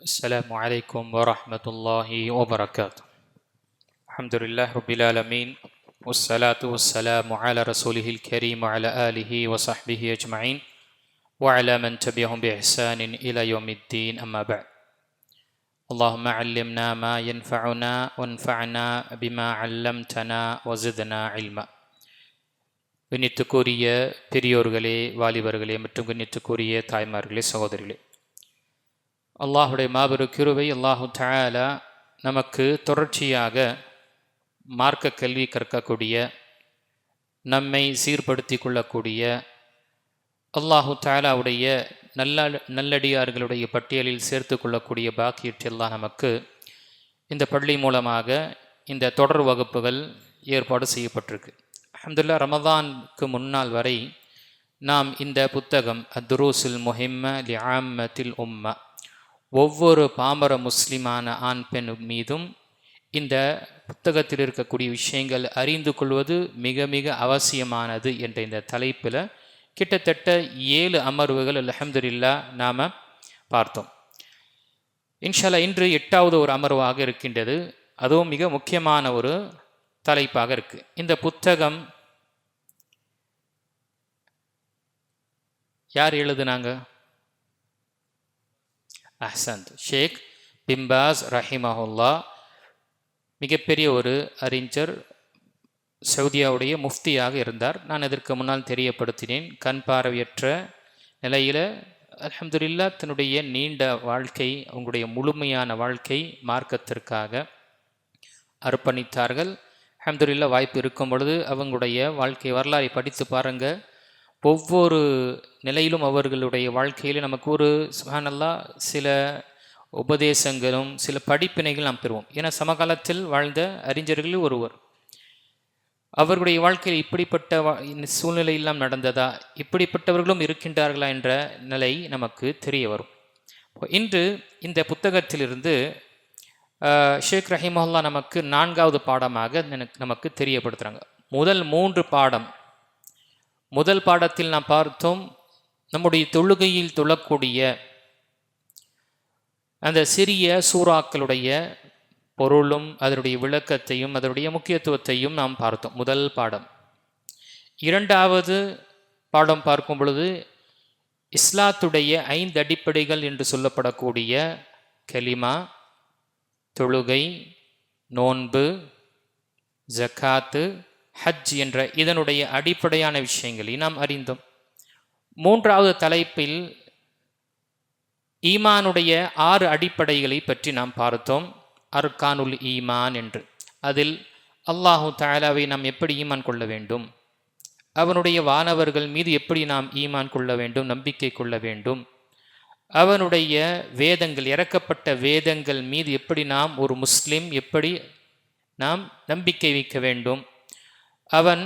السلام عليكم ورحمة الله وبركاته. الحمد لله رب العالمين، والصلاة والسلام على رسوله الكريم وعلى آله وصحبه أجمعين وعلى من تبعهم بإحسان إلى يوم الدين. أما بعد، اللهم علمنا ما ينفعنا وانفعنا بما علمتنا وزدنا علما. கண்ணியத்துக்குரிய பெரியோர்களே, வாலிபர்களே மற்றும் கண்ணியத்துக்குரிய தாய்மார்களே, சகோதரிகளே, அல்லாஹுடைய மாபெரும் கிருபை, அல்லாஹு தஆலா நமக்கு தொடர்ச்சியாக மார்க்க கல்வி கற்கக்கூடிய, நம்மை சீர்படுத்தி கொள்ளக்கூடிய, அல்லாஹு தஆலாவுடைய நல்லடியார்களுடைய பட்டியலில் சேர்த்து கொள்ளக்கூடிய பாக்கியத்தை அல்லாஹ் நமக்கு இந்த பள்ளி மூலமாக இந்த தொடர் வகுப்புகள் ஏற்பாடு செய்யப்பட்டிருக்கு. அல்ஹம்துலில்லாஹ், ரமதானுக்கு முன்னால் வரை நாம் இந்த புத்தகம் அத்துரூஸுல் முஹிம்ம லிஆம்மத்தில் உம்ம, ஒவ்வொரு பாமர முஸ்லிமான ஆண் பெண் மீதும் இந்த புத்தகத்தில் இருக்கக்கூடிய விஷயங்கள் அறிந்து கொள்வது மிக மிக அவசியமானது என்ற இந்த தலைப்பில் கிட்டத்தட்ட 7 அமர்வுகள் அல்ஹம்துலில்லாஹ் நாம் பார்த்தோம். இன்ஷா அல்லாஹ் இன்று 8வது ஒரு அமர்வாக இருக்கின்றது. அதுவும் மிக முக்கியமான ஒரு தலைப்பாக இருக்குது. இந்த புத்தகம் யார் எழுதுனாங்க? அஹ்சந்த், ஷேக் பின் பாஸ் ரஹிமஹுல்லா, மிகப்பெரிய ஒரு அறிஞர், சவுதியாவுடைய முஃப்தியாக இருந்தார். நான் இதற்கு முன்னால் தெரியப்படுத்தினேன். கண் பார்வையற்ற நிலையில் அல்ஹம்துலில்லாஹ் தன்னுடைய நீண்ட வாழ்க்கை, அவங்களுடைய முழுமையான வாழ்க்கை மார்க்கத்திற்காக அர்ப்பணித்தார்கள். அல்ஹம்துலில்லாஹ் வாய்ப்பு இருக்கும் பொழுது அவங்களுடைய வாழ்க்கை வரலாறை படித்து பாருங்கள். ஒவ்வொரு நிலையிலும் அவர்களுடைய வாழ்க்கையில் நமக்கு ஒரு சுப்ஹானல்லாஹ் சில உபதேசங்களும் சில படிப்பினைகள் நாம் பெறுவோம். ஏன்னா சமகாலத்தில் வாழ்ந்த அறிஞர்களில் ஒருவர். அவர்களுடைய வாழ்க்கையில் இப்படிப்பட்ட சூழ்நிலையெல்லாம் நடந்ததா, இப்படிப்பட்டவர்களும் இருக்கின்றார்களா என்ற நிலை நமக்கு தெரிய வரும். இன்று இந்த புத்தகத்திலிருந்து ஷேக் ரஹிமஹுல்லா நமக்கு 4வது பாடமாக நமக்கு தெரியப்படுத்துகிறாங்க. முதல் 3 பாடம், முதல் பாடத்தில் நாம் பார்த்தோம், நம்முடைய தொழுகையில் தொழக்கூடிய அந்த சிறிய சூறாக்களுடைய பொருளும் அதனுடைய விளக்கத்தையும் அதனுடைய முக்கியத்துவத்தையும் நாம் பார்த்தோம், முதல் பாடம். 2வது பாடம் பார்க்கும் பொழுது இஸ்லாத்துடைய 5 அடிப்படைகள் என்று சொல்லப்படக்கூடிய கலிமா, தொழுகை, நோன்பு, ஜக்காத்து, ஹஜ் என்ற இதனுடைய அடிப்படையான விஷயங்களை நாம் அறிந்தோம். 3வது தலைப்பில் ஈமானுடைய 6 அடிப்படைகளை பற்றி நாம் பார்த்தோம், அர்கானுல் ஈமான் என்று. அதில் அல்லாஹு தஆலாவை நாம் எப்படி ஈமான் கொள்ள வேண்டும், அவனுடைய வானவர்கள் மீது எப்படி நாம் ஈமான் கொள்ள வேண்டும், நம்பிக்கை கொள்ள வேண்டும், அவனுடைய வேதங்கள், இறக்கப்பட்ட வேதங்கள் மீது எப்படி நாம் ஒரு முஸ்லிம் எப்படி நாம் நம்பிக்கை வைக்க வேண்டும், அவன்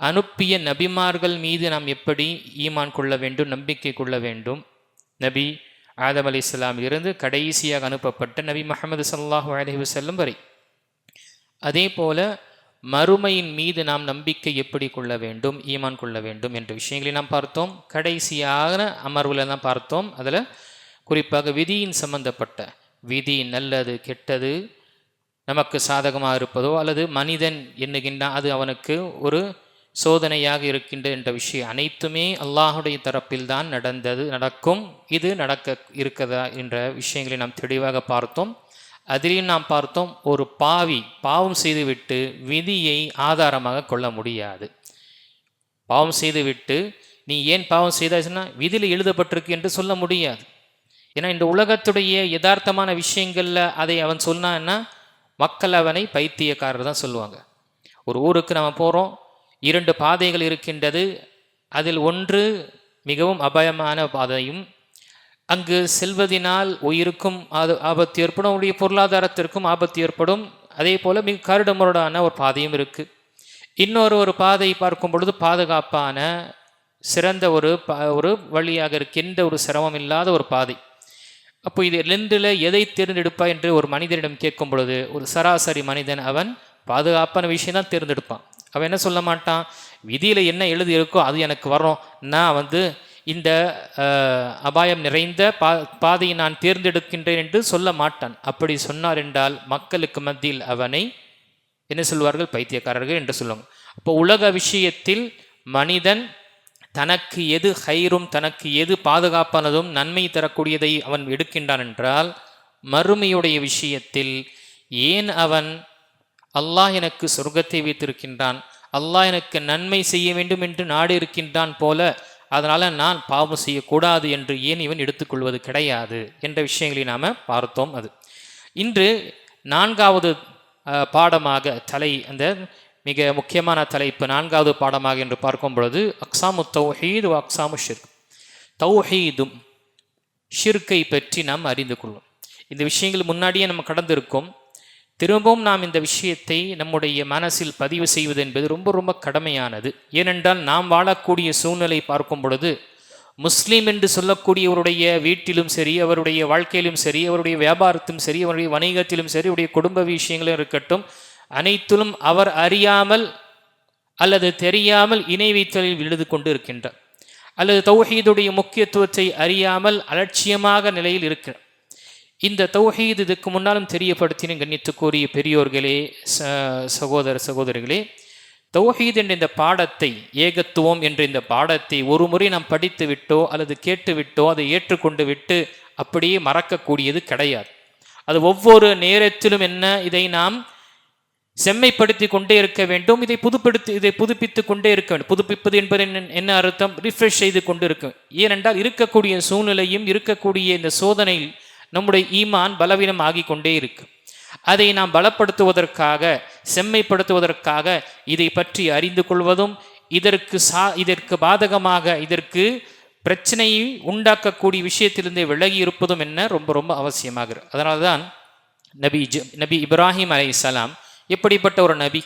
அனுப்பிய நபிமார்கள் மீது நாம் எப்படி ஈமான் கொள்ள வேண்டும், நம்பிக்கை கொள்ள வேண்டும், நபி ஆதம் அலைஹிஸ்ஸலாம் இருந்து கடைசியாக அனுப்பப்பட்ட நபி முஹம்மது ஸல்லல்லாஹு அலைஹி வஸல்லம் வரை. அதே போல மறுமையின் மீது நாம் நம்பிக்கை எப்படி கொள்ள வேண்டும், ஈமான் கொள்ள வேண்டும் என்ற விஷயங்களை நாம் பார்த்தோம். கடைசியான அமர்வில் தான் பார்த்தோம். அதில் குறிப்பாக விதியின் சம்பந்தப்பட்ட, விதி நல்லது கெட்டது, நமக்கு சாதகமாக இருப்பதோ அல்லது மனிதன் எண்ணுகின்ற அது அவனுக்கு ஒரு சோதனையாக இருக்கின்ற என்ற விஷயம் அனைத்துமே அல்லாஹுடைய தரப்பில் தான் நடக்கும், இது நடக்க இருக்கதா என்ற விஷயங்களை நாம் தெளிவாக பார்த்தோம். அதிலையும் நாம் பார்த்தோம், ஒரு பாவம் செய்துவிட்டு விதியை ஆதாரமாக கொள்ள முடியாது. பாவம் செய்துவிட்டு நீ ஏன் பாவம் செய்தாச்சுன்னா விதியில் எழுதப்பட்டிருக்கு என்று சொல்ல முடியாது. ஏன்னா இந்த உலகத்துடைய யதார்த்தமான விஷயங்களில் அதை அவன் சொன்னான்னா மக்கள் அவனை பைத்தியக்காரர் தான் சொல்லுவாங்க. ஒரு ஊருக்கு நம்ம போகிறோம், 2 பாதைகள் இருக்கின்றது. அதில் ஒன்று மிகவும் அபாயமான பாதையும், அங்கு செல்வதினால் உயிருக்கும் ஆபத்து ஏற்படும், அவருடைய பொருளாதாரத்திற்கும் ஆபத்து ஏற்படும். அதே போல் மிக கரடுமுரடான ஒரு பாதையும் இருக்குது. இன்னொரு பாதை பார்க்கும் பொழுது பாதுகாப்பான சிறந்த ஒரு வழியாக இருக்கின்ற ஒரு சிரமம் இல்லாத ஒரு பாதை. அப்போ இது 2ல் எதை தேர்ந்தெடுப்பா என்று ஒரு மனிதனிடம் கேட்கும் பொழுது ஒரு சராசரி மனிதன் அவன் பாதுகாப்பான விஷயம் தான் தேர்ந்தெடுப்பான். அவன் என்ன சொல்ல மாட்டான், விதியில் என்ன எழுதி இருக்கோ அது எனக்கு வரும், நான் இந்த அபாயம் நிறைந்த பாதையை நான் தேர்ந்தெடுக்கின்றேன் என்று சொல்ல மாட்டான். அப்படி சொன்னார் என்றால் மக்களுக்கு மத்தியில் அவனை என்ன சொல்வார்கள்? பைத்தியக்காரர்கள் என்று சொல்லுவாங்க. அப்போ உலக விஷயத்தில் மனிதன் தனக்கு எது ஹைரும், தனக்கு எது பாதுகாப்பானதும் நன்மை தரக்கூடியதை அவன் எடுக்கின்றான் என்றால், மறுமையுடைய விஷயத்தில் ஏன் அவன் அல்லாஹ் எனக்கு சொர்க்கத்தை வைத்திருக்கின்றான், அல்லாஹ் எனக்கு நன்மை செய்ய வேண்டும் என்று நாடு இருக்கின்றான் போல, அதனால் நான் பாவம் செய்யக்கூடாது என்று ஏன் இவன் எடுத்துக்கொள்வது கிடையாது என்ற விஷயங்களை நாம் பார்த்தோம். அது இன்று 4வது பாடமாக அந்த மிக முக்கியமான தலைப்பு 4வது பாடமாக என்று பார்க்கும் பொழுது அக்ஸாமு தௌஹீத் வ அக்ஸாமு ஷிர்க். தௌஹீதும் ஷிர்க்கை பற்றி நாம் அறிந்து கொள்வோம். இந்த விஷயங்கள் முன்னாடியே நம்ம கடந்திருக்கோம். திரும்பவும் நாம் இந்த விஷயத்தை நம்முடைய மனசில் பதிவு செய்வது என்பது ரொம்ப ரொம்ப கடமையானது. ஏனென்றால் நாம் வாழக்கூடிய சூழ்நிலை பார்க்கும் பொழுது முஸ்லீம் என்று சொல்லக்கூடியவருடைய வீட்டிலும் சரி, அவருடைய வாழ்க்கையிலும் சரி, அவருடைய வியாபாரத்திலும் சரி, அவருடைய வணிகத்திலும் சரி, அவருடைய குடும்ப விஷயங்களும் இருக்கட்டும், அனைத்திலும் அவர் அறியாமல் அல்லது தெரியாமல் இணை வைத்தலில் விழுது கொண்டு இருக்கின்றார், அல்லது தௌஹீதுடைய முக்கியத்துவத்தை அறியாமல் அலட்சியமாக நிலையில் இருக்கிறார். இந்த தௌஹீத் இதுக்கு முன்னாலும் தெரியப்படுத்தின கண்ணியத்துக்குரிய பெரியோர்களே, சகோதரிகளே, தௌஹீத் என்ற இந்த பாடத்தை, ஏகத்துவம் என்ற இந்த பாடத்தை ஒரு முறை நாம் படித்து விட்டோ அல்லது கேட்டு விட்டோ அதை ஏற்றுக்கொண்டு விட்டு அப்படியே மறக்கக்கூடியது கிடையாது. அது ஒவ்வொரு நேரத்திலும் இதை நாம் செம்மைப்படுத்தி கொண்டே இருக்க வேண்டும். இதை புதுப்பித்து கொண்டே இருக்க வேண்டும். புதுப்பிப்பது என்பது என்ன அர்த்தம்? ரிஃப்ரெஷ் செய்து கொண்டு இருக்கும். ஏனென்றால் இருக்கக்கூடிய சூழ்நிலையும் இருக்கக்கூடிய இந்த சோதனையில் நம்முடைய ஈமான் பலவீனம் ஆகி கொண்டே இருக்கு. அதை நாம் பலப்படுத்துவதற்காக, செம்மைப்படுத்துவதற்காக இதை பற்றி அறிந்து கொள்வதும், இதற்கு பாதகமாக இதற்கு பிரச்சனையை உண்டாக்கக்கூடிய விஷயத்திலிருந்தே விலகி இருப்பதும் ரொம்ப ரொம்ப அவசியமாகிறது. அதனால்தான் நபி இப்ராஹிம் அலைஹிஸ்ஸலாம் எப்படிப்பட்ட ஒரு நபி,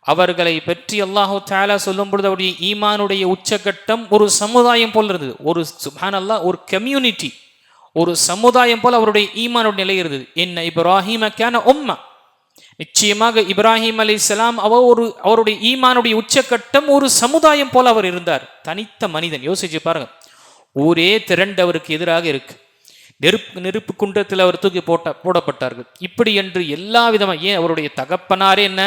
அவர்களை பற்றி அல்லாஹு தஆலா சொல்லும் பொழுது அவருடைய ஈமானுடைய உச்சகட்டம் ஒரு சமுதாயம் போல் இருந்தது. ஒரு சுப்ஹானல்லாஹ், ஒரு கம்யூனிட்டி, ஒரு சமுதாயம் போல் அவருடைய ஈமானுடைய நிலை இருந்தது. என்ன இப்ராஹிம கான உம்ம, நிச்சயமாக இப்ராஹிம் அலைஹிஸ்ஸலாம் அவருடைய ஈமானுடைய உச்சகட்டம் ஒரு சமுதாயம் போல அவர் இருந்தார். தனித்த மனிதன். யோசிச்சு பாருங்க, ஊரே திரண்டவருக்கு எதிராக இருக்கு. நெருப்பு குன்றத்தில் அவர் தூக்கி போடப்பட்டார்கள். இப்படி என்று எல்லா விதமாக, ஏன் அவருடைய தகப்பனாரே என்ன,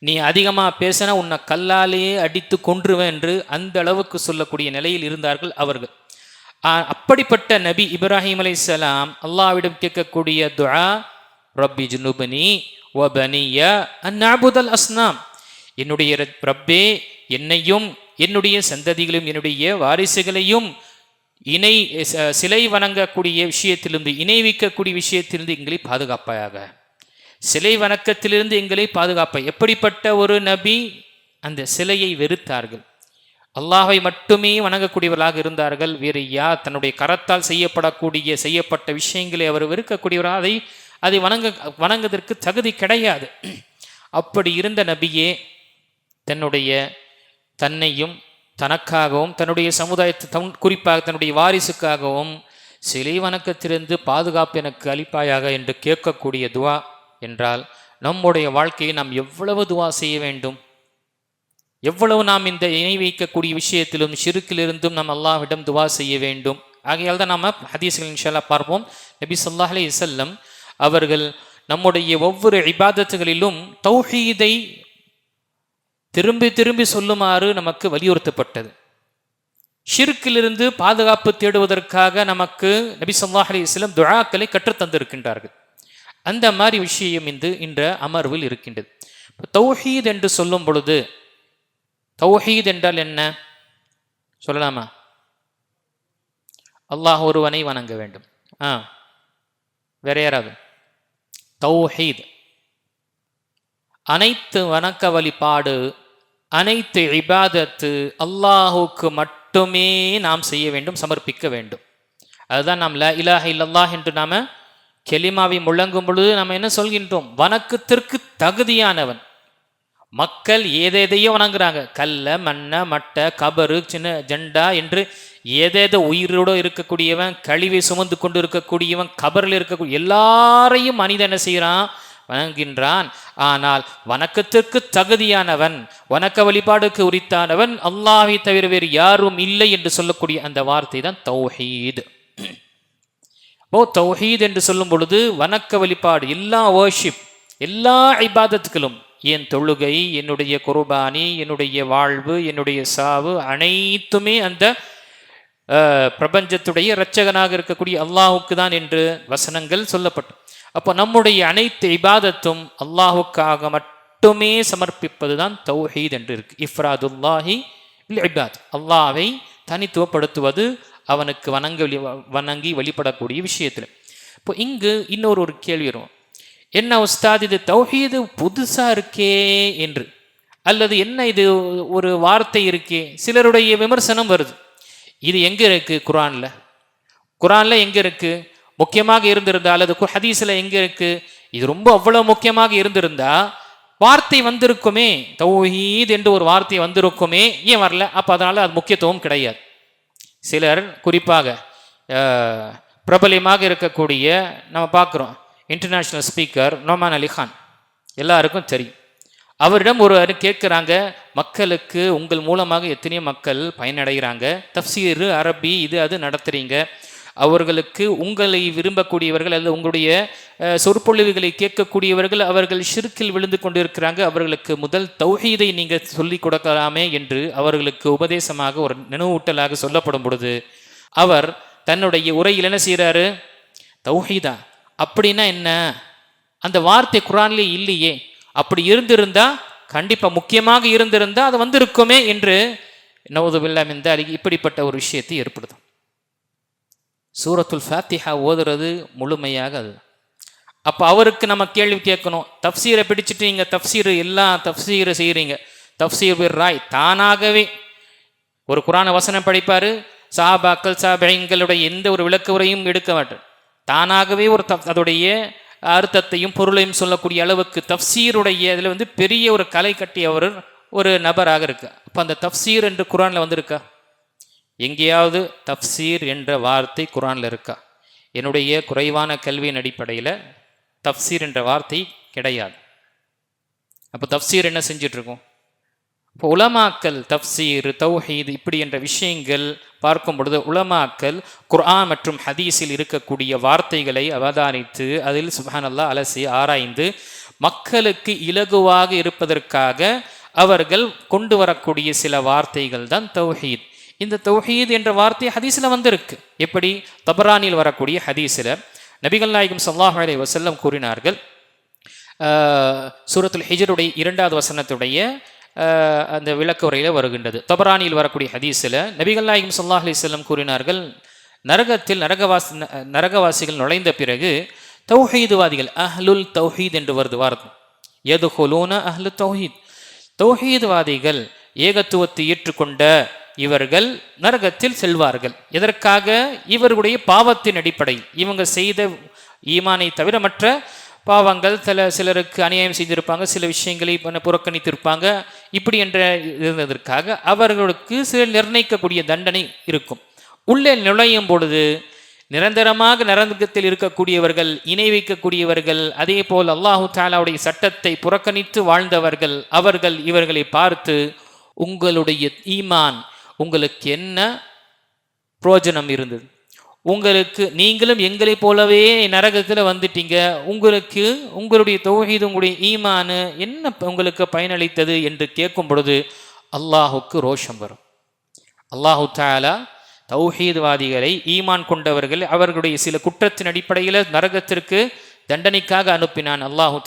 நீ அதிகமாக பேசினா உன்னை கல்லாலேயே அடித்து கொன்றுவேன் என்று அந்த அளவுக்கு சொல்லக்கூடிய நிலையில் இருந்தார்கள் அவர்கள். அப்படிப்பட்ட நபி இப்ராஹிம் அலைஹிஸ்ஸலாம் அல்லாஹ்விடம் கேட்கக்கூடிய துஆ, ரப்பி ஜுனுபனி வ பனிய அன் நஅபுதல் அஸ்னாம், என்னுடைய ரப்பே, என்னையும் என்னுடைய சந்ததிகளையும் என்னுடைய வாரிசுகளையும் சிலை வணங்கக்கூடிய விஷயத்திலிருந்து, இணை வைக்கக்கூடிய விஷயத்திலிருந்து எங்களை பாதுகாப்பாயாக, சிலை வணக்கத்திலிருந்து எங்களை பாதுகாப்பாய். எப்படிப்பட்ட ஒரு நபி, அந்த சிலையை வெறுத்தார்கள், அல்லாஹை மட்டுமே வணங்கக்கூடியவர்களாக இருந்தார்கள். வேறு தன்னுடைய கரத்தால் செய்யப்பட்ட விஷயங்களை அவர் வெறுக்கக்கூடியவராக, அதை வணங்குவதற்கு தகுதி கிடையாது. அப்படி இருந்த நபியே தன்னையும் தனக்காகவும் தன்னுடைய சமுதாயத்தை, குறிப்பாக தன்னுடைய வாரிசுக்காகவும் சிலை வணக்கத்திலிருந்து பாதுகாப்பு எனக்கு அளிப்பாயாக என்று கேட்கக்கூடிய துவா என்றால், நம்முடைய வாழ்க்கையை நாம் எவ்வளவு துவா செய்ய வேண்டும், எவ்வளவு நாம் இந்த இணை வைக்கக்கூடிய விஷயத்திலும் ஷிர்க்கிலிருந்தும் நாம் அல்லாஹ்விடம் துவா செய்ய வேண்டும். ஆகையால் தான் நாம் ஹதீஸ்கள் இன்ஷா அல்லாஹ் பார்ப்போம். நபி ஸல்லல்லாஹு அலைஹி வஸல்லம் அவர்கள் நம்முடைய ஒவ்வொரு இபாதத்துகளிலும் தௌஹீதை திரும்பி திரும்பி சொல்லுமாறு நமக்கு வலியுறுத்தப்பட்டது. ஷிர்க்கிலிருந்து பாதுகாப்பு தேடுவதற்காக நமக்கு நபி ஸல்லல்லாஹு அலைஹி வஸல்லம் துஆக்களை கற்றுத்தந்திருக்கின்றார்கள். அந்த மாதிரி விஷயம் இன்ற அமர்வில் இருக்கின்றது. தௌஹீத் என்று சொல்லும் பொழுது, தௌஹீத் என்றால் என்ன சொல்லலாமா? அல்லாஹ் ஒருவனை வணங்க வேண்டும். வேற யாராவது? தௌஹீத் அனைத்து வணக்க வழிபாடு, அனைத்து இபாதத்து அல்லாஹுக்கு மட்டுமே நாம் செய்ய வேண்டும், சமர்ப்பிக்க வேண்டும். அதுதான் நாம் லா இலாஹ இல்லல்லாஹ் என்று நாம கெலிமாவை முழங்கும் பொழுது நாம் என்ன சொல்கின்றோம்? வணக்கத்திற்கு தகுதியானவன். மக்கள் ஏதேதையோ வணங்குறாங்க. கல்ல, மண்ண, மட்டை, கபரு, சின்ன ஜெண்டா என்று ஏதேதோ உயிரோடு இருக்கக்கூடியவன், கழிவை சுமந்து கொண்டு இருக்கக்கூடியவன், கபரில் இருக்கக்கூடிய எல்லாரையும் மனிதன் என்ன செய்கிறான்? வணங்குகின்றான். ஆனால் வணக்கத்திற்கு தகுதியானவன், வணக்க வழிபாடுக்கு உரித்தானவன் அல்லாஹ்வை தவிர வேறு யாரும் இல்லை என்று சொல்லக்கூடிய அந்த வார்த்தை தான் தௌஹீத். தௌஹீத் என்று சொல்லும் பொழுது வணக்க வழிபாடு, எல்லா வர்ஷிப், எல்லா இபாதத்துகளும், என் தொழுகை, என்னுடைய குர்பானி, என்னுடைய வாழ்வு, என்னுடைய சாவு, அனைத்துமே அந்த பிரபஞ்சத்துடைய இரட்சகனாக இருக்கக்கூடிய அல்லாஹுக்கு தான் என்று வசனங்கள் சொல்லப்பட்டு, அப்போ நம்முடைய அனைத்து இபாதத்தும் அல்லாஹுக்காக மட்டுமே சமர்ப்பிப்பது தான் தௌஹீத் என்று இருக்கு. இஃப்ராதுல்லாஹி பில் இபாத், அல்லாஹ்வை தனித்துவப்படுத்துவது, அவனுக்கு வணங்கி வழிபடக்கூடிய விஷயத்தில். இப்போ இங்கு இன்னொரு கேள்வி வரும், என்ன உஸ்தாத் இது தௌஹீது புதுசா இருக்கே என்று, அல்லது என்ன இது ஒரு வார்த்தை இருக்கே, சிலருடைய விமர்சனம் வருது. இது எங்க இருக்கு குர்ஆன்ல எங்க இருக்கு? முக்கியமாக இருந்திருந்தா, அல்லது ஹதீஸ்ல எங்க இருக்கு? இது ரொம்ப அவ்வளவு முக்கியமாக இருந்திருந்தா வார்த்தை வந்திருக்குமே, தௌஹீத் என்று ஒரு வார்த்தை வந்திருக்குமே, ஏன் வரல? அப்ப அதனால அது முக்கியத்துவம் கிடையாது. சிலர் குறிப்பாக பிரபலமாக இருக்கக்கூடிய, நம்ம பார்க்குறோம், இன்டர்நேஷ்னல் ஸ்பீக்கர் நோமான் அலி கான், எல்லாருக்கும் தெரியும். அவரிடம் ஒரு கேட்குறாங்க, மக்களுக்கு உங்கள் மூலமாக எத்தனையோ மக்கள் பயனடைகிறாங்க, தஃப்சீர் அரபி இது அது நடத்துகிறீங்க, அவர்களுக்கு உங்களை விரும்பக்கூடியவர்கள் அல்லது உங்களுடைய சொற்பொழிவுகளை கேட்கக்கூடியவர்கள் அவர்கள் ஷிர்கில் விழுந்து கொண்டிருக்கிறாங்க, அவர்களுக்கு முதல் தௌஹீதை நீங்கள் சொல்லிக் கொடுக்கலாமே என்று அவர்களுக்கு உபதேசமாக ஒரு நினைவூட்டலாக சொல்லப்படும் பொழுது, அவர் தன்னுடைய உரையில் என்ன செய்கிறாரு? தௌஹீதா அப்படின்னா என்ன? அந்த வார்த்தை குர்ஆன்லே இல்லையே, அப்படி இருந்திருந்தா கண்டிப்பாக முக்கியமாக இருந்திருந்தா அது வந்திருக்குமே என்று நவுது பில்லாஹ் மின் தாலிக் இப்படிப்பட்ட ஒரு விஷயத்தை ஏற்படுத்தும். சூரத்துல் ஃபாத்திஹா ஓதுறது முழுமையாக அது. அப்போ அவருக்கு நம்ம கேள்வி கேட்கணும், தஃப்சீரை பிடிச்சிட்டு நீங்கள் தஃப்சீர் எல்லாம் தஃப்சீரை செய்கிறீங்க, தஃப்சீர் பிர் ராய், தானாகவே ஒரு குர்ஆன் வசனம் படிப்பார், சஹாபாக்கள் சாபிஈன்களுடைய எந்த ஒரு விளக்க உரையும் எடுக்க மாட்டார், தானாகவே ஒரு அதோடைய அர்த்தத்தையும் பொருளையும் சொல்லக்கூடிய அளவுக்கு தஃப்சீருடைய இதில் பெரிய ஒரு கலை கட்டியவர் ஒரு நபராக இருக்கு. அப்போ அந்த தஃப்சீர் என்று குர்ஆனில் வந்திருக்கா? எங்கேயாவது தஃப்சீர் என்ற வார்த்தை குர்ஆனில் இருக்கா? என்னுடைய குறைவான கல்வியின் அடிப்படையில் தஃப்சீர் என்ற வார்த்தை கிடையாது. அப்போ தஃப்சீர் என்ன செஞ்சிட்ருக்கோம்? இப்போ உலமாக்கல் தஃப்சீர் தௌஹீத் இப்படி என்ற விஷயங்கள் பார்க்கும் பொழுது உலமாக்கல் குர்ஆன் மற்றும் ஹதீஸில் இருக்கக்கூடிய வார்த்தைகளை அவதானித்து அதில் சுப்ஹானல்லாஹ் அலசி ஆராய்ந்து மக்களுக்கு இலகுவாக இருப்பதற்காக அவர்கள் கொண்டு வரக்கூடிய சில வார்த்தைகள் தான் தௌஹீத். இந்த தௌஹீத் என்ற வார்த்தை ஹதீஸில் வந்திருக்கு. எப்படி? தபரானியில் வரக்கூடிய ஹதீஸில் நபிகள் நாயகம் ஸல்லல்லாஹு அலைஹி வஸல்லம் கூறினார்கள், சூரத்துல் ஹிஜ்ருடைய 2வது வசனத்துடைய அந்த விளக்க உரையில் வருகின்றது. தபரானியில் வரக்கூடிய ஹதீஸில் நபிகள் நாயகம் ஸல்லல்லாஹு அலைஹி வஸல்லம் கூறினார்கள், நரகத்தில் நரகவாசிகள் நுழைந்த பிறகு தௌஹீதுவாதிகள், அஹ்லுல் தௌஹீத் என்று வருது வார்த்தை, யதுகுலூன அஹ்லு தௌஹீத், தௌஹீதுவாதிகள் ஏகத்துவத்தை ஏற்றுக்கொண்ட இவர்கள் நரகத்தில் செல்வார்கள். எதற்காக? இவர்களுடைய பாவத்தின் அடிப்படை, இவங்க செய்த ஈமானை தவிர மற்ற பாவங்கள், சிலருக்கு அநியாயம் செய்திருப்பாங்க, சில விஷயங்களை புறக்கணித்திருப்பாங்க, இப்படி என்ற இருந்ததற்காக அவர்களுக்கு சில நிர்ணயிக்கக்கூடிய தண்டனை இருக்கும். உள்ளே நுழையும் பொழுது நிரந்தரமாக நரகத்தில் இருக்கக்கூடியவர்கள், இணை வைக்கக்கூடியவர்கள், அதே போல் அல்லாஹு தஆலாவுடைய சட்டத்தை புறக்கணித்து வாழ்ந்தவர்கள், அவர்கள் இவர்களை பார்த்து, உங்களுடைய ஈமான் உங்களுக்கு என்ன பிரயோஜனம் இருந்தது? உங்களுக்கு நீங்களும் எங்களை போலவே நரகத்தில் வந்துட்டீங்க, உங்களுக்கு உங்களுடைய தௌஹீத் உங்களுடைய ஈமான் என்ன உங்களுக்கு பயனளித்தது என்று கேட்கும் பொழுது அல்லாஹுக்கு ரோஷம் வரும். அல்லாஹு தஆலா தௌஹீத்வாதிகளை, ஈமான் கொண்டவர்கள், அவர்களுடைய சில குற்றத்தின் அடிப்படையில் நரகத்திற்கு தண்டனைக்காக அனுப்பினான் அல்லாஹு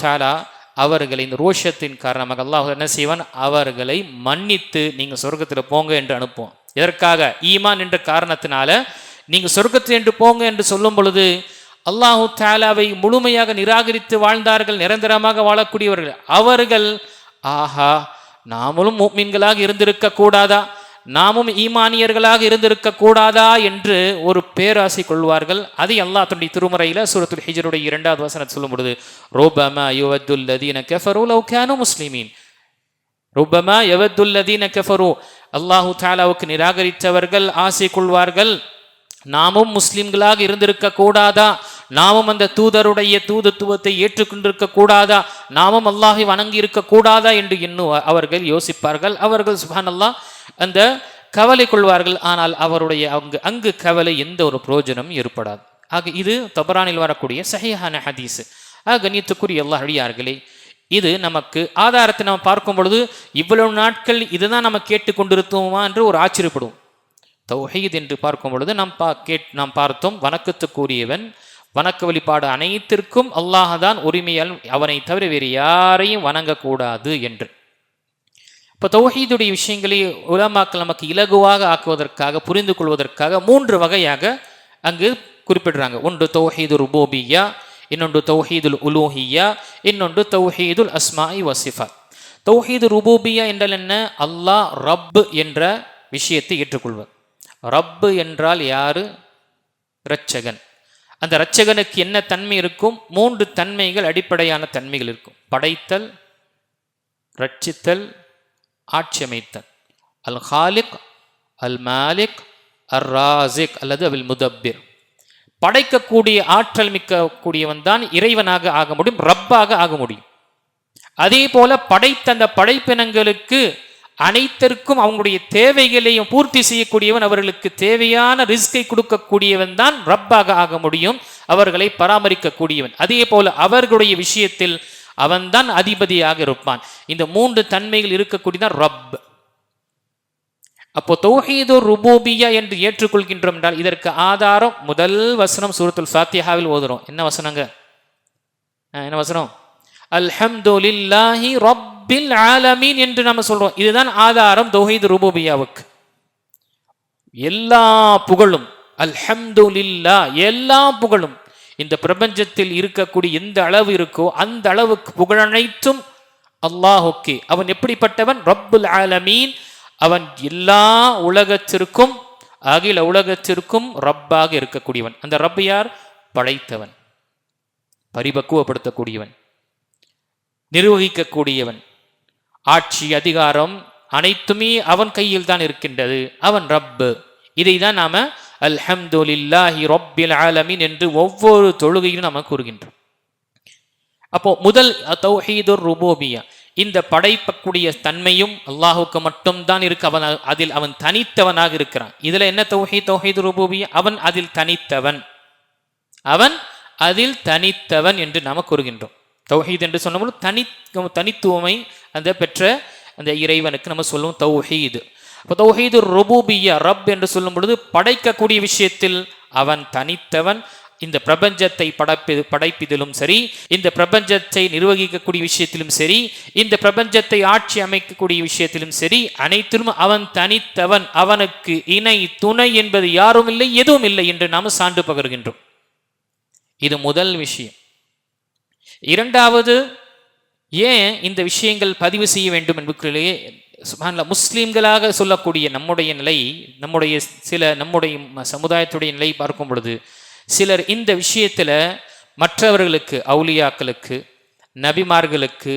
தஆலா அவர்களை இந்த ரோஷத்தின் காரணமாக அல்லாஹ் என்ன செய்வான்? அவர்களை மன்னித்து நீங்கள் சொர்க்கத்தில் போங்க என்று அனுப்புவோம். எதற்காக? ஈமான் என்ற காரணத்தினால நீங்கள் சொர்க்கத்தில் என்று போங்க என்று சொல்லும் பொழுது அல்லாஹு தஆலாவை முழுமையாக நிராகரித்து வாழ்ந்தார்கள், நிரந்தரமாக வாழக்கூடியவர்கள், அவர்கள் ஆஹா நாமளும் முஃமின்களாக இருந்திருக்க கூடாதா, நாமும் ஈமானியர்களாக இருந்திருக்க கூடாதா என்று ஒரு பேராசை கொள்வார்கள். அதை அல்லாஹ் தன்னுடைய திருமறையில் சூரத்துல் ஹிஜ்ருடைய 2வது வசனத்தை சொல்லும் பொழுது, ருபமா யுவத்துல் லதீன கஃபரு லவ் கானூ முஸ்லிமீன், ருபமா யவத்துல் லதீன கஃபரு, அல்லாஹு தஆலாவுக்கு நிராகரித்தவர்கள் ஆசை கொள்வார்கள், நாமும் முஸ்லிம்களாக இருந்திருக்க கூடாதா? நாமும் அந்த தூதருடைய தூதுத்துவத்தை ஏற்றுக்கொண்டிருக்க கூடாதா? நாமும் அல்லாஹை வணங்கி இருக்க கூடாதா என்று இன்னும் அவர்கள் யோசிப்பார்கள். அவர்கள் சுப்ஹானல்லாஹ் அந்த கவலை கொள்வார்கள். ஆனால் அவருடைய அங்கு கவலை எந்த ஒரு பிரயோஜனமும் ஏற்படாது. ஆக இது தபரானில் வரக்கூடிய சஹீஹான ஹதீஸ். கண்ணியத்துக்குரிய அல்லாஹ் அடியார்களே, இது நமக்கு ஆதாரத்தை நம்ம பார்க்கும் பொழுது இவ்வளவு நாட்கள் இதுதான் நம்ம கேட்டுக்கொண்டிருத்தோமா என்று ஒரு ஆச்சரியப்படுவோம். தௌஹீத் என்று பார்க்கும் பொழுது நாம் பார்த்தோம், வணக்கத்துக்குரியவன், வணக்க வழிபாடு அனைத்திற்கும் அல்லாஹ் தான் உரிமையால், அவனை தவிர வேறு யாரையும் வணங்கக்கூடாது என்று. இப்போ தௌஹீதுடைய விஷயங்களை உலமாக்கள் நமக்கு இலகுவாக ஆக்குவதற்காக, புரிந்து கொள்வதற்காக 3 வகையாக அங்கு குறிப்பிடுறாங்க. ஒன்று தௌஹீது ருபூபிய்யா, இன்னொன்று தௌஹீதுல் உலூஹிய்யா, இன்னொன்று தௌஹீதுல் அஸ்மாஇ வசிஃபாத். தௌஹீது ருபூபிய்யா என்றால் என்ன? அல்லாஹ் ரப் என்ற விஷயத்தை ஏற்றுக்கொள்வது. ரப்பு என்றால் யாரு? இரட்சகன். அந்த இரட்சகனுக்கு என்ன தன்மை இருக்கும்? 3 தன்மைகள், அடிப்படையான தன்மைகள் இருக்கும். படைத்தல், ரட்சித்தல், ஆட்சி அமைத்தல். அல் ஹாலிக், அல் மாலிக், அர் ராசிக் அல்லது அல் முதப்பிர். படைக்கக்கூடிய ஆற்றல் மிக்க கூடியவன் தான் இறைவனாக ஆக முடியும், ரப்பாக ஆக முடியும். அதே போல படைத்த அந்த படைப்பினங்களுக்கு அனைத்திற்கும் அவங்களுடைய தேவைகளையும் பூர்த்தி செய்யக்கூடியவன், அவர்களுக்கு தேவையான ரிஸ்கை கொடுக்கக்கூடியவன் தான் ரப்பாக ஆக முடியும், அவர்களை பராமரிக்கக்கூடியவன். அதே போல அவர்களுடைய விஷயத்தில் அவன்தான் அதிபதியாக இருப்பான். இந்த 3 தன்மைகள் இருக்கக்கூடியதான் ரப். அப்போ தௌஹீது ருபூபிய்யா என்று ஏற்றுக்கொள்கின்றோம் என்றால் இதற்கு ஆதாரம் முதல் வசனம் சூரத்துல் ஃபாத்திஹாவில் ஓதுறோம். என்ன வசனங்க? என்ன வசனம்? அல்ஹம்துலில்லாஹி ரப்பில் ஆலமீன் என்று நம்ம சொல்றோம். இதுதான் ஆதாரம் தௌஹீது ருபூபிய்யாவுக்கு. எல்லா புகழும், அல்ஹம்துலில்லாஹ், எல்லா புகழும் இந்த பிரபஞ்சத்தில் இருக்கக்கூடிய எந்த அளவு இருக்கோ அந்த அளவுக்கு புகழனைத்தும் அல்லாஹுக்கே. அவன் எப்படிப்பட்டவன்? ரப்புல் ஆலமீன். அவன் எல்லா உலகத்திற்கும், அகில உலகத்திற்கும் ரப்பாக இருக்கக்கூடியவன். அந்த ரப் யார்? படைத்தவன், பரிபக்குவப்படுத்தக்கூடியவன், நிர்வகிக்கக்கூடியவன். ஆட்சி அதிகாரம் அனைத்துமே அவன் கையில் தான் இருக்கின்றது. அவன் ரப்பு. இதை தான் நாம அல்ஹம்துலில்லாஹி ரப்பில் ஆலமீன் என்று ஒவ்வொரு தொழுகையிலும் நாம கூறுகின்றோம். அப்போ முதல் தௌஹீதுர் ருபூபிய்யா, இந்த படைப்பக்கூடிய தன்மையும் அல்லாஹுக்கு மட்டும்தான் இருக்கு. அதில் அவன் தனித்தவனாக இருக்கிறான். இதுல என்ன தௌஹீது ருபூபிய்யா? அவன் அதில் தனித்தவன், அவன் அதில் தனித்தவன் என்று நாம கூறுகின்றோம். தௌஹீத் என்று சொன்னபோது தனித்துவமை அந்த பெற்ற அந்த இறைவனுக்கு நம்ம சொல்லுவோம் தௌஹீது. அப்போ தௌஹீது ருபூபிய்யா, ரப் என்று சொல்லும் பொழுது படைக்கக்கூடிய விஷயத்தில் அவன் தனித்தவன். இந்த பிரபஞ்சத்தை படைப்பதிலும் சரி, இந்த பிரபஞ்சத்தை நிர்வகிக்கக்கூடிய விஷயத்திலும் சரி, இந்த பிரபஞ்சத்தை ஆட்சி அமைக்கக்கூடிய விஷயத்திலும் சரி, அனைத்திலும் அவன் தனித்தவன். அவனுக்கு இணை துணை என்பது யாரும் இல்லை, எதுவும் இல்லை என்று நாம் சான்று பகர்கின்றோம். இது முதல் விஷயம். இரண்டாவது, ஏன் இந்த விஷயங்கள் பதிவு செய்ய வேண்டும் என்பதிலேயே சுப்ஹானல்லாஹ், முஸ்லிம்களாக சொல்லக்கூடிய நம்முடைய நிலை, நம்முடைய சமுதாயத்துடைய நிலை பார்க்கும் பொழுது சிலர் இந்த விஷயத்தில் மற்றவர்களுக்கு, அவுலியாக்களுக்கு, நபிமார்களுக்கு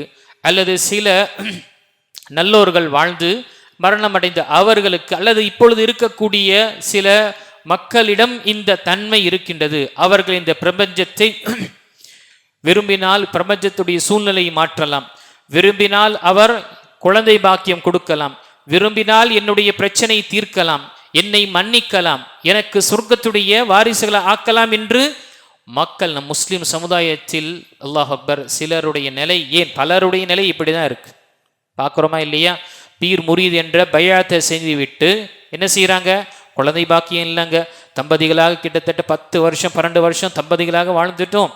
அல்லது சில நல்லோர்கள் வாழ்ந்து மரணமடைந்த அவர்களுக்கு அல்லது இப்பொழுது இருக்கக்கூடிய சில மக்களிடம் இந்த தன்மை இருக்கின்றது. அவர்கள் இந்த பிரபஞ்சத்தை விரும்பினால் பிரபஞ்சத்துடைய சூழ்நிலையை மாற்றலாம், விரும்பினால் அவர் குழந்தை பாக்கியம் கொடுக்கலாம், விரும்பினால் என்னுடைய பிரச்சனை தீர்க்கலாம், என்னை மன்னிக்கலாம், எனக்கு சொர்க்கத்துடைய வாரிசுகளை ஆக்கலாம் என்று மக்கள், நம் முஸ்லிம் சமுதாயத்தில் அல்லாஹ் அக்பர், சிலருடைய நிலை, ஏன் பலருடைய நிலை இப்படிதான் இருக்கு. பார்க்குறோமா இல்லையா? பீர் முரீத் என்ற பயாத்தை செஞ்சுவிட்டு என்ன செய்யறாங்க? குழந்தை பாக்கியம் இல்லைங்க, தம்பதிகளாக கிட்டத்தட்ட 10 வருஷம் 12 வருஷம் தம்பதிகளாக வாழ்ந்துட்டோம்,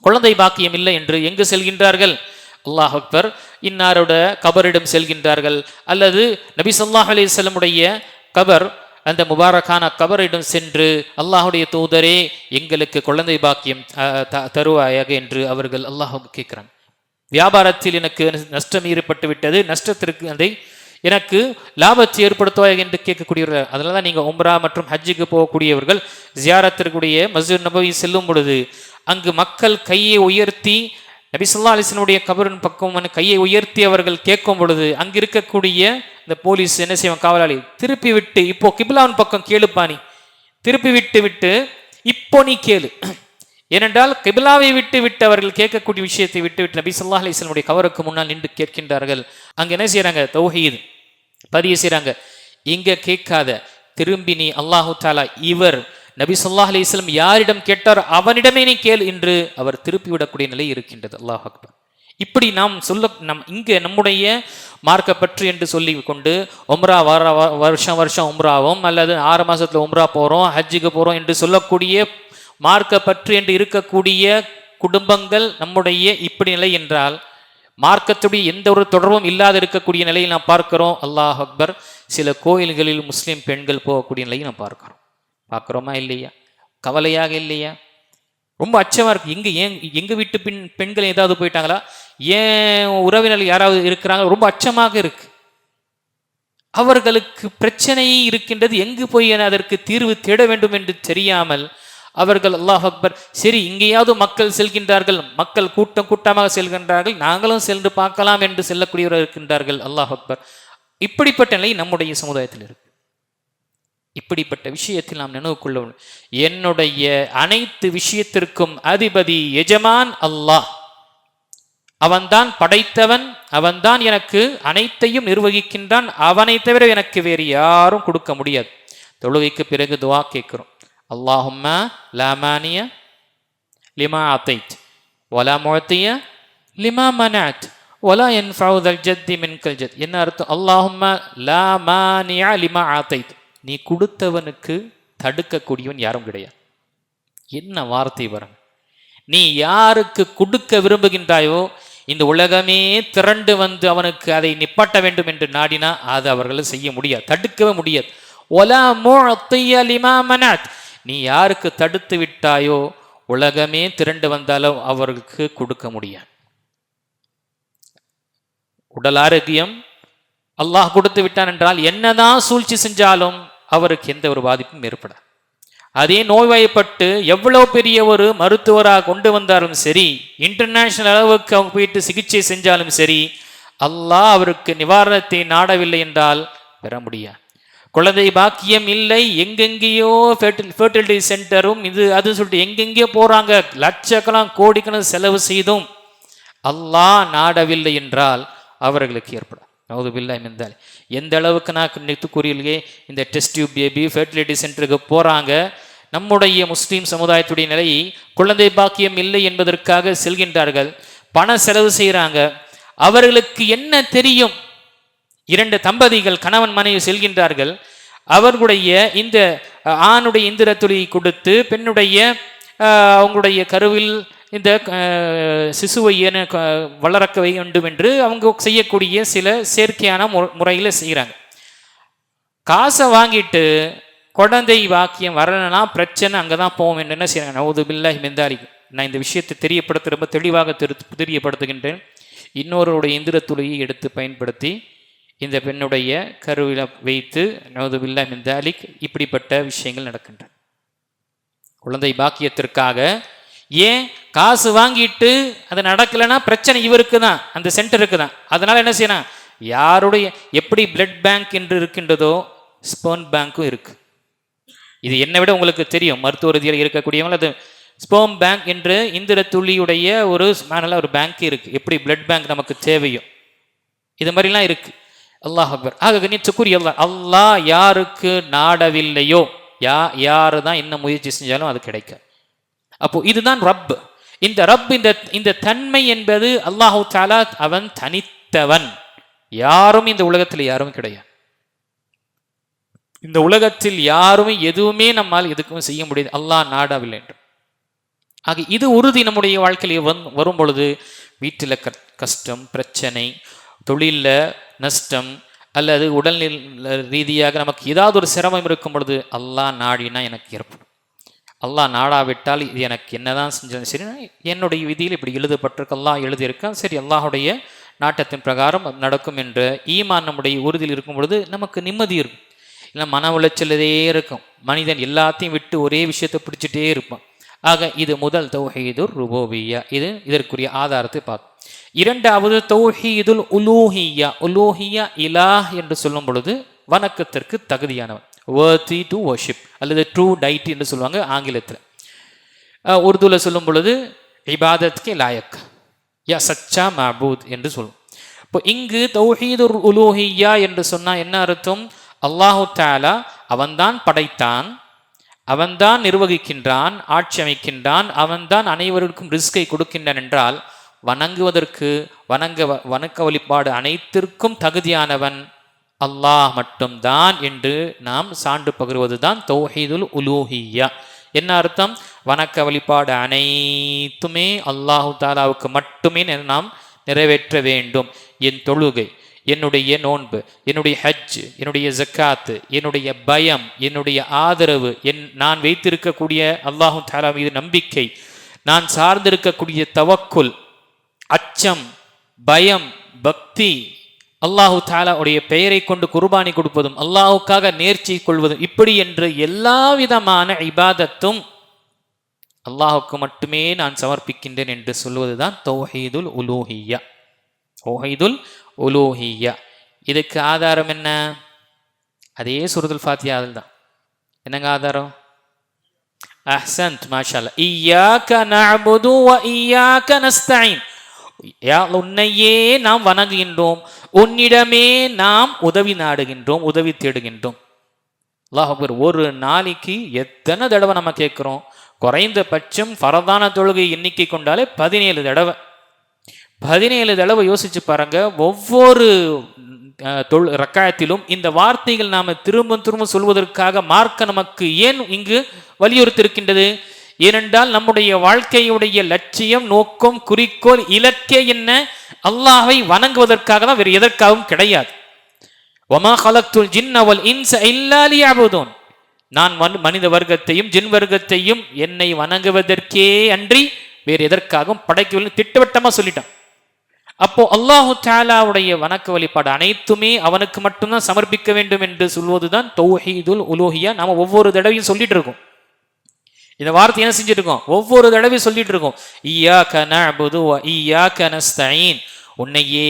குழந்தை பாக்கியம் இல்லை என்று எங்கு செல்கின்றார்கள்? அல்லாஹ் அக்பர், இன்னாரோட கபரிடம் செல்கின்றார்கள், அல்லது நபி ஸல்லல்லாஹு அலைஹி வஸல்லமுடைய கபர், அந்த முபாரக்கான கபரிடம் சென்று அல்லாஹுடைய தூதரே எங்களுக்கு குழந்தை பாக்கியம் தருவாயாக என்று அவர்கள் அல்லாஹுக்கு கேட்கிறாங்க. வியாபாரத்தில் எனக்கு நஷ்டம் ஏற்பட்டு விட்டது, நஷ்டத்திற்கு அதை எனக்கு லாபத்தை ஏற்படுத்துவாயாக என்று கேட்கக்கூடியவர்கள். அதனால தான் நீங்கள் உம்ரா மற்றும் ஹஜ்ஜுக்கு போகக்கூடியவர்கள் ஜியாரத்திற்குரிய மஸ்ஜித் நபவி செல்லும் பொழுது அங்கு மக்கள் கையை உயர்த்தி நபி ஸல்லல்லாஹு அலைஹி வஸல்லம் உடைய கபரின் பக்கம் கையை உயர்த்தி அவர்கள் கேட்கும் பொழுது அங்கு இருக்கக்கூடிய இந்த போலீஸ் என்ன செய்வான், காவலாளி திருப்பி விட்டு, இப்போ கிப்லாவின் பக்கம் கேளுப்பானி, திருப்பி விட்டு இப்போ நீ கேளு. ஏனென்றால் கிபிலாவை விட்டு அவர்கள் கேட்கக்கூடிய விஷயத்தை விட்டு நபி ஸல்லல்லாஹு அலைஹி வஸல்லம் கவருக்கு முன்னால் நின்று கேட்கின்றார்கள். அங்க என்ன செய்யறாங்க? தௌஹீத் பதிய செய்யறாங்க. இங்க கேட்காத, திரும்பி நீ அல்லாஹு தாலா இவர் நபி ஸல்லல்லாஹு அலைஹி வஸல்லம் யாரிடம் கேட்டார் அவனிடமே நீ கேள் என்று அவர் திருப்பி விடக்கூடிய நிலை இருக்கின்றது. அல்லாஹ் அக்பர். இப்படி நாம் இங்கே நம்முடைய மார்க்கப்பற்று என்று சொல்லி கொண்டு உம்ரா வருஷம் உம்ராவும் அல்லது 6 மாசத்துல உம்ரா போறோம், ஹஜ்ஜுக்கு போறோம் என்று சொல்லக்கூடிய மார்க்கப்பற்று என்று இருக்கக்கூடிய குடும்பங்கள் நம்முடைய இப்படி நிலை என்றால், மார்க்கத்துடைய எந்த ஒரு தொடர்பும் இல்லாத இருக்கக்கூடிய நிலையில் நாம் பார்க்கிறோம். அல்லாஹ் அக்பர். சில கோயில்களில் முஸ்லிம் பெண்கள் போகக்கூடிய நிலையை நாம் பார்க்கிறோமா இல்லையா? கவலையாக இல்லையா? ரொம்ப அச்சமா இருக்கு. எங்க வீட்டு பெண்கள் ஏதாவது போயிட்டாங்களா, ஏன் உறவினர்கள் யாராவது இருக்கிறாங்க, ரொம்ப அச்சமாக இருக்கு. அவர்களுக்கு பிரச்சனை இருக்கின்றது, எங்கு போய் அதற்கு தீர்வு தேட வேண்டும் என்று தெரியாமல் அவர்கள் அல்லாஹ் அக்பர், சரி இங்கேயாவது மக்கள் செல்கின்றார்கள், மக்கள் கூட்டமாக செல்கின்றார்கள், நாங்களும் சென்று பார்க்கலாம் என்று செல்லக்கூடியவர்கள் இருக்கின்றார்கள். அல்லாஹ் அக்பர். இப்படிப்பட்ட நிலை நம்முடைய சமுதாயத்தில் இருக்கு. இப்படிப்பட்ட விஷயத்தில் நாம் நினைவு கொள்ள வேண்டும், என்னுடைய அனைத்து விஷயத்திற்கும் அதிபதி எஜமான் அல்லாஹ். அவன்தான் படைத்தவன், அவன்தான் எனக்கு அனைத்தையும் நிர்வகிக்கின்றான். அவனை தவிர எனக்கு வேறு யாரும் கொடுக்க முடியாது. தொழுகைக்கு பிறகு துவா கேட்கிறோம். அல்லாஹும்ம லா மானிய லிமா அதைத் வலா முஅத்திய லிமா மனஅத் வலா யன்ஃபஉ தல் ஜத்தி மின்கல் ஜத். என்ன அர்த்தம்? அல்லாஹும்ம லா மானிய லிமா அதைத், நீ கொடுத்தவனுக்கு தடுக்கக்கூடியவன் யாரும் கிடையாது. என்ன வார்த்தை பாருங்க. நீ யாருக்கு கொடுக்க விரும்புகின்றாயோ இந்த உலகமே திரண்டு வந்து அவனுக்கு அதை நிப்பாட்ட வேண்டும் என்று நாடினா அது அவர்கள் செய்ய முடியாது, தடுக்கவே முடியாது. ஒலா முஅத்திய லிமா மனஅத், நீ யாருக்கு தடுத்து விட்டாயோ உலகமே திரண்டு வந்தாலும் அவர்களுக்கு கொடுக்க முடியாது. உடல் ஆரோக்கியம் அல்லாஹ் கொடுத்து விட்டான் என்றால் என்னதான் சூழ்ச்சி செஞ்சாலும் அவருக்கு எந்த ஒரு பாதிப்பும் ஏற்படாது. அதே நோய்வாய்ப்பட்டு எவ்வளவு பெரிய ஒரு மருத்துவராக கொண்டு வந்தாலும் சரி, இன்டர்நேஷனல் அளவுக்கு அவங்க போயிட்டு சிகிச்சை செஞ்சாலும் சரி, அல்லாஹ் அவருக்கு நிவாரணத்தை நாடவில்லை என்றால் பெற முடியாது. குழந்தை பாக்கியம் இல்லை, எங்கெங்கேயோ ஃபெர்டிலிட்டி சென்டரும் இது அது சொல்லிட்டு எங்கெங்கேயோ போறாங்க, லட்சக்கணக்கான கோடிக்கணக்கான செலவு செய்தும் அல்லாஹ் நாடவில்லை என்றால் அவர்களுக்கு ஏற்படும். நவுதுபில்லாஹி மின் தாலிக். எந்த அளவுக்கு நான் நேற்று கூறியே இந்த டெஸ்ட் டியூப் பேபி ஃபெர்டிலிட்டி சென்டருக்கு போறாங்க. நம்முடைய முஸ்லீம் சமுதாயத்துடைய நிலை, குழந்தை பாக்கியம் இல்லை என்பதற்காக செல்கின்றார்கள், பண செலவு செய்கிறாங்க. அவர்களுக்கு என்ன தெரியும்? 2 தம்பதிகள் கணவன் மனைவி செல்கின்றார்கள். அவர்களுடைய இந்த ஆணுடைய இந்திர துளியை கொடுத்து பெண்ணுடைய அவங்களுடைய கருவில் இந்த சிசுவை வளர்க்க வேண்டும் என்று அவங்க செய்யக்கூடிய சில செயற்கையான முறையில் செய்கிறாங்க. காசை வாங்கிட்டு குழந்தை வாக்கியம் வரலன்னா பிரச்சனை, அங்கே தான் போவோம் என்று என்ன செய்யறாங்க? நவுதுபில்லாஹி மின் தாலிக். நான் இந்த விஷயத்தை தெரியப்படுத்த ரொம்ப தெளிவாக தெரியப்படுத்துகின்றேன். இன்னொருடைய இந்திர துளியை எடுத்து பயன்படுத்தி இந்த பெண்ணுடைய கருவில வைத்து நவுதுபில்லாஹி மின் தாலிக் இப்படிப்பட்ட விஷயங்கள் நடக்கின்றன. குழந்தை பாக்கியத்திற்காக ஏன் காசு வாங்கிட்டு அது நடக்கலைன்னா பிரச்சனை இவருக்கு தான், அந்த சென்டருக்கு தான். அதனால என்ன செய்யணும்? யாருடைய எப்படி பிளட் பேங்க் என்று இருக்கின்றதோ ஸ்பெர்ம் பேங்க்கும் இருக்கு. இது என்னை விட உங்களுக்கு தெரியும், மருத்துவ ரீதியில் இருக்கக்கூடியவங்க. அது ஸ்பெர்ம் பேங்க் என்று இந்திர துளியுடைய ஒரு பேங்க் இருக்கு. எப்படி பிளட் பேங்க் நமக்கு தேவையோ இது மாதிரிலாம் இருக்கு. அல்லாஹ் அக்பர். ஆக நிச்சயக்குரிய அல்லாஹ் யாருக்கு நாடவில்லையோ யாரு தான் என்ன முயற்சி செஞ்சாலும் அது கிடைக்கும். அப்போ இதுதான் ரப். இந்த ரப், இந்த தன்மை என்பது அல்லாஹு தஆலா அவன் தனித்தவன். யாரும் இந்த உலகத்தில் யாரும் கிடையாது. இந்த உலகத்தில் யாருமே எதுவுமே நம்மால் எதுக்கும் செய்ய முடியாது அல்லாஹ் நாடவில்லை என்று. ஆக இது உறுதி நம்முடைய வாழ்க்கையில் வரும் பொழுது வீட்டில் கஷ்டம், பிரச்சனை, தொழிலில் நஷ்டம் அல்லது உடல்நிலை ரீதியாக நமக்கு ஏதாவது ஒரு சிரமம் இருக்கும் பொழுது அல்லாஹ் நாடினா எனக்கு ஏற்படும். அல்லாஹ் நாடாவிட்டால் இது எனக்கு என்னதான் செஞ்சாலும் சரி, என்னுடைய விதியில் இப்படி எழுதப்பட்டிருக்கு, அல்லாஹ் எழுதியிருக்கான், சரி அல்லாஹுடைய நாட்டத்தின் பிரகாரம் நடக்கும் என்ற ஈமான் நம்முடைய உறுதியில் இருக்கும் பொழுது நமக்கு நிம்மதி இருக்கும். இல்லை மன உளைச்சலே இருக்கும், மனிதன் எல்லாத்தையும் விட்டு ஒரே விஷயத்தை பிடிச்சிட்டே இருப்பான். ஆக இது முதல் தௌஹீதுர் ருபூபிய்யா, இது இதற்குரிய ஆதாரத்தை பார்க்கும். இரண்டாவது தௌஹீதுல் உலூஹிய்யா. உலூஹிய்யா இலாஹ் என்று சொல்லும் பொழுது வணக்கத்திற்கு தகுதியானவன். worthy to worship அல்லது ட்ரூ டைட்டி என்று சொல்லுவாங்க ஆங்கிலத்தில். உருதுவில் சொல்லும் பொழுது இபாதத்கே லாயக் யா சச்சா மஅபூத் என்று சொல்லும். இப்போ இங்கு தௌஹீதுல் உலூஹிய்யா என்று சொன்னால் என்ன அர்த்தம்? அல்லாஹு தஆலா அவன்தான் படைத்தான், அவன்தான் நிர்வகிக்கின்றான், ஆட்சி அமைக்கின்றான், அவன்தான் அனைவருக்கும் ரிஸ்கை கொடுக்கின்றான் என்றால் வணங்குவதற்கு வணக்க வழிபாடு அனைத்திற்கும் தகுதியானவன் அல்லாஹ் மட்டும்தான் என்று நாம் சான்று பகிர்வதுதான் தௌஹீதுல் உலூஹிய்யா. என்ன அர்த்தம்? வணக்க வழிபாடு அனைத்துமே அல்லாஹு தாலாவுக்கு மட்டுமே நாம் நிறைவேற்ற வேண்டும். என் தொழுகை, என்னுடைய நோன்பு, என்னுடைய ஹஜ், என்னுடைய ஜக்காத்து, என்னுடைய பயம், என்னுடைய ஆதரவு, நான் வைத்திருக்கக்கூடிய அல்லாஹு தாலா மீது நம்பிக்கை, நான் சார்ந்திருக்கக்கூடிய தவக்குல், அச்சம், பயம், பக்தி, அல்லாஹு தாலா உடைய பெயரை கொண்டு குர்பானி கொடுப்பதும், அல்லாஹுக்காக நேர்ச்சி கொள்வதும், இப்படி என்று எல்லா விதமான இபாதத்தும் அல்லாஹுக்கு மட்டுமே நான் சமர்ப்பிக்கின்றேன் என்று சொல்வதுதான் தௌஹீதுல் உலூஹிய்யா. தௌஹீதுல் உலூஹிய்யா. இதுக்கு ஆதாரம் என்ன? அதே சூரத்துல் ஃபாத்திஹா தான். என்னங்க ஆதாரம்? அஹ்சன்த், மாஷா அல்லாஹ். இய்யாக நஅபுது வ இய்யாக நஸ்தஈன். உன்னையே நாம் வணங்குகின்றோம், உன்னிடமே நாம் உதவி நாடுகின்றோம், உதவி தேடுகின்றோம். அல்லாஹ் அக்பர். ஒரு நாளைக்கு எத்தனை தடவை நம்ம கேட்குறோம்? குறைந்தபட்சம் ஃபரதான தொழுகை எண்ணிக்கை கொண்டாலே 17 தடவை. 17 தடவை யோசிச்சு பாருங்க. ஒவ்வொரு ரக்காயத்திலும் இந்த வார்த்தைகள் நாம திரும்ப திரும்ப சொல்வதற்காக மார்க்க நமக்கு ஏன் இங்கு வலியுறுத்தி இருக்கின்றது? ஏனென்றால் நம்முடைய வாழ்க்கையுடைய லட்சியம், நோக்கம், குறிக்கோள், இலக்கே என்ன? அல்லாஹ்வை வணங்குவதற்காக தான், வேறு எதற்காகவும் கிடையாது. வமா ஹலக்துல் ஜின்ன வல் இன்ஸ இல்லா லியஅபுதூன். நான் மனித வர்க்கத்தையும் ஜின் வர்க்கத்தையும் என்னை வணங்குவதற்கே அன்றி வேறு எதற்காகவும் படைக்கவில்லை, திட்டவட்டமா சொல்லிட்டான். அப்போ அல்லாஹு தஆலாவுடைய வணக்க வழிபாடு அனைத்துமே அவனுக்கு மட்டும்தான் சமர்ப்பிக்க வேண்டும் என்று சொல்வதுதான் தௌஹீதுல் உலூஹிய்யா. நாம ஒவ்வொரு தடவையும் சொல்லிட்டு இருக்கோம். இந்த வார்த்தை என்ன செஞ்சுட்டு இருக்கோம்? ஒவ்வொரு தடவையும் சொல்லிட்டு இருக்கோம். இய்யாக நஅபுது வ இய்யாக நஸ்தஈன். உன்னையே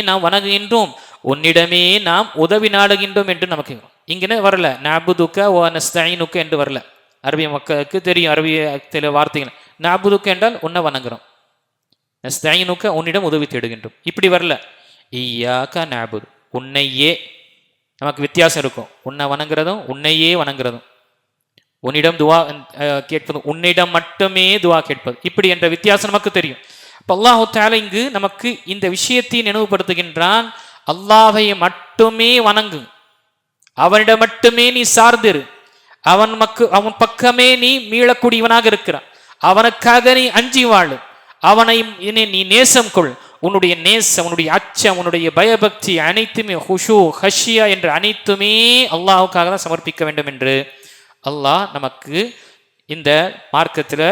நாம் வணங்குகின்றோம், உன்னிடமே நாம் உதவி நாடுகின்றோம் என்று நமக்கு இங்கே வரல. நஅபுதுக வ நஸ்தஈனுக என்று வரல. அரபிய மக்களுக்கு தெரியும் அரபிய சில வார்த்தைகள். நஅபுதுக என்றால் உன்னை வணங்குறோம், நஸ்தஈனுக உன்னிடம் உதவி தேடுகின்றோம், இப்படி வரல. இய்யாக நஅபுது, உன்னையே. நமக்கு வித்தியாசம் இருக்கும். உன்னை வணங்குறதும் உன்னையே வணங்குறதும், உன்னிடம் துவா கேட்பது, உன்னிடம் மட்டுமே துவா கேட்பது, இப்படி என்ற வித்தியாசம் நமக்கு தெரியும். அப்போ அல்லாஹு தஆலா இங்கு நமக்கு இந்த விஷயத்தை நினைவுபடுத்துகின்றான். அல்லாஹை மட்டுமே வணங்கு, அவனிடம் மட்டுமே நீ சார்ந்திரு, அவன் பக்கமே நீ மீளக்கூடியவனாக இருக்கிறான், அவனுக்காக நீ அஞ்சி வாழு, அவனை நீ நேசம் கொள். உன்னுடைய நேசம், உன்னுடைய அச்சம், உன்னுடைய பயபக்தி அனைத்துமே ஹுஷூ ஹஷியா என்று அனைத்துமே அல்லாஹுக்காக தான் சமர்ப்பிக்க வேண்டும் என்று அல்லாஹ் நமக்கு இந்த மார்க்கத்தில்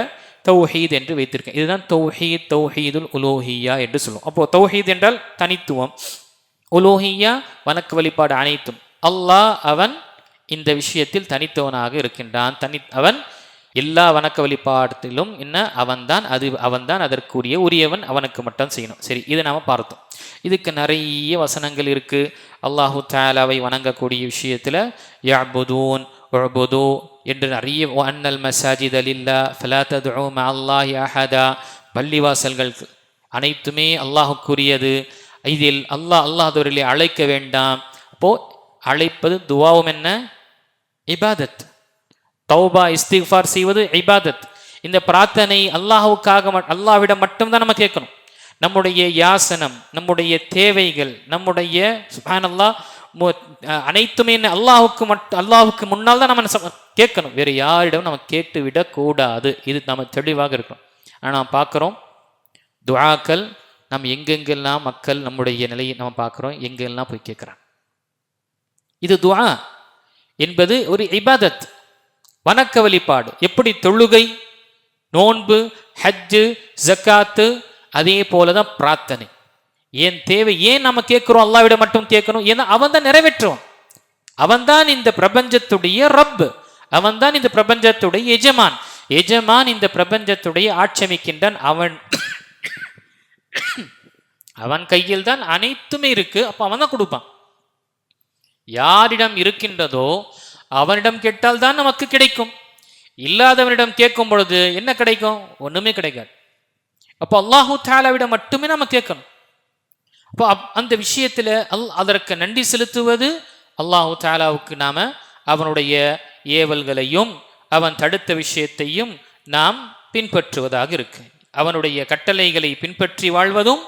தௌஹீத் என்று வைத்திருக்கேன். இதுதான் தௌஹீத், தௌஹீதுல் உலூஹிய்யா என்று சொல்லுவோம். அப்போ தௌஹீத் என்றால் தனித்துவம், உலூஹிய்யா வணக்க வழிபாடு அனைத்தும். அல்லாஹ் அவன் இந்த விஷயத்தில் தனித்தவனாக இருக்கின்றான். அவன் எல்லா வணக்க வழிபாட்டிலும் என்ன அவன்தான் அதற்குரிய உரியவன், அவனுக்கு மட்டும் செய்யணும். சரி, இதை நாம பார்த்தோம். இதுக்கு நிறைய வசனங்கள் இருக்கு. அல்லாஹு தஆலாவை வணங்கக்கூடிய விஷயத்துல யஅபுதூன் உஅபுது என்று நிறைய, அன்னல் மஸாஜித லில்லாஹ் ஃபலா ததுஉ மஅல்லாஹி அஹதா, பள்ளிவாசல்கள் அனைத்துமே அல்லாஹுக்குரியது, இதில் அல்லாஹ்வை அழைக்க வேண்டாம். அப்போ அழைப்பது துவாவும் என்ன? இபாதத். தௌபா இஸ்திக்ஃபார் செய்வது இபாதத். இந்த பிரார்த்தனை அல்லாஹ்விடம் மட்டும்தான் நம்ம கேட்கணும். நம்முடைய யாசனம், நம்முடைய தேவைகள், நம்முடைய சுப்ஹானல்லாஹ் அனைத்துமே அல்லாஹுக்கு முன்னால் தான் நம்ம கேட்கணும். வேறு யாரிடம் நம்ம கேட்டு விடக்கூடாது. இது நம்ம தெளிவாக இருக்கணும். ஆனால் நாம் பார்க்குறோம் துஆக்கள், நம்ம எங்கெங்கெல்லாம் மக்கள் நம்முடைய நிலையை நம்ம பார்க்குறோம், எங்கெல்லாம் போய் கேட்குறாங்க. இது துஆ என்பது ஒரு இபாதத், வணக்க வழிபாடு. எப்படி தொழுகை, நோன்பு, ஹஜ்ஜு, ஜக்காத்து, அதே போலதான் பிரார்த்தனை. ஏன் தேவை, ஏன் நம்ம கேட்கிறோம்? அல்லாஹ்விட மட்டும் கேட்கணும். ஏன்னா அவன் தான் நிறைவேற்றுவான். அவன் தான் இந்த பிரபஞ்சத்துடைய ரப், அவன் தான் இந்த பிரபஞ்சத்துடைய எஜமான் இந்த பிரபஞ்சத்துடைய ஆட்சியமைக்கின்றான். அவன் கையில் தான் அனைத்துமே இருக்கு. அப்ப அவன் தான் கொடுப்பான். யாரிடம் இருக்கின்றதோ அவனிடம் கேட்டால் தான் நமக்கு கிடைக்கும். இல்லாதவனிடம் கேட்கும் பொழுது என்ன கிடைக்கும்? ஒண்ணுமே கிடைக்காது. அப்போ அல்லாஹு தாலாவிடம் மட்டுமே நம்ம கேட்கணும். அப்போ அந்த விஷயத்துல அதற்கு நன்றி செலுத்துவது, அல்லாஹு தாலாவுக்கு நாம அவனுடைய ஏவல்களையும் அவன் தடுத்த விஷயத்தையும் நாம் பின்பற்றுவதாக இருக்கு. அவனுடைய கட்டளைகளை பின்பற்றி வாழ்வதும்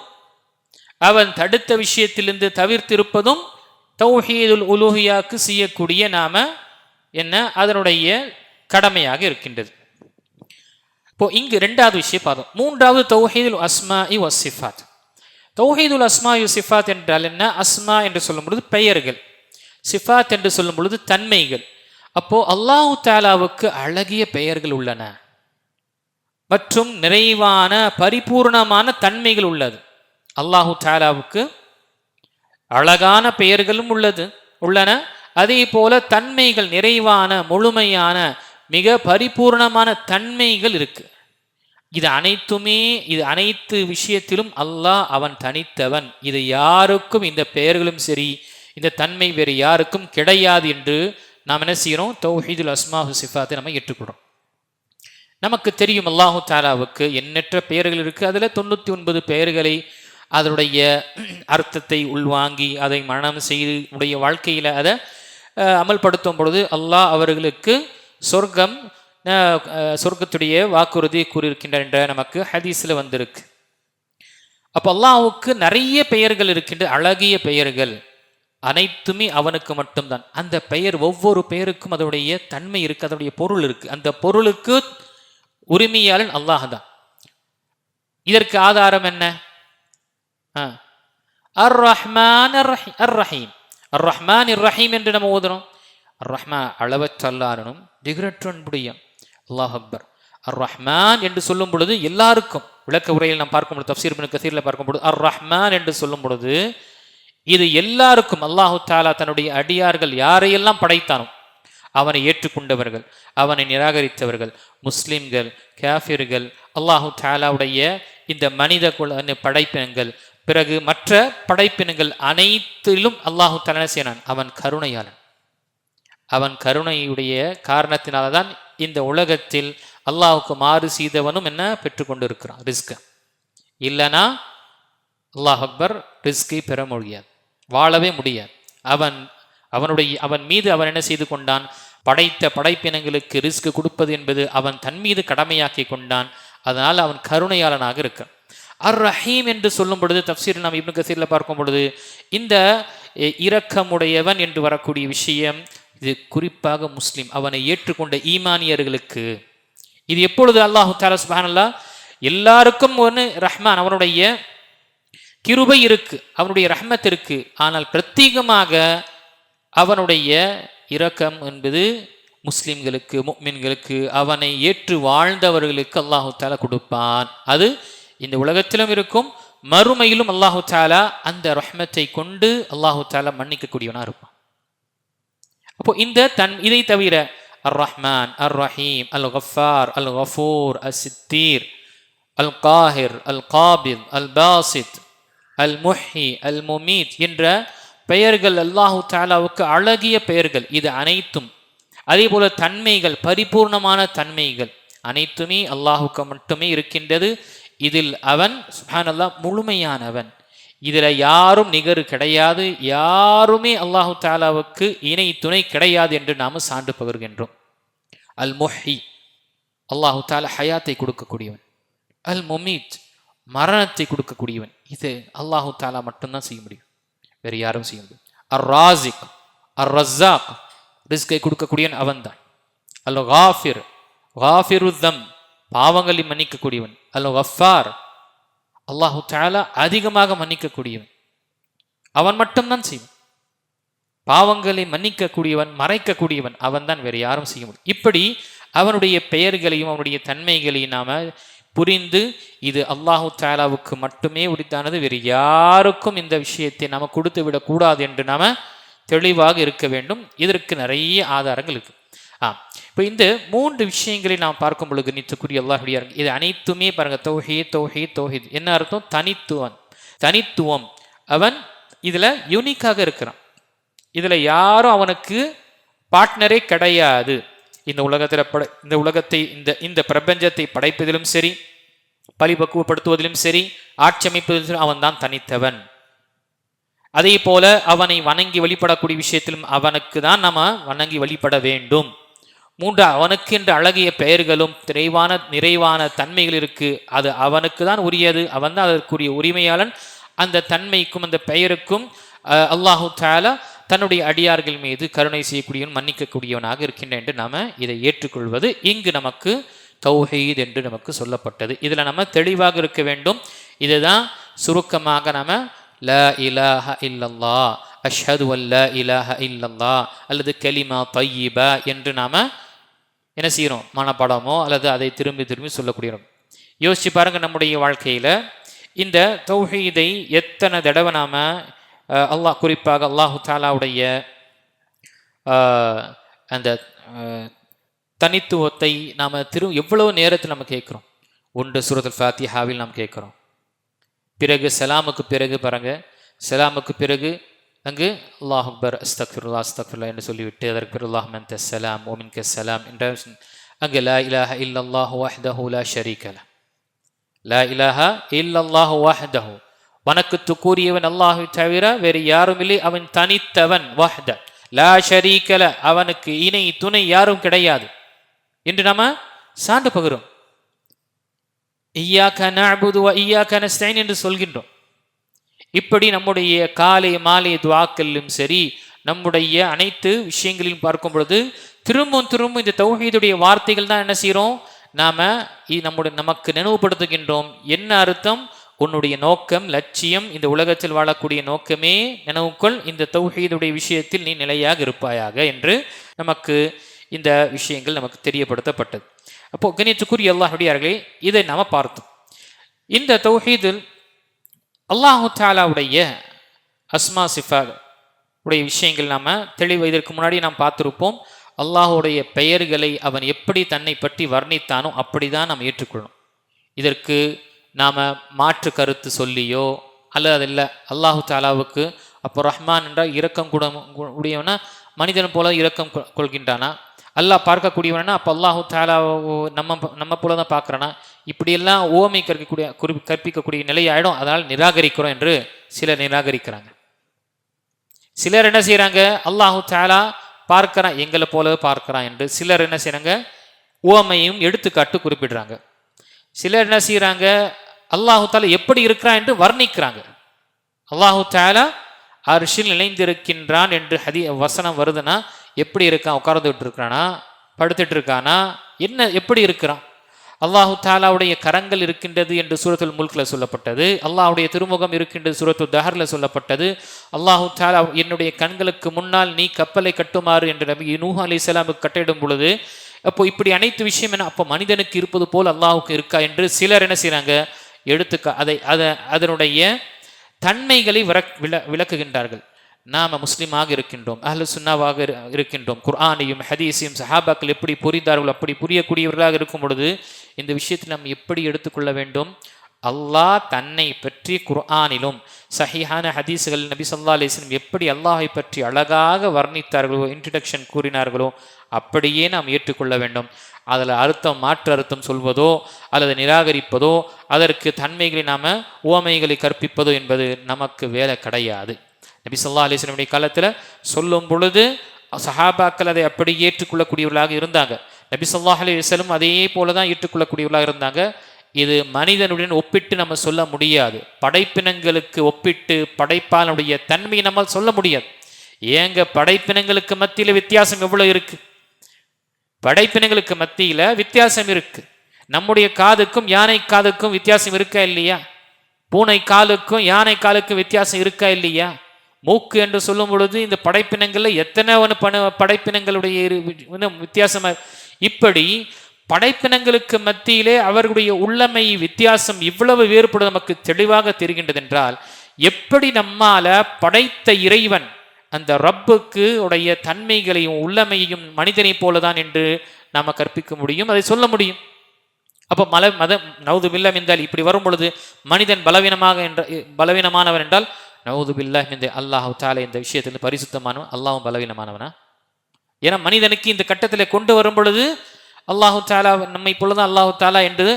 அவன் தடுத்த விஷயத்திலிருந்து தவிர்த்திருப்பதும் தௌஹீதுல் உலூஹியாக்கு செய்யக்கூடிய நாம என்ன அதனுடைய கடமையாக இருக்கின்றது. இப்போ இங்கு இரண்டாவது விஷயம் பார்த்தோம். மூன்றாவது தௌஹீதுல் அஸ்மாஇ வஸ்ஸிஃபாத். தௌஹீதுல் அஸ்மாஇ வஸ்ஸிஃபாத் என்றால் என்ன? அஸ்மா என்று சொல்லும் பொழுது பெயர்கள், சிஃபாத் என்று சொல்லும் பொழுது தன்மைகள். அப்போ அல்லாஹு தாலாவுக்கு அழகிய பெயர்கள் உள்ளன மற்றும் நிறைவான பரிபூர்ணமான தன்மைகள் உள்ளது. அல்லாஹு தாலாவுக்கு அழகான பெயர்களும் உள்ளன. அதே போல தன்மைகள், நிறைவான முழுமையான மிக பரிபூர்ணமான தன்மைகள் இருக்கு. இது அனைத்து விஷயத்திலும் அல்லாஹ் அவன் தனித்தவன். இது யாருக்கும் இந்த பெயர்களும் சரி இந்த தன்மை வேறு யாருக்கும் கிடையாது என்று நாம் என்ன செய்யறோம்? தௌஹீதுல் அஸ்மா சிஃபாத்தை நம்ம ஏற்றுக்கொள்றோம். நமக்கு தெரியும் அல்லாஹு தாலாவுக்கு எண்ணற்ற பெயர்கள் இருக்கு. அதுல 99 பெயர்களை அதனுடைய அர்த்தத்தை உள்வாங்கி அதை மனனம் செய்து உடைய வாழ்க்கையில அதை அமல்படுத்தும் பொழுது அல்லாஹ் அவர்களுக்கு சொர்க்கத்துடைய வாக்குறுதி கூறியிருக்கின்றார் என்ற நமக்கு ஹதீஸ்ல வந்திருக்கு. அப்போ அல்லாஹ்வுக்கு நிறைய பெயர்கள் இருக்கின்ற, அழகிய பெயர்கள், அனைத்துமே அவனுக்கு மட்டும்தான். அந்த பெயர், ஒவ்வொரு பெயருக்கும் அதனுடைய தன்மை இருக்கு, அதனுடைய பொருள் இருக்கு. அந்த பொருளுக்கு உரிமையாளன் அல்லாஹ் தான். இதற்கு ஆதாரம் என்ன? அர் ரஹ்மான் அர் ரஹீம். அர் ரஹ்மான் இர் ரஹீம் என்று நம்ம ஓதுறோம். அர் ரஹ்மான் அளவற்றல்லாரனும் திகரற்றன்புடையம். அல்லாஹ் அக்பர். அர் ரஹ்மான் என்று சொல்லும் பொழுது எல்லாருக்கும், விளக்க உரையில் நாம் பார்க்கும் பொழுது, தஃப்சீர் இப்னு கஸீர்ல பார்க்கும் பொழுது அர் ரஹ்மான் என்று சொல்லும் பொழுது இது எல்லாருக்கும். அல்லாஹு தாலா தன்னுடைய அடியார்கள் யாரையெல்லாம் படைத்தானோ அவனை ஏற்றுக்கொண்டவர்கள், அவனை நிராகரித்தவர்கள், முஸ்லிம்கள், காஃபிர்கள், அல்லாஹு தாலாவுடைய இந்த மனித படைப்பினங்கள், பிறகு மற்ற படைப்பினங்கள் அனைத்திலும் அல்லாஹு தாலா செய்யறான். அவன் கருணையாளன். அவன் கருணையுடைய காரணத்தினால்தான் இந்த உலகத்தில் அல்லாஹுக்கு மாறு செய்தவனும் என்ன பெற்றுக்கொண்டு இருக்கிறான்? ரிஸ்க. இல்லைனா அல்லாஹ் அக்பர், ரிஸ்கை பெற முடியாது, வாழவே முடியாது. அவன் மீது அவன் என்ன செய்து கொண்டான்? படைத்த படைப்பினங்களுக்கு ரிஸ்க் கொடுப்பது என்பது அவன் தன் மீது கடமையாக்கி கொண்டான். அதனால் அவன் கருணையாளனாக இருக்கான். அர் ரஹீம் என்று சொல்லும் பொழுது தஃப்சீர் நாம் இப்னு கஸீர்ல பார்க்கும் பொழுது இந்த இரக்கமுடையவன் என்று வரக்கூடிய விஷயம் இது குறிப்பாக முஸ்லிம், அவனை ஏற்றுக்கொண்ட ஈமானியர்களுக்கு. இது எப்பொழுது? அல்லாஹு தஆலா சுப்ஹானல்லாஹ் எல்லாருக்கும் ஒன்று ரஹ்மான், அவனுடைய கிருபை இருக்கு, அவனுடைய ரஹ்மத் இருக்கு. ஆனால் பிரத்யேகமாக அவனுடைய இரக்கம் என்பது முஸ்லிம்களுக்கு, முஃமின்களுக்கு, அவனை ஏற்று வாழ்ந்தவர்களுக்கு அல்லாஹு தஆலா கொடுப்பான். அது இந்த உலகத்திலும் இருக்கும், மறுமையிலும் அல்லாஹு தஆலா அந்த ரஹ்மத்தை கொண்டு அல்லாஹு தஆலா மன்னிக்கக்கூடியவனா இருப்பான். அப்போ இதை தவிர அர் ரஹ்மான், அர் ரஹீம், அல் கஃபார், அல் கஃபூர், அஸ் சித்தீர், அல் காஹிர், அல் காபித், அல் பாசித், அல் முஹி, அல் முமீத் என்ற பெயர்கள் அல்லாஹு தஆலாவுக்கு அழகிய பெயர்கள். இது அனைத்தும் அதே போல தன்மைகள், பரிபூர்ணமான தன்மைகள் அனைத்துமே அல்லாஹுக்கு மட்டுமே இருக்கின்றது. இதில் அவன் சுப்ஹானல்லாஹ் முழுமையானவன். இதில் யாரும் நிகர் கிடையாது, யாருமே அல்லாஹு தஆலாவுக்கு இணை துணை கிடையாது என்று நாம் சான்று பகர்கின்றோம். அல் முஹி, அல்லாஹு தஆலா ஹயாத்தை கொடுக்கக்கூடியவன். அல் முமீத், மரணத்தை கொடுக்கக்கூடியவன். இது அல்லாஹு தஆலா மட்டும்தான் செய்ய முடியும், வேறு யாரும் செய்ய முடியும். அர் ராசிக், அர் ரஸாக், ரிஸ்கை கொடுக்கக்கூடியவன் அவன்தான். அல் காஃபிர், காஃபிருத்தம், பாவங்களை மன்னிக்கக்கூடியவன். அல் கஃபார், அல்லாஹு தஆலா அதிகமாக மன்னிக்கக்கூடியவன், அவன் மட்டும்தான் செய்வான். பாவங்களை மன்னிக்கக்கூடியவன், மறைக்கக்கூடியவன் அவன்தான், வேறு யாரும் செய்ய முடியும். இப்படி அவனுடைய பெயர்களையும் அவனுடைய தன்மைகளையும் நாம புரிந்து இது அல்லாஹு தஆலாவுக்கு மட்டுமே உரித்தானது, வேறு யாருக்கும் இந்த விஷயத்தை நாம கொடுத்து விடக்கூடாது என்று நாம தெளிவாக இருக்க வேண்டும். இதற்கு நிறைய ஆதாரங்கள் இருக்கு. இப்போ இந்த 3 விஷயங்களை நாம் பார்க்கும் பொழுது நித்துக்குரிய அல்லாஹ்வுடைய இது அனைத்துமே பாருங்க, தௌஹீத் தௌஹீத் தௌஹீத். என்ன அர்த்தம்? தனித்துவம். அவன் இதுல யூனிக்காக இருக்கிறான். இதுல யாரும் அவனுக்கு பார்ட்னரே கிடையாது. இந்த உலகத்தை இந்த பிரபஞ்சத்தை படைப்பதிலும் சரி, பரிபக்குவப்படுத்துவதிலும் சரி, ஆட்சி அமைப்பதிலும் அவன் தான் தனித்தவன். அதே போல அவனை வணங்கி வழிபடக்கூடிய விஷயத்திலும் அவனுக்கு தான் நம்ம வணங்கி வழிபட வேண்டும். அவனுக்கு என்ற அழகிய பெயர்களும் நிறைவான தன்மைகள் இருக்கு. அது அவனுக்கு தான் உரியது. அவன் தான் அதற்குரிய உரிமையாளன். அந்த தன்மைக்கும் அந்த பெயருக்கும் அல்லாஹு தஆலா தன்னுடைய அடியார்கள் மீது கருணை செய்யக்கூடியவன், மன்னிக்கக்கூடியவனாக இருக்கின்ற என்று நாம இதை ஏற்றுக்கொள்வது இங்கு நமக்கு தௌஹீத் என்று நமக்கு சொல்லப்பட்டது. இதுல நம்ம தெளிவாக இருக்க வேண்டும். இதுதான் சுருக்கமாக நாம லா இலாஹ இல்லல்லாஹ், அஷ்ஹது அல்லா இலாஹ இல்லல்லாஹ் அல்லது கலிமா தய்யிபா என்று நாம என்ன செய்யறோம், மனப்பாடமோ அல்லது அதை திரும்பி திரும்பி சொல்லக்கூடியோம். யோசிச்சு பாருங்க, நம்முடைய வாழ்க்கையில இந்த தௌஹீதை எத்தனை தடவை நாம குறிப்பாக அல்லாஹு தஆலாவுடைய அந்த தனித்துவத்தை நாம எவ்வளவு நேரத்தில் நம்ம கேட்கிறோம். ஒன்று சூரத்துல் ஃபாத்திஹாவில் நாம் கேட்கிறோம். பிறகு சலாமுக்கு பிறகு பாருங்க, சலாமுக்கு பிறகு அங்கு அல்லாஹ் அக்பர் அஸ்தக்ஃபிருல்லாஹ் என்று சொல்லிவிட்டு அதற்கு பிறகு அல்லாஹும்ம அன்த ஸலாம் வ மின்க ஸலாம் என்ற அங்கு லா இலாஹ இல்லல்லாஹு வஹ்தஹு லா ஷரீக லஹ், லா இலாஹ இல்லல்லாஹு வஹ்தஹு, வணக்கத்துக்குரியவன் அல்லாஹ்வை தவிர வேறு யாரும் இல்லை, அவன் தனித்தவன். வஹ்த லா ஷரீக லஹ், அவனுக்கு இணை துணை யாரும் கிடையாது என்று நாம சான்று பகரும். இய்யாக நஅ்புது வ இய்யாக நஸ்தஈன் என்று சொல்கின்றோம். இப்படி நம்முடைய காலை மாலை துஆக்களிலும் சரி, நம்முடைய அனைத்து விஷயங்களையும் பார்க்கும் பொழுது திரும்பவும் இந்த தௌஹீதுடைய வார்த்தைகள் தான் என்ன செய்கிறோம், நாம நமக்கு நினைவுபடுத்துகின்றோம். என்ன அர்த்தம்? உன்னுடைய நோக்கம், லட்சியம், இந்த உலகத்தில் வாழக்கூடிய நோக்கமே நினைவுக்குள், இந்த தௌஹீதுடைய விஷயத்தில் நீ நிலையாக இருப்பாயாக என்று நமக்கு இந்த விஷயங்கள் நமக்கு தெரியப்படுத்தப்பட்டது. அப்போ கண்ணியத்துக்குரிய அல்லாஹ்வுடையார்களே, இதை நாம பார்த்தோம். இந்த தௌஹீதில் அல்லாஹு தஆலாவுடைய அஸ்மா சிஃபாத் உடைய விஷயங்கள் நாம தெளிவு இதற்கு முன்னாடி நாம் பார்த்திருப்போம். அல்லாஹுடைய பெயர்களை அவன் எப்படி தன்னை பற்றி வர்ணித்தானோ அப்படிதான் நாம் ஏற்றுக்கொள்ளணும். இதற்கு நாம மாற்று கருத்து சொல்லியோ அல்லது இல்லை, அல்லாஹு தஆலாவுக்கு அப்போ ரஹ்மான் என்றால் இரக்கம் உடையவனா, மனிதன் போல இரக்கம் கொள்கின்றானா? அல்லாஹ் பார்க்கக்கூடியவனா, அப்போ அல்லாஹு தஆலா நம்ம போல தான் பார்க்குறானா? இப்படியெல்லாம் ஓமை கற்பிக்கக்கூடிய நிலை ஆயிடும். அதனால் நிராகரிக்கிறோம் என்று சிலர் நிராகரிக்கிறாங்க. சிலர் என்ன செய்யறாங்க, அல்லாஹு தஆலா பார்க்கிறான், எங்களை போலவே பார்க்கிறான் என்று சிலர் என்ன செய்யறாங்க, ஓமையும் எடுத்துக்காட்டு குறிப்பிடுறாங்க. சிலர் என்ன செய்யறாங்க, அல்லாஹு தஆலா எப்படி இருக்கிறான் என்று வர்ணிக்கிறாங்க. அல்லாஹு தஆலா அர்ஷில் நிலைந்திருக்கின்றான் என்று வசனம் வருதுன்னா எப்படி இருக்கான்? உட்கார்ந்துட்டு இருக்கிறானா, படுத்துட்டு இருக்கானா, என்ன எப்படி இருக்கிறான்? அல்லாஹு தஆலாவுடைய கரங்கள் இருக்கின்றது என்று சூரத்துல் முல்க்ல சொல்லப்பட்டது. அல்லாஹுடைய திருமுகம் இருக்கின்றது சூரத்துல் தஹர்ல சொல்லப்பட்டது. அல்லாஹு தஆலா என்னுடைய கண்களுக்கு முன்னால் நீ கப்பலை கட்டுமாறு என்று நபி நூஹ் அலைஹிஸ்ஸலாமுக்கு கட்டளையிடும் பொழுது, அப்போ இப்படி அனைத்து விஷயம் என்ன, அப்போ மனிதனுக்கு இருப்பது போல் அல்லாஹுக்கு இருக்கா என்று சிலர் என்ன செய்றாங்க, அதனுடைய தன்மைகளை விளக்குகின்றார்கள். நாம முஸ்லிமாக இருக்கின்றோம், அஹ்லு சுன்னாவாக இருக்கின்றோம், குர்ஆனையும் ஹதீஸையும் சஹாபாக்கள் எப்படி புரிந்தார்களோ அப்படி புரியக்கூடியவர்களாக இருக்கும் பொழுது இந்த விஷயத்தில் நாம் எப்படி எடுத்துக்கொள்ள வேண்டும்? அல்லாஹ் தன்னை பற்றி குர்ஆனிலும் சஹீஹான ஹதீஸ்கள் நபி ஸல்லல்லாஹு அலைஹி வஸல்லம் எப்படி அல்லாஹை பற்றி அழகாக வர்ணித்தார்களோ, இன்ட்ரடக்ஷன் கூறினார்களோ அப்படியே நாம் ஏற்றுக்கொள்ள வேண்டும். அதில் மாற்று அர்த்தம் சொல்வதோ அல்லது நிராகரிப்பதோ, அதற்கு தன்மைகளை நாம உவமைகளை கற்பிப்பதோ என்பது நமக்கு வேலை கிடையாது. நபி ஸல்லல்லாஹு அலைஹி வஸல்லம் காலத்தில் சொல்லும் பொழுது சஹாபாக்கள் அதை அப்படி ஏற்றுக்கொள்ளக்கூடியவர்களாக இருந்தாங்க. நபி ஸல்லல்லாஹு அலைஹி வஸல்லம் அதே போல தான் ஏற்றுக்கொள்ளக்கூடியவர்களாக இருந்தாங்க. இது மனிதனுடன் ஒப்பிட்டு நம்ம சொல்ல முடியாது. படைப்பினங்களுக்கு ஒப்பிட்டு படைப்பாளனுடைய தன்மையை நம்ம சொல்ல முடியாது. ஏங்க படைப்பினங்களுக்கு மத்தியில் வித்தியாசம் எவ்வளவு இருக்கு? படைப்பினங்களுக்கு மத்தியில வித்தியாசம் இருக்கு. நம்முடைய காதுக்கும் யானை காதுக்கும் வித்தியாசம் இருக்கா இல்லையா? பூனை காலுக்கும் யானை காலுக்கும் வித்தியாசம் இருக்கா இல்லையா? மூக்கு என்று சொல்லும் பொழுது இந்த படைப்பினங்கள்ல எத்தனை படைப்பினங்களுடைய வித்தியாசமா, இப்படி படைப்பினங்களுக்கு மத்தியிலே அவர்களுடைய உள்ளமை வித்தியாசம் இவ்வளவு வேறுபடும் நமக்கு தெளிவாக தெரிகின்றது என்றால், எப்படி நம்மால படைத்த இறைவன் அந்த ரப்புக்கு உடைய தன்மைகளையும் உள்ளமையையும் மனிதனை போலதான் என்று நாம கற்பிக்க முடியும், அதை சொல்ல முடியும். அப்போ மதம் நவுது மில்லம் என்றால் இப்படி வரும் பொழுது மனிதன் பலவீனமானவர் என்றால் நவுது பில்லாஹ் இந்த அல்லாஹ் தாலா இந்த விஷயத்தில் பரிசுத்தமானவன், அல்லாஹ்வும் பலவீனமானவனா? ஏன்னா மனிதனுக்கு இந்த கட்டத்தில் கொண்டு வரும் பொழுது அல்லாஹு தாலா நம்மை பொழுதுதான் அல்லாஹு தாலா என்று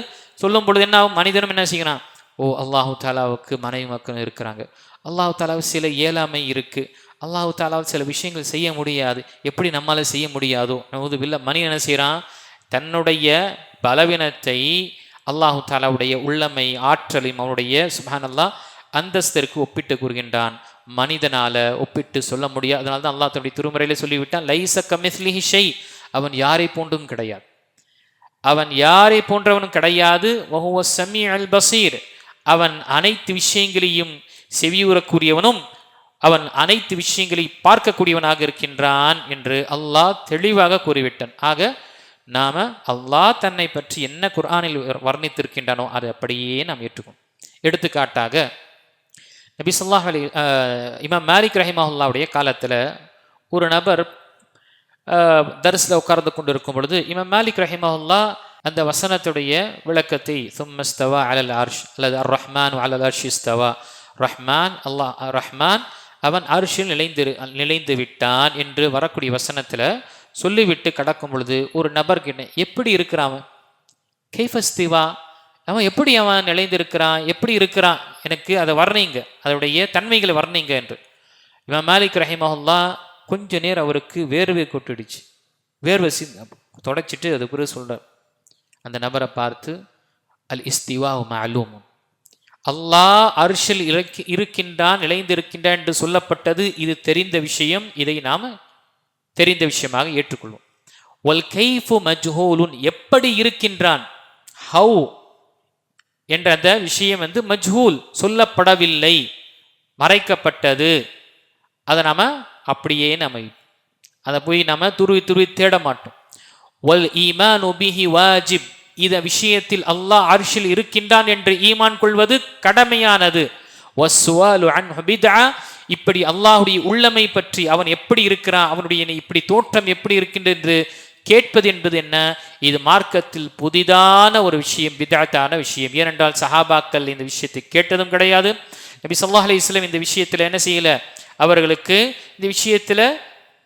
சொல்லும் பொழுது என்ன ஆகும்? மனிதனும் என்ன செய்யறான்? ஓ, அல்லாஹு தாலாவுக்கு மனைவி மக்கள் இருக்கிறாங்க, அல்லாஹு தாலாவுக்கு சில இயலாமை இருக்கு, அல்லாஹு தாலாவில் சில விஷயங்கள் செய்ய முடியாது, எப்படி நம்மளால செய்ய முடியாதோ? நவுது பில்லா. மனிதன் என்ன செய்யறான்? தன்னுடைய பலவீனத்தை அல்லாஹு தாலாவுடைய உள்ளமை ஆற்றலையும் அவனுடைய சுப்ஹானல்லாஹ் அந்தஸ்திற்கு ஒப்பிட்டு கூறுகின்றான். மனிதனால ஒப்பிட்டு சொல்ல முடியாது. அதனால தான் அல்லாஹ் தன்னுடைய திருமறையில சொல்லிவிட்டான், லைஸ கமிஸ்லிஹி ஷை, அவன் யாரை போன்றும் கிடையாது, அவன் யாரை போன்றவனும் கிடையாது. வஹுவ ஸமீஉல் பஸீர், அவன் அனைத்து விஷயங்களையும் செவியுறக்கூடியவனும் அவன் அனைத்து விஷயங்களை பார்க்கக்கூடியவனாக இருக்கின்றான் என்று அல்லாஹ் தெளிவாக கூறிவிட்டான். ஆக நாம அல்லாஹ் தன்னை பற்றி என்ன குர்ஆனில் வர்ணித்திருக்கின்றானோ அதை அப்படியே நாம் ஏற்றுக்கணும். எடுத்துக்காட்டாக நபி ஸல்லல்லாஹு அலைஹி இமாம் மாலிக் ரஹிமஹுல்லாவுடைய காலத்தில் ஒரு நபர் தர்ஸில் உட்கார்ந்து கொண்டு இருக்கும் பொழுது இமாம் மாலிக் ரஹிமஹுல்லா அந்த வசனத்துடைய விளக்கத்தை சும்மஸ்தவா அலல் அர்ஷ் அல்லது அர் ரஹ்மான் அலல் அர்ஷ் இஸ்தவா, ரஹ்மான் அல்லாஹ் ரஹ்மான் அவன் அர்ஷில் நிலைந்து விட்டான் என்று வரக்கூடிய வசனத்தில் சொல்லிவிட்டு கடக்கும் பொழுது ஒரு நபர்கிட்ட எப்படி இருக்கிறான், கைஃபஸ்திவா, அவன் எப்படி அவன் நிலைந்திருக்கிறான், எப்படி இருக்கிறான், எனக்கு அதை வர்ணிங்க, அதனுடைய தன்மைகளை வர்ணிங்க என்று. இமாம் மாலிக் ரஹிமஹுல்லா கொஞ்ச நேரம் அவருக்கு வேர்வை கொட்டிடுச்சு. வேர்வை தொடச்சிட்டு அது பிறகு சொல்றார், அந்த நபரை பார்த்து, அல் இஸ்திவா மஅலூம், அல்லாஹ் அர்ஷில் இருக்கின்றான் நிலைந்திருக்கின்றான் என்று சொல்லப்பட்டது இது தெரிந்த விஷயம், இதை நாம தெரிந்த விஷயமாக ஏற்றுக்கொள்வோம். வல் கைஃபு மஜ்ஹூலுன், எப்படி இருக்கின்றான், ஹவு என்ற அந்த விஷயம் மஜ்ஹூல், சொல்லப்படவில்லை, மறைக்கப்பட்டது. அதை நாம அப்படியே அதை போய் நாம துருவி தேட மாட்டோம். வல் ஈமானு பிஹி வாஜிப், இந்த விஷயத்தில் அல்லாஹ் அர்ஷில் இருக்கின்றான் என்று ஈமான் கொள்வது கடமையானது. வஸ்ஸுவாலு அன்ஹு பித்ஆ, இப்படி அல்லாஹ்வுடைய உள்ளமை பற்றி அவன் எப்படி இருக்கிறான், அவனுடைய இப்படி தோற்றம் எப்படி இருக்கின்றது கேட்பது என்பது என்ன, இது மார்க்கத்தில் புதிதான ஒரு விஷயம், பித்அத்தான விஷயம். ஏனென்றால் சஹாபாக்கள் இந்த விஷயத்தை கேட்டதும் கிடையாது. நபி ஸல்லல்லாஹு அலைஹி வஸல்லம் இந்த விஷயத்தில் என்ன செய்யல, அவர்களுக்கு இந்த விஷயத்தில்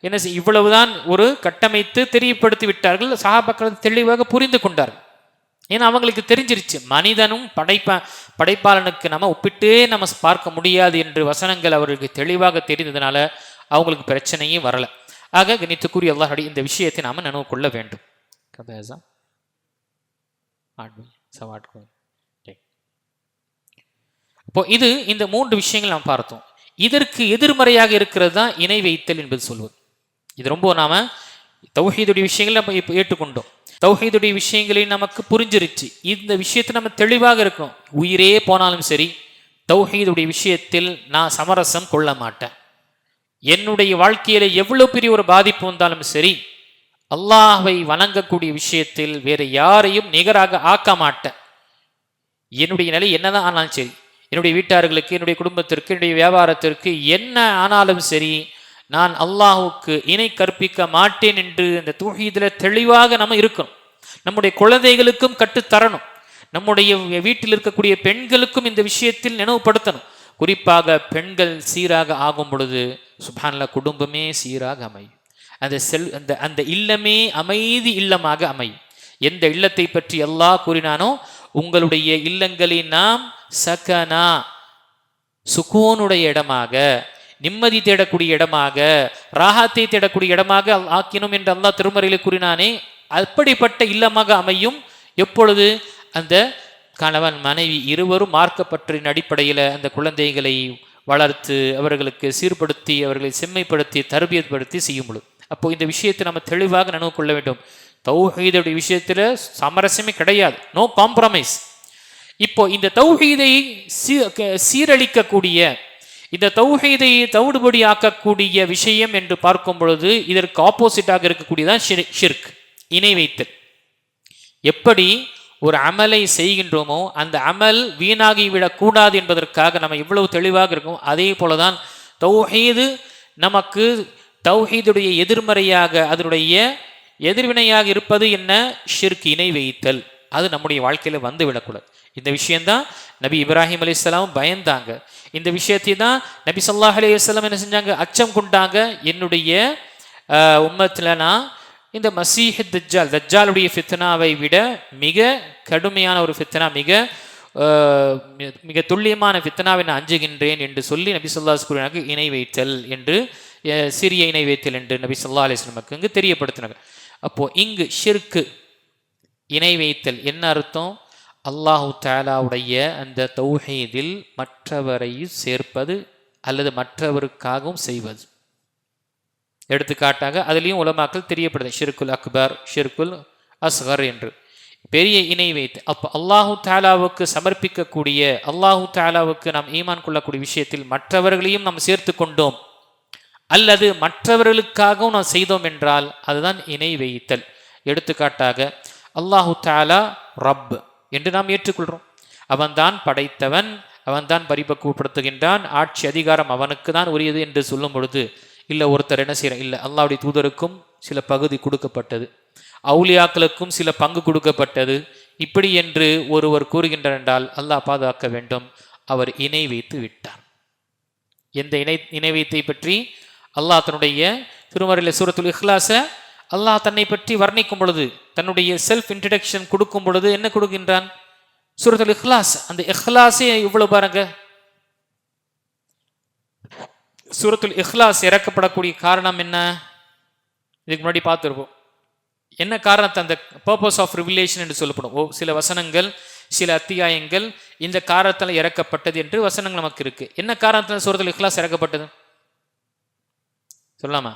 என்ன இவ்வளவுதான் ஒரு கட்டமைத்து தெரியப்படுத்தி விட்டார்கள். சஹாபாக்கள் தெளிவாக புரிந்து கொண்டார்கள். ஏன்னா அவங்களுக்கு தெரிஞ்சிருச்சு, மனிதனும் படைப்பாளனுக்கு நம்ம ஒப்பிட்டே நம்ம பார்க்க முடியாது என்று வசனங்கள் அவர்களுக்கு தெளிவாக தெரிந்ததுனால அவங்களுக்கு பிரச்சனையே வரல. ஆக கணித்துக்குரிய அல்லாஹ்வுடைய இந்த விஷயத்தை நாம நினைவு கொள்ள வேண்டும். இப்போ இந்த 3 விஷயங்கள் நாம் பார்த்தோம். இதற்கு எதிர்மறையாக இருக்கிறது தான் இணை வைத்தல் என்பது சொல்வது. இது ரொம்ப நாம தௌஹீதுடைய விஷயங்களை நம்ம இப்போ ஏற்றுக்கொண்டோம், தௌஹீதுடைய விஷயங்களை நமக்கு புரிஞ்சிருச்சு. இந்த விஷயத்தை நம்ம தெளிவாக இருக்கணும். உயிரே போனாலும் சரி தௌஹீதுடைய விஷயத்தில் நான் சமரசம் கொள்ள மாட்டேன். என்னுடைய வாழ்க்கையில எவ்வளவு பெரிய ஒரு பாதிப்பு வந்தாலும் சரி அல்லாஹ்வை வணங்கக்கூடிய விஷயத்தில் வேற யாரையும் நிகராக ஆக்க மாட்டேன். என்னுடைய நிலை என்னதான் ஆனாலும் சரி, என்னுடைய வீட்டார்களுக்கு, என்னுடைய குடும்பத்திற்கு, என்னுடைய வியாபாரத்திற்கு என்ன ஆனாலும் சரி நான் அல்லாஹுக்கு இணை கற்பிக்க மாட்டேன் என்று இந்த தௌஹீதில் தெளிவாக நம்ம இருக்கணும். நம்முடைய குழந்தைகளுக்கும் கற்றுத்தரணும். நம்முடைய வீட்டில் இருக்கக்கூடிய பெண்களுக்கும் இந்த விஷயத்தில் நினைவுபடுத்தணும். குறிப்பாக பெண்கள் சீராக ஆகும் பொழுது சுப்ஹானல்லாஹ் குடும்பமே சீராக அமையும். அந்த இல்லமே அமைதி இல்லமாக அமையும். எந்த இல்லத்தை பற்றி அல்லாஹ் கூறினானோ, உங்களுடைய இல்லங்களை நாம் சகனா சுகூனுடைய இடமாக, நிம்மதி தேடக்கூடிய இடமாக, ராஹத்தை தேடக்கூடிய இடமாக ஆக்கினோம் என்று அல்லாஹ் திருமறையிலே கூறினானே, அப்படிப்பட்ட இல்லமாக அமையும். எப்பொழுது அந்த கணவன் மனைவி இருவரும் மார்க்கப்பற்றின் அடிப்படையில் அந்த குழந்தைகளை வளர்த்து அவர்களுக்கு சீர்படுத்தி அவர்களை செம்மைப்படுத்தி தர்பியத்படுத்தி செய்யும் பொழுது. அப்போ இந்த விஷயத்தை நம்ம தெளிவாக நினைவு கொள்ள வேண்டும். தௌஹீதுடைய விஷயத்தில் சமரசமே கிடையாது, நோ காம்ப்ரமைஸ். இப்போ இந்த தௌஹீதை சீரழிக்கக்கூடிய, இந்த தௌஹீதை தவிடுபடி ஆக்கக்கூடிய விஷயம் என்று பார்க்கும் பொழுது இதற்கு ஆப்போசிட்டாக இருக்கக்கூடியதான் ஷிர்க், இணை வைத்தல். எப்படி ஒரு அமலை செய்கின்றோமோ அந்த அமல் வீணாகிவிடக் கூடாது என்பதற்காக நம்ம இவ்வளவு தெளிவாக இருக்கோம். அதே போலதான் தௌஹீது நமக்கு தௌஹீதுடைய எதிர்மறையாக, அதனுடைய எதிர்வினையாக இருப்பது என்ன, ஷிர்க், இணை வைத்தல். அது நம்முடைய வாழ்க்கையில வந்து விடக்கூடாது. இந்த விஷயம்தான் நபி இப்ராஹிம் அலைஹிஸ்ஸலாம் பயந்தாங்க. இந்த விஷயத்தை தான் நபி ஸல்லல்லாஹு அலைஹி வஸல்லம் என்ன செஞ்சாங்க, அச்சம் கொண்டாங்க. என்னுடைய உம்மத்தில் நான் இந்த மசீஹ் தஜ்ஜால், தஜ்ஜாலுடைய ஃபித்னாவை விட மிக கடுமையான ஒரு ஃபித்னா, மிக துல்லியமான ஃபித்னாவை நான் அஞ்சுகின்றேன் என்று சொல்லி நபி ஸல்லல்லாஹு அலைஹி வஸல்லம் இணை வைத்தல் என்று, சிறிய இணை வைத்தல் என்று நபி ஸல்லல்லாஹு அலைஹி வஸல்லம் இங்கு தெரியப்படுத்தினாங்க. அப்போ இங்கு ஷிர்க்கு, இணை வைத்தல் என்ன அர்த்தம்? அல்லாஹு தஆலாவுடைய அந்த தௌஹீதில் மற்றவரை சேர்ப்பது அல்லது மற்றவருக்காகவும் செய்வது. எடுத்துக்காட்டாக அதுலேயும் உலமாக்கள் தெரியப்படுது ஷிர்குல் அக்பர், ஷிர்குல் அஸ்கர் என்று பெரிய இணை வைத்து. அப்போ அல்லாஹு தஆலாவுக்கு சமர்ப்பிக்கக்கூடிய, அல்லாஹு தஆலாவுக்கு நாம் ஈமான் கொள்ளக்கூடிய விஷயத்தில் மற்றவர்களையும் நாம் சேர்த்து கொண்டோம் அல்லது மற்றவர்களுக்காகவும் நாம் செய்தோம் என்றால் அதுதான் இணை வைத்தல். எடுத்துக்காட்டாக அல்லாஹு தஆலா ரப் என்று நாம் ஏற்றுக்கொள்கிறோம். அவன்தான் படைத்தவன், அவன்தான் பரிபக்குவப்படுத்துகின்றான், ஆட்சி அதிகாரம் அவனுக்கு தான் உரியது என்று சொல்லும் பொழுது, இல்லை ஒருத்தர் என்ன செய்யற, இல்லை அல்லாஹ்வுடைய தூதருக்கும் சில பகுதி கொடுக்கப்பட்டது, அவுலியாக்களுக்கும் சில பங்கு கொடுக்கப்பட்டது, இப்படி என்று ஒருவர் கூறுகின்றார் என்றால் அல்லாஹ் பாதுகாக்க வேண்டும், அவர் இணை வைத்து விட்டார். எந்த இணை வைத்தை பற்றி அல்லாஹ் தன்னுடைய திருமறையில் சூரத்துல் இஹ்லாஸ அல்லாஹ் தன்னை பற்றி வர்ணிக்கும் பொழுது, தன்னுடைய செல்ஃப் இன்ட்ரடக்ஷன் கொடுக்கும் பொழுது என்ன கொடுக்கின்றான்? சூரத்துல் இஹ்லாஸ். அந்த இஹ்லாஸே இவ்வளவு பாருங்க. சூரத்துல் இஹ்லாஸ் இறக்கப்படக்கூடிய காரணம் என்ன? இதுக்கு முன்னாடி பார்த்துருப்போம். என்ன காரணத்தை, அந்த பர்பஸ் ஆஃப் ரிவிலேஷன் என்று சொல்லப்படும் சில வசனங்கள், சில அத்தியாயங்கள் இந்த காரணத்தில் இறக்கப்பட்டது என்று வசனங்கள் நமக்கு இருக்கு. என்ன காரணத்தில் சூரத்துல் இஹ்லாஸ் இறக்கப்பட்டது சொல்லாமா?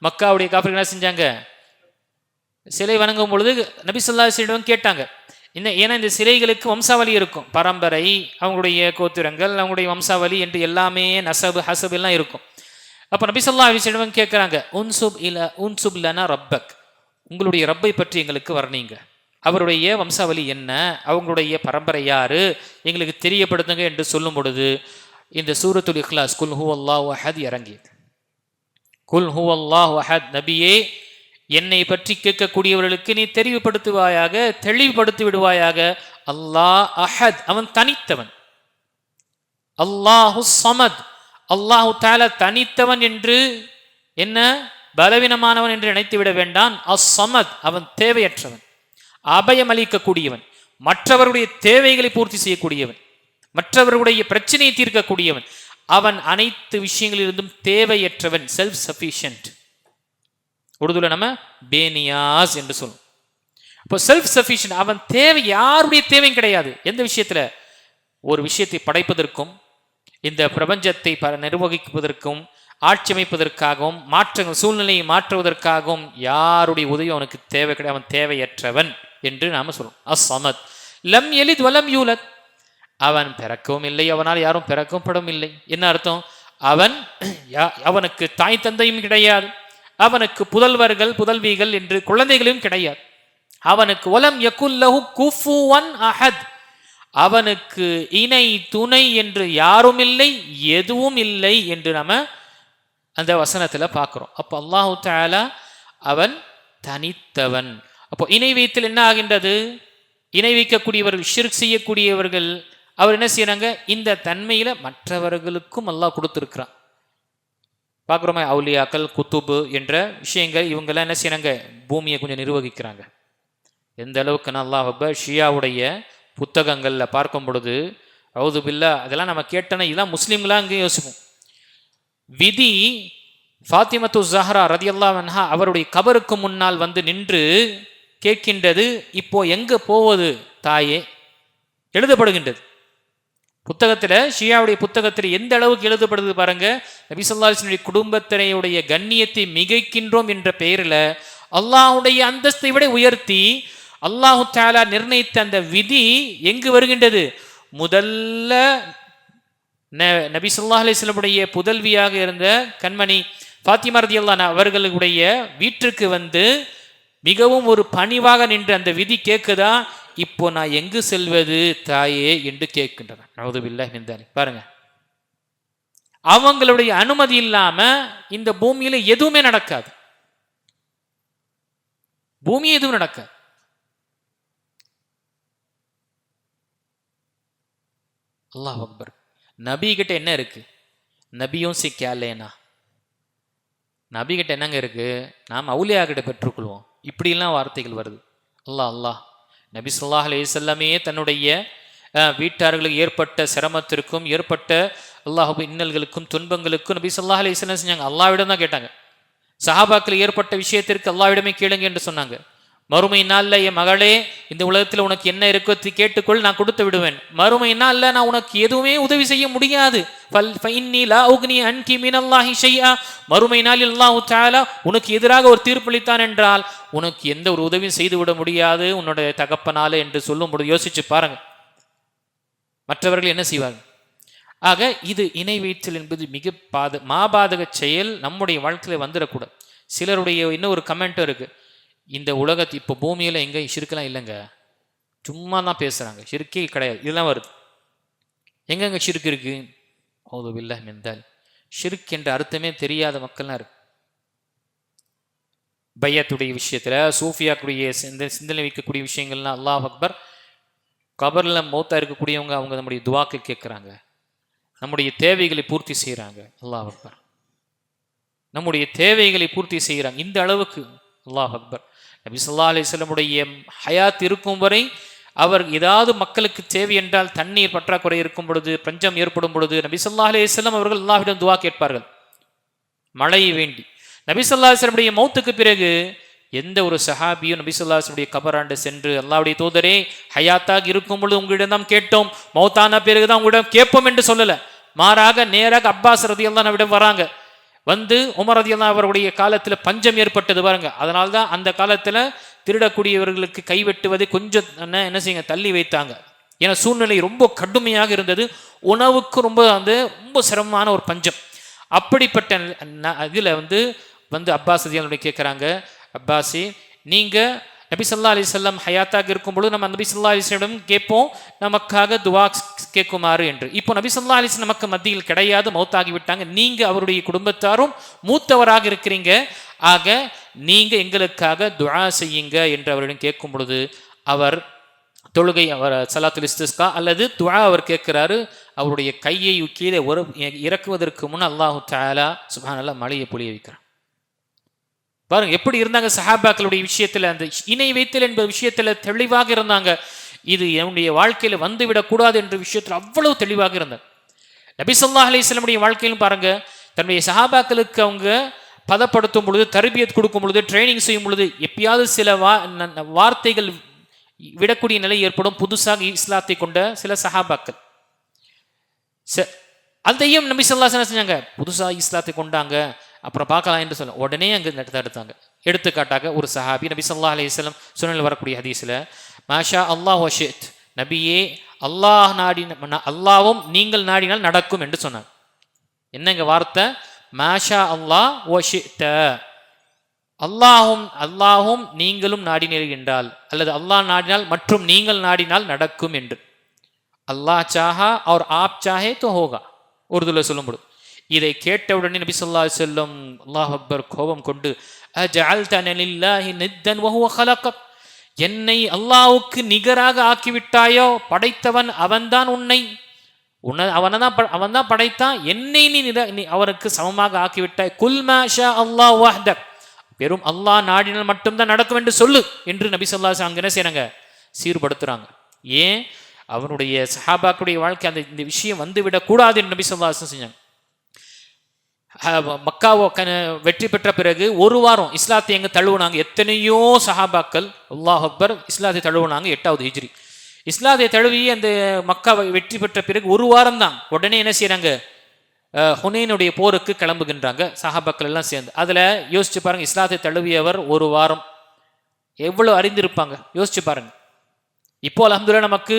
மக்காவுடைய காஃபிர்கள் என்ன செஞ்சாங்க? சிலை வணங்கும் பொழுது நபி ஸல்லல்லாஹு அலைஹி வஸல்லம் கேட்டாங்க. ஏன்னா இந்த சிலைகளுக்கு வம்சாவளி இருக்கும், பரம்பரை, அவங்களுடைய கோத்திரங்கள், அவங்களுடைய வம்சாவளி என்று எல்லாமே நசபு ஹசப் எல்லாம் இருக்கும். அப்போ நபி ஸல்லல்லாஹு அலைஹி வஸல்லம் கேட்குறாங்க, உன்சுப் லனா ரப்பக், உங்களுடைய ரப்பை பற்றி எங்களுக்கு வர்ணீங்க, அவருடைய வம்சாவளி என்ன, அவங்களுடைய பரம்பரை யாரு, எங்களுக்கு தெரியப்படுத்துங்க என்று சொல்லும் பொழுது இந்த சூரத்துல் இஹ்லாஸ் குல் ஹுவல்லாஹு அஹத் இறங்கியது. குல் ஹுவல்லாஹு அஹத், நபியே என்னை பற்றி கேட்கக்கூடியவர்களுக்கு நீ தெரிவுபடுத்துவாயாக, தெளிவுபடுத்தி விடுவாயாக, அல்லாஹ் அஹத், அவன் தனித்தவன், அல்லாஹு ஸமத், அல்லாஹு தஆலா தனித்தவன் என்று என்ன பலவீனமானவன் என்று நினைத்து விட வேண்டாம். அஸ்-ஸமத், அவன் தேவையற்றவன், அபயம் அளிக்கக்கூடியவன், மற்றவருடைய தேவைகளை பூர்த்தி செய்யக்கூடியவன், மற்றவருடைய பிரச்சனையை தீர்க்கக்கூடியவன், அவன் அனைத்து விஷயங்களிலிருந்தும் தேவையற்றவன், செல்ஃப் சஃபிஷியன்ட். உருதுல நம்ம பேனியாஸ் என்று சொல்லும். இப்போ செல்ஃப் சஃபிஷியன்ட், அவன் தேவை, யாருடைய தேவையும் கிடையாது. எந்த விஷயத்துல? ஒரு விஷயத்தை படைப்பதற்கும் இந்த பிரபஞ்சத்தை நிர்வகிப்பதற்கும் ஆட்சி அமைப்பதற்காகவும் மாற்றங்கள் சூழ்நிலையை மாற்றுவதற்காகவும் யாருடைய உதவி அவனுக்கு தேவை கிடையாது, அவன் தேவையற்றவன் என்று நாம சொல்றோம். அஸ்-ஸமத் லம் யலித் வலம் யூலத், அவன் பிறக்கவும் இல்லை, அவனால் யாரும் பிறக்கவும் படவும் இல்லை. என்ன அர்த்தம்? அவனுக்கு தாய் தந்தையும் கிடையாது, அவனுக்கு புதல்வர்கள் புதல்விகள் என்று குழந்தைகளும் கிடையாது, அவனுக்கு வலம் யகுல் லஹு குஃபுவன் அஹத், அவனுக்கு இணை துணை என்று யாரும் இல்லை, எதுவும் இல்லை என்று நம்ம அந்த வசனத்துல பார்க்கிறோம். அப்போ அல்லாஹு தஆலா அவன் தனித்தவன். அப்போ இணை வைத்தல் என்ன ஆகின்றது? இணை வைக்கக்கூடியவர்கள், ஷிர்க் செய்யக்கூடியவர்கள், அவர் என்ன செய்யறாங்க? இந்த தன்மையில மற்றவர்களுக்கும் அல்லாஹ் கொடுத்துருக்கிறான். பார்க்குறோமே, அவுலியாக்கள், குத்துபு என்ற விஷயங்கள், இவங்கெல்லாம் என்ன செய்யறாங்க? பூமியை கொஞ்சம் நிர்வகிக்கிறாங்க. எந்த அளவுக்கு அல்லாஹ் அக்பர். ஷியாவுடைய புத்தகங்களில் பார்க்கும் பொழுது அவுது பில்லா, அதெல்லாம் நம்ம கேட்டோன்னா இதெல்லாம் முஸ்லீம்லாம் அங்கே யோசிப்போம். விதி ஃபாத்திமத்து ஸஹ்ரா ரதியல்லாஹு அன்ஹா அவருடைய கபருக்கு முன்னால் வந்து நின்று கேட்கின்றது, இப்போ எங்க போவது தாயே? எழுதப்படுகின்றது புத்தகத்தில், ஷியாவுடைய புத்தகத்தில் எந்த அளவுக்கு எழுதப்படுது பாருங்க. நபி ஸல்லல்லாஹு அலைஹி வஸல்லம் குடும்பத்தினையுடைய கண்ணியத்தை மிகைக்கின்றோம் என்ற பெயரில் அல்லாஹுடைய அந்தஸ்தை விட உயர்த்தி அல்லாஹு தஆலா நிர்ணயித்த அந்த விதி எங்கு வருகின்றது? முதல்ல நபி ஸல்லல்லாஹு அலைஹி வஸல்லம் புதல்வியாக இருந்த கண்மணி ஃபாத்திமா ரதியல்லாஹு அன்ஹா அவர்களுடைய வீட்டிற்கு வந்து மிகவும் ஒரு பணிவாக நின்று அந்த விதி கேட்குதா, இப்போ நான் எங்கு செல்வது தாயே என்று கேட்கின்றன. நஊது பில்லாஹி மின் தாலிக். பாருங்க, அவங்களுடைய அனுமதி இல்லாம இந்த பூமியில எதுவுமே நடக்காது. பூமி எதுவும் நடக்க. அல்லாஹ் அக்பர். நபி கிட்ட என்ன இருக்கு? நபியும் சிக்கலேனா, நபி கிட்ட என்னங்க இருக்கு? நாம் அவுலியா கிட்ட பெற்றுக்கொள்வோம். இப்படிலாம் வார்த்தைகள் வருது. அல்லாஹ் அல்லாஹ். நபி ஸல்லல்லாஹு அலைஹி வஸல்லமே தன்னுடைய வீட்டார்களுக்கு ஏற்பட்ட சிரமத்திற்கும் ஏற்பட்ட அல்லாஹ் இன்னல்களுக்கும் துன்பங்களுக்கும் நபி ஸல்லல்லாஹு அலைஹி வஸல்லம் செஞ்சாங்க, அல்லாஹ்விடம் தான் கேட்டாங்க. சஹாபாக்கள் ஏற்பட்ட விஷயத்திற்கு அல்லாஹ்விடமே கேளுங்க என்று சொன்னாங்க. மறுமை நாள்ல என் மகளே, இந்த உலகத்தில் உனக்கு என்ன இருக்கோ கேட்டுக்கொள், நான் கொடுத்து விடுவேன். மறுமை நாள்ல நான் உனக்கு எதுவுமே உதவி செய்ய முடியாது. மறுமை நாளில் அல்லாஹ் தஆலா உனக்கு எதிராக ஒரு தீர்ப்பளித்தான் என்றால் உனக்கு எந்த ஒரு உதவியும் செய்து விட முடியாது உன்னுடைய தகப்பனாலே என்று சொல்லும் பொழுது யோசிச்சு பாருங்க, மற்றவர்கள் என்ன செய்வாங்க? ஆக இது இணை வைத்தல் என்பது மிக மாபாதக செயல். நம்முடைய வாழ்க்கையில வந்துடக்கூடாது. சிலருடைய இன்னும் ஒரு கமெண்ட்டும் இருக்கு, இந்த உலகத்து இப்போ பூமியில் எங்கே ஷிர்கெல்லாம் இல்லைங்க, சும்மா தான் பேசுகிறாங்க, ஷிர்கே கிடையாது, இதெல்லாம் வருது. எங்கெங்க ஷிர்க் இருக்கு? ஓது பில்லாஹ் மின் தாலிக். ஷிர்க் என்ற அர்த்தமே தெரியாத மக்கள்லாம் இருக்கு. பையத்துடைய விஷயத்தில், சூஃபியாக்குடைய சிந்தனை வைக்கக்கூடிய விஷயங்கள்லாம் அல்லாஹ் அக்பர். கபரில் மௌத்தா இருக்கக்கூடியவங்க அவங்க நம்முடைய துவாக்கள் கேட்குறாங்க, நம்முடைய தேவைகளை பூர்த்தி செய்கிறாங்க. அல்லாஹ் அக்பர். நம்முடைய தேவைகளை பூர்த்தி செய்கிறாங்க. இந்த அளவுக்கு அல்லாஹ் அக்பர். நபி ஸல்லல்லாஹு அலைஹி வஸல்லமுடைய ஹயாத் இருக்கும் வரை அவர் ஏதாவது மக்களுக்கு தேவை என்றால், தண்ணீர் பற்றாக்குறை இருக்கும் பொழுது, பஞ்சம் ஏற்படும் பொழுது நபி ஸல்லல்லாஹு அலைஹி வஸல்லம் அவர்கள் அல்லாஹ்விடம் துஆ கேட்பார்கள், மழையை வேண்டி. நபி ஸல்லல்லாஹு அலைஹி வஸல்லமுடைய மௌத்துக்கு பிறகு எந்த ஒரு சஹாபியும் நபி ஸல்லல்லாஹு அலைஹி வஸல்லம் கபராண்டு சென்று அல்லாஹ்வுடைய தூதரே, ஹயாத்தாக இருக்கும் பொழுது உங்களிடம் தான் கேட்டோம், மௌத்தான பிறகுதான் உங்களிடம் கேட்போம் என்று சொல்லல. மாறாக நேராக அப்பாஸ் ரலியல்லாஹு அன்ஹுவிடம் வராங்க. வந்து உமர் ரலியல்லாஹு அவருடைய காலத்தில் பஞ்சம் ஏற்பட்டது பாருங்க. அதனால தான் அந்த காலத்தில் திருடக்கூடியவர்களுக்கு கைவெட்டுவதை கொஞ்சம் என்ன செய்யுங்க தள்ளி வைத்தாங்க. ஏன்னா சூழ்நிலை ரொம்ப கடுமையாக இருந்தது, உணவுக்கு ரொம்ப சிரமமான ஒரு பஞ்சம். அப்படிப்பட்ட இதில் வந்து அப்பாஸ் ரலியல்லாஹு கேட்குறாங்க, அப்பாஸி நீங்கள் நபி ஸல்லல்லாஹு அலைஹி வஸல்லம் ஹயாத்தாக இருக்கும்பொழுது நம்ம நபி ஸல்லல்லாஹு அலைஹி வஸல்லம் கேட்போம் நமக்காக துஆ கேட்குமாறு என்று. இப்போ நபி ஸல்லல்லாஹு அலைஹி வஸல்லம் நமக்கு மத்தியில் கிடையாது, மௌத்தாகி விட்டாங்க. நீங்கள் அவருடைய குடும்பத்தாரும் மூத்தவராக இருக்கிறீங்க, ஆக நீங்கள் எங்களுக்காக துஆ செய்யுங்க என்று அவரிடம் கேட்கும் பொழுது அவர் தொழுகை, அவர் ஸலாத்துல் இஸ்திஸ்கா அல்லது துஆ அவர் கேட்கிறாரு. அவருடைய கையை கீழே இறக்குவதற்கு முன் அல்லாஹு தஆலா சுப்ஹானல்லாஹ் மழையை பொழிய வைக்கிறார். பாருங்க எப்படி இருந்தாங்க சஹாபாக்களுடைய விஷயத்துல, அந்த இணை வைத்தல் என்பது விஷயத்துல தெளிவாக இருந்தாங்க. இது என்னுடைய வாழ்க்கையில வந்துவிடக் கூடாது என்ற விஷயத்துல அவ்வளவு தெளிவாக இருந்தாங்க. நபி ஸல்லல்லாஹு அலைஹி வஸல்லம் வாழ்க்கையிலும் பாருங்க, தன்னுடைய சஹாபாக்களுக்கு அவங்க பதப்படுத்தும் பொழுது, தர்பியத் கொடுக்கும் பொழுது, ட்ரைனிங் செய்யும் பொழுது எப்பயாவது சில வார்த்தைகள் விடக்கூடிய நிலை ஏற்படும். புதுசாக இஸ்லாத்தை கொண்ட சில சஹாபாக்கள் அதையும் நபி ஸல்லல்லாஹு அலைஹி வஸல்லம் செஞ்சாங்க, புதுசாக இஸ்லாத்தை கொண்டாங்க, அப்புறம் பார்க்கலாம் என்று சொல்ல உடனே அங்கே எடுத்தாங்க. எடுத்துக்காட்டாக ஒரு சஹாபி நபி ஸல்லல்லாஹு அலைஹி வஸல்லம் சுனனில் வரக்கூடிய ஹதீஸில், மாஷா அல்லாஹ் வ ஷித், நபியே அல்லாஹ் அல்லாவும் நீங்கள் நாடினால் நடக்கும் என்று சொன்னாங்க. என்னங்க வார்த்தை? மாஷா அல்லாஹ் வ ஷித், அல்லாஹும் நீங்களும் நாடினீர்கள் என்றால், அல்லது அல்லாஹ் நாடினால் மற்றும் நீங்கள் நாடினால் நடக்கும் என்று. அல்லாஹ் சாஹா और आप चाहे तो होगा உருதுல சொல்லும்போது. இதை கேட்டவுடனே நபி ஸல்லல்லாஹு அலைஹி வஸல்லம் அல்லாஹ் அக்பர் கோபம் கொண்டு, அஜஅல்தன லில்லாஹி நித்தன் வஹுவ خلقك, என்னை அல்லாஹ்வுக்கு நிகராக ஆக்கிவிட்டாயோ? படைத்தவன் அவன்தான், அவன்தான் படைத்தான், என்னை நீ அவருக்கு சமமாக ஆக்கிவிட்டாய். குல் மா ஷா அல்லாஹ் வஹ்தக், வெறும் அல்லாஹ் நாடினால் மட்டும்தான் நடக்கும் என்று சொல்லு என்று நபி ஸல்லல்லாஹு அலைஹி வஸல்லம் அங்க என்ன செய்றாங்க? சீர்படுத்துறாங்க. ஏன்? அவனுடைய சஹாபாக்களுடைய வாழ்க்கை அந்த இந்த விஷயம் வந்துவிடக் கூடாது என்று நபி ஸல்லல்லாஹு அலைஹி வஸல்லம் செஞ்சாங்க. மக்காவை வெற்றி பெற்ற பிறகு ஒரு வாரம் இஸ்லாத்தை எங்க தழுவுனாங்க? எத்தனையோ சஹாபாக்கள் அல்லாஹ் அக்பர் இஸ்லாத்தை தழுவுனாங்க. 8வது ஹிஜ்ரி இஸ்லாத்தை தழுவி அந்த மக்காவை வெற்றி பெற்ற பிறகு ஒரு வாரம் தான் உடனே என்ன செய்யறாங்க? ஹுனைனுடைய போருக்கு கிளம்புகின்றாங்க சஹாபாக்கள் எல்லாம் சேர்ந்து. அதுல யோசிச்சு பாருங்க, இஸ்லாத்தை தழுவியவர் ஒரு வாரம், எவ்வளவு அறிந்திருப்பாங்க யோசிச்சு பாருங்க. இப்போ அல்ஹம்துலில்லாஹ் நமக்கு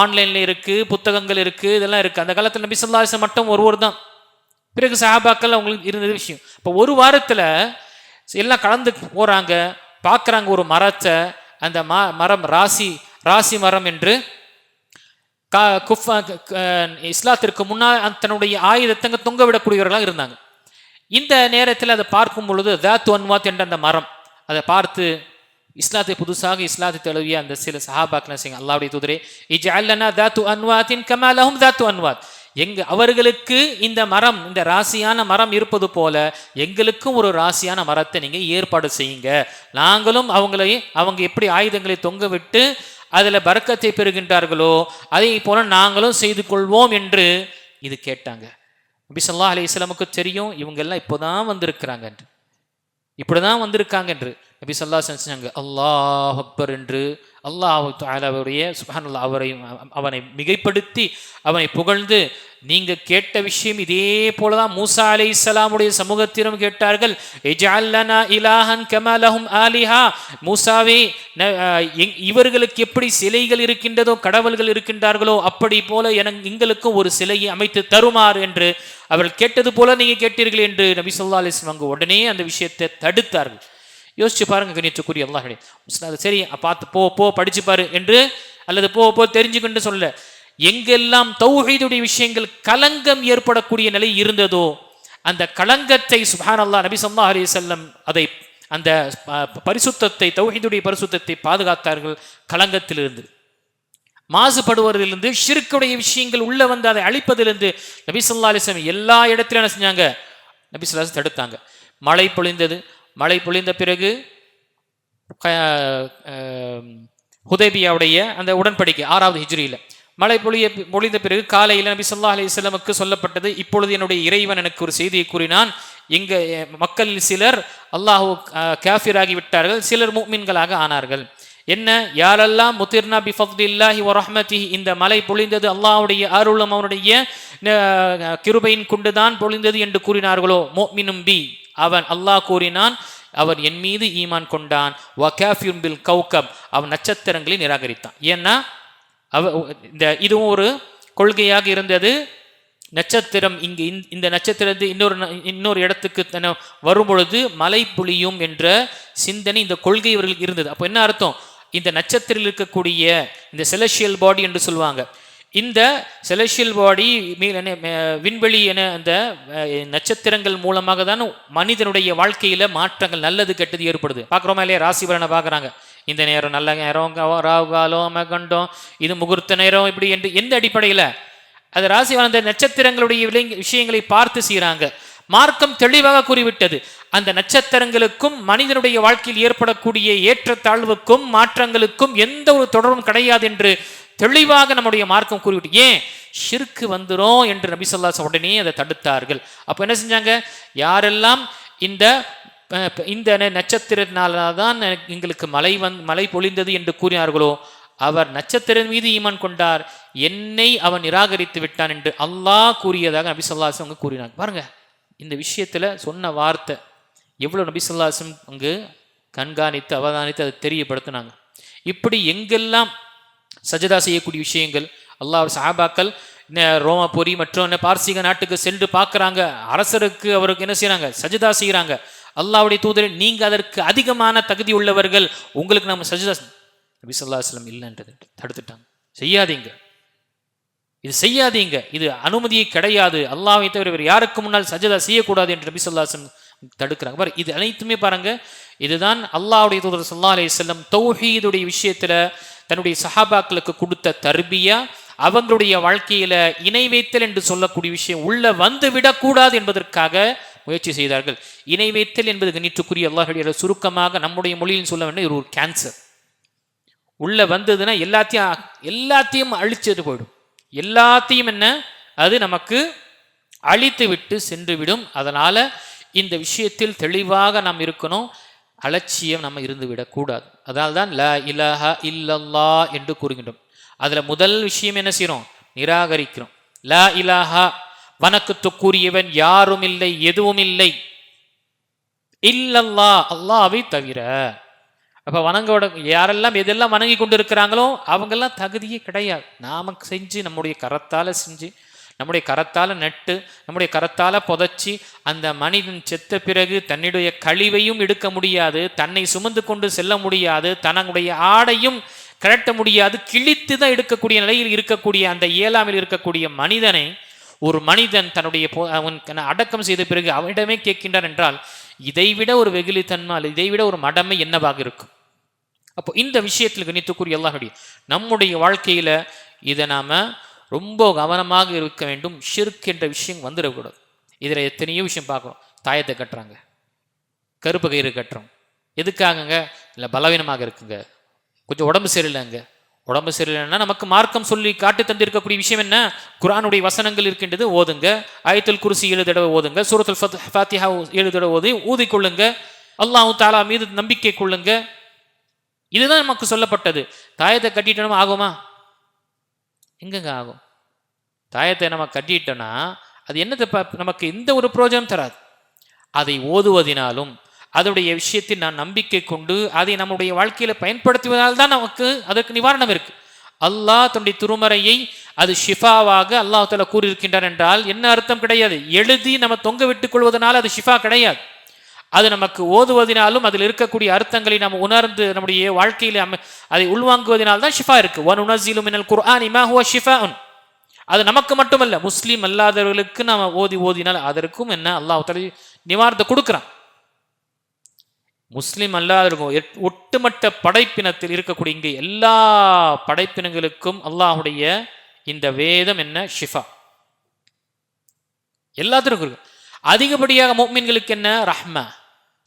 ஆன்லைன்ல இருக்கு, புத்தகங்கள் இருக்கு, இதெல்லாம் இருக்கு. அந்த காலத்தில் நபி ஸல்லல்லாஹு அலைஹி வஸல்லம் மட்டும் ஒருவர் தான், பிறகு சஹாபாக்கள் அவங்களுக்கு இருந்தது விஷயம். இப்போ ஒரு வாரத்தில் எல்லாம் கலந்து போகிறாங்க, பார்க்குறாங்க ஒரு மரத்தை. அந்த மரம் ராசி மரம் என்று இஸ்லாத்திற்கு முன்னால் தன்னுடைய ஆயுதத்தங்க தொங்க விடக்கூடியவர்களாக இருந்தாங்க. இந்த நேரத்தில் அதை பார்க்கும் பொழுது தாத் ஒன்வாத் என்ற அந்த மரம், அதை பார்த்து இஸ்லாத்தை தழுவிய அந்த சில சஹாபாக்கள் செய்யுங்க, அல்லாஹ்வுடைய தூதரே இஜ்அல் லனா தாத்து அன்வாத்தின் கமா லஹும் தாத்து அன்வாத், அவர்களுக்கு இந்த மரம், இந்த ராசியான மரம் இருப்பது போல எங்களுக்கும் ஒரு ராசியான மரத்தை நீங்க ஏற்பாடு செய்யுங்க, நாங்களும் அவங்க எப்படி ஆயுதங்களை தொங்க விட்டு அதுல பரக்கத்தை பெறுகின்றார்களோ அதே போல நாங்களும் செய்து கொள்வோம் என்று இது கேட்டாங்க. நபி ஸல்லல்லாஹு அலைஹி வஸல்லமுக்கு தெரியும் இவங்க எல்லாம் இப்போதான் வந்திருக்கிறாங்க என்று, இப்படிதான் வந்திருக்காங்க என்று. நபி ஸல்லல்லாஹு அலைஹி வஸல்லம் செஞ்சாங்க, அல்லாஹ் அக்பர் என்று அல்லாஹ் தஆலாவுடைய சுப்ஹானல்லாஹ் அவனை மிகைப்படுத்தி அவனை புகழ்ந்து, நீங்க கேட்ட விஷயம் இதே போலதான் மூசா அலைஹிஸ்ஸலாமுடைய சமூகத்திலும் கேட்டார்கள். இஜ்அல் லனா இலாஹன் கமா லஹும் ஆலிஹா, மூசாவே இவர்களுக்கு எப்படி சிலைகள் இருக்கின்றதோ கடவுள்கள் இருக்கின்றார்களோ அப்படி போல எங்களுக்கும் ஒரு சிலையை அமைத்து தருமாறு என்று அவர்கள் கேட்டது போல நீங்க கேட்டீர்கள் என்று நபி ஸல்லல்லாஹு அலைஹி வஸல்லம் உடனே அந்த விஷயத்தை தடுத்தார்கள். யோசிச்சு பாருங்க கண்ணியத்துக்குரிய அல்லாஹ்வே, சரி பார்த்து போ படிச்சு பாரு என்று அல்லது போ தெரிஞ்சுக்கிட்டு சொல்ல, எங்கெல்லாம் தௌஹீதுடைய விஷயங்கள் கலங்கம் ஏற்படக்கூடிய நிலை இருந்ததோ அந்த கலங்கத்தை சுப்ஹானல்லாஹ் நபி ஸல்லல்லாஹு அலைஹி வஸல்லம் அதை அந்த பரிசுத்தத்தை தௌஹீதுடைய பரிசுத்தத்தை பாதுகாத்தார்கள். கலங்கத்திலிருந்து, மாசுபடுவதிலிருந்து, ஷிர்க்குடைய விஷயங்கள் உள்ள வந்து அதை அழிப்பதிலிருந்து நபி ஸல்லல்லாஹு அலைஹி வஸல்லம் எல்லா இடத்திலும் என்ன செஞ்சாங்க, நபி ஸல்லல்லாஹு அலைஹி வஸல்லம் தடுத்தாங்க. மழை பொழிந்தது, மழை பொழிந்த பிறகு ஹுதைபியாவுடைய அந்த உடன்படிக்கை 6வது ஹிஜ்ரியில மழை பொழிந்த பிறகு காலையில் நபி ஸல்லல்லாஹு அலைஹி வஸல்லமுக்கு சொல்லப்பட்டது, இப்பொழுது என்னுடைய இறைவன் எனக்கு ஒரு செய்தியை கூறினான், எங்க மக்களில் சிலர் அல்லாஹ் காஃபிராகி விட்டார்கள், சிலர் முஃமின்களாக ஆனார்கள். என்ன, யாரெல்லாம் முத்திர்னா பி ஃபத்லில்லாஹி வ ரஹ்மத்திஹி, இந்த மழை பொழிந்தது அல்லாஹ்வுடைய அருளும் அவனுடைய கிருபையின் கொண்டுதான் பொழிந்தது என்று கூறினார்களோ, முஃமினும் பி, அவன் அல்லாஹ் கூறினான் அவன் என் மீது ஈமான் கொண்டான், வ காஃபிரும் பில் கௌகப், அவன் நட்சத்திரங்களை நிராகரித்தான். ஏன்னா இதுவும் ஒரு கொள்கையாக இருந்தது. நட்சத்திரம் இங்கு இந்த நட்சத்திரத்தை இன்னொரு இடத்துக்கு வரும் பொழுது மழை பொழியும் என்ற சிந்தனை, இந்த கொள்கை இவர்களுக்கு இருந்தது. அப்போ என்ன அர்த்தம், இந்த நட்சத்திரம் இருக்கக்கூடிய இந்த செலஷியல் பாடி என்று சொல்லுவாங்க, இந்த செலஷியல் பாடி விண்வெளி என அந்த நட்சத்திரங்கள் மூலமாக தான் மனிதனுடைய வாழ்க்கையில மாற்றங்கள் நல்லது கெட்டது ஏற்படுது. பார்க்குறோமா இல்லையா, ராசி பலனை பார்க்குறாங்க, இந்த நேரம் நல்ல நேரம், ராகு காலம், மகண்டம், இது முகூர்த்த நேரம், இப்படி என்று எந்த அடிப்படையில் அது ராசி அந்த நட்சத்திரங்களுடைய விஷயங்களை பார்த்து செய்கிறாங்க. மார்க்கம் தெளிவாக கூறிவிட்டது, அந்த நட்சத்திரங்களுக்கும் மனிதனுடைய வாழ்க்கையில் ஏற்படக்கூடிய ஏற்றத்தாழ்வுக்கும் மாற்றங்களுக்கும் எந்த ஒரு தொடர்பும் கிடையாது என்று தெளிவாக நம்முடைய மார்க்கம் கூறிவிட்டு, ஏன் ஷிர்க்கு வந்துரும் என்று நபி ஸல்லல்லாஹு அலைஹி வஸல்லம் உடனே அதை தடுத்தார்கள். அப்போ என்ன செஞ்சாங்க, யாரெல்லாம் இந்த நட்சத்திரத்தினால்தான் எங்களுக்கு மழை பொழிந்தது என்று கூறினார்களோ அவர் நட்சத்திரம் மீது ஈமான் கொண்டார், என்னை அவன் நிராகரித்து விட்டான் என்று அல்லாஹ் கூறியதாக நபி ஸல்லல்லாஹு அலைஹி வஸல்லம் கூறினாங்க. பாருங்க, இந்த விஷயத்துல சொன்ன வார்த்தை எவ்வளவு நபி ஸல்லல்லாஹு அலைஹி வஸல்லம் அங்கு கண்காணித்து அவதானித்து அதை தெரியப்படுத்தினாங்க. இப்படி எங்கெல்லாம் சஜதா செய்யக்கூடிய விஷயங்கள் அல்லாஹ் சஹாபாக்கள் ரோமபுரி மற்றும் பார்சீக நாட்டுக்கு சென்று பார்க்குறாங்க, அரசருக்கு அவருக்கு என்ன செய்யறாங்க, சஜதா செய்கிறாங்க. அல்லாஹ்வுடைய தூதரே, நீங்க அதற்கு அதிகமான தகுதி உள்ளவர்கள், உங்களுக்கு நம்ம சஜதா, நபி ஸல்லல்லாஹு அலைஹி வஸல்லம் இல்லைன்றது தடுத்துட்டாங்க. செய்யாதீங்க, இது செய்யாதீங்க, இது அனுமதியே கிடையாது, அல்லாஹ்வை தவிர வேறு யாருக்கு முன்னால் சஜதா செய்யக்கூடாது என்று நபி ஸல்லல்லாஹு அலைஹி வஸல்லம் தடுக்கிறாங்க. பாரு, இது அனைத்துமே பாருங்க, இதுதான் அல்லாஹ்வுடைய தூதர் ஸல்லல்லாஹு அலைஹி வஸல்லம் தௌஹீதுடைய விஷயத்துல தன்னுடைய சஹாபாக்களுக்கு கொடுத்த தர்பியா, அவங்களுடைய வாழ்க்கையில இணை வைத்தல் என்று சொல்லக்கூடிய விஷயம் உள்ள வந்து விடக்கூடாது என்பதற்காக முயற்சி செய்தார்கள். இணை வைத்தல் என்பது கண்ணியத்துக்குரிய அல்லாஹ்வுடைய சுருக்கமாக நம்முடைய மொழியில் சொல்ல வேண்டும், இது ஒரு கேன்சர். உள்ள வந்ததுன்னா எல்லாத்தையும் அழிச்சது போயிடும், எல்லாத்தையும் என்ன அது நமக்கு அழித்து விட்டு சென்று விடும். அதனால இந்த விஷயத்தில் தெளிவாக நாம் இருக்கணும், அலட்சியம் நம்ம இருந்து விடக்கூடாது. அதனால்தான் லா இலாஹா இல்லல்லாஹ் என்று கூறுகின்றோம். அதுல முதல் விஷயம் என்ன செய்யறோம், நிராகரிக்கிறோம். லா இலாஹா, வணக்கத்துக்குரியவன் யாரும் இல்லை எதுவும் இல்லை, இல்லல்லாஹ், அல்லாஹ்வை தவிர. அப்ப யாரெல்லாம் எதெல்லாம் வணங்கி கொண்டு இருக்கிறாங்களோ அவங்கெல்லாம் தகுதியே கிடையாது. நாம செஞ்சு நம்முடைய கரத்தால செஞ்சு நம்முடைய கரத்தால நட்டு நம்முடைய கரத்தால புதைச்சி அந்த மனிதன் செத்த பிறகு தன்னுடைய கழிவையும் எடுக்க முடியாது, தன்னை சுமந்து கொண்டு செல்ல முடியாது, தன்னுடைய ஆடையும் கழட்ட முடியாது, கிழித்து தான் எடுக்கக்கூடிய நிலையில் இருக்கக்கூடிய அந்த இயலாமையில் இருக்கக்கூடிய மனிதனை ஒரு மனிதன் தன்னுடைய அவன் அடக்கம் செய்த பிறகு அவனிடமே கேட்கின்றான் என்றால் இதைவிட ஒரு வெகுளித்தன்மை அல்லது இதைவிட ஒரு மடமை என்னவாக இருக்கும்? அப்போ இந்த விஷயத்தில் கணித்துக்குரிய அல்லாஹ்வுடைய நம்முடைய வாழ்க்கையில இதை நாம ரொம்ப கவனமாக இருக்க வேண்டும். ஷிர்க் என்ற விஷயம் வந்துடக்கூடாது. இதில் எத்தனையோ விஷயம் பார்க்குறோம். தாயத்தை கட்டுறாங்க, கருப்பு கயிறு கட்டுறோம். எதுக்காகங்க? இல்லை பலவீனமாக இருக்குங்க, கொஞ்சம் உடம்பு சரியில்லைங்க. உடம்பு சரியில்லைன்னா நமக்கு மார்க்கம் சொல்லி காட்டு தந்திருக்கக்கூடிய விஷயம் என்ன? குர்ஆனுடைய வசனங்கள் இருக்கின்றது, ஓதுங்க. ஆயத்துல் குர்சி 7 தடவை ஓதுங்க. சூரத்துல் ஃபாத்திஹா 7 தடவை ஊதிக்கொள்ளுங்க. அல்லாஹ் தஆலா மீது நம்பிக்கை கொள்ளுங்க. இதுதான் நமக்கு சொல்லப்பட்டது. தாயத்தை கட்டிட்டோம் ஆகுமா? எங்கெங்க ஆகும்? தாயத்தை நம்ம கட்டிட்டோம்னா அது என்னது? நமக்கு எந்த ஒரு பிரயோஜனம் தராது. அதை ஓதுவதினாலும் அதனுடைய விஷயத்தில் நான் நம்பிக்கை கொண்டு அதை நம்முடைய வாழ்க்கையில பயன்படுத்துவதால் தான் நமக்கு அதற்கு நிவாரணம் இருக்கு. அல்லாஹ் தன்னுடைய திருமறையை அது ஷிஃபாவாக அல்லாஹ் தஆலா கூறியிருக்கின்றார் என்றால் என்ன அர்த்தம்? கிடையாது. எழுதி நம்ம தொங்க விட்டுக் கொள்வதனால் அது ஷிஃபா கிடையாது. அது நமக்கு ஓதுவதினாலும் அதில் இருக்கக்கூடிய அர்த்தங்களை நாம் உணர்ந்து நம்முடைய வாழ்க்கையில அதை உள்வாங்குவதனால் தான் ஷிஃபா இருக்கு. வனுனஸிலு மினல் குர்ஆனி மா ஹுவ ஷிஃபாஉன். அது நமக்கு மட்டுமல்ல, முஸ்லீம் அல்லாதவர்களுக்கு நாம் ஓதினால் அதற்கும் என்ன அல்லாஹ் தஆலா நிவாரணத்தை கொடுக்குறான். முஸ்லீம் அல்லாதவர்களுக்கும் ஒட்டுமொத்த படைப்பினத்தில் இருக்கக்கூடிய இங்கே எல்லா படைப்பினங்களுக்கும் அல்லாஹுடைய இந்த வேதம் என்ன? ஷிஃபா. எல்லாத்திற்கும் அதிகப்படியாக முஃமின்களுக்கு என்ன? ரஹ்மா.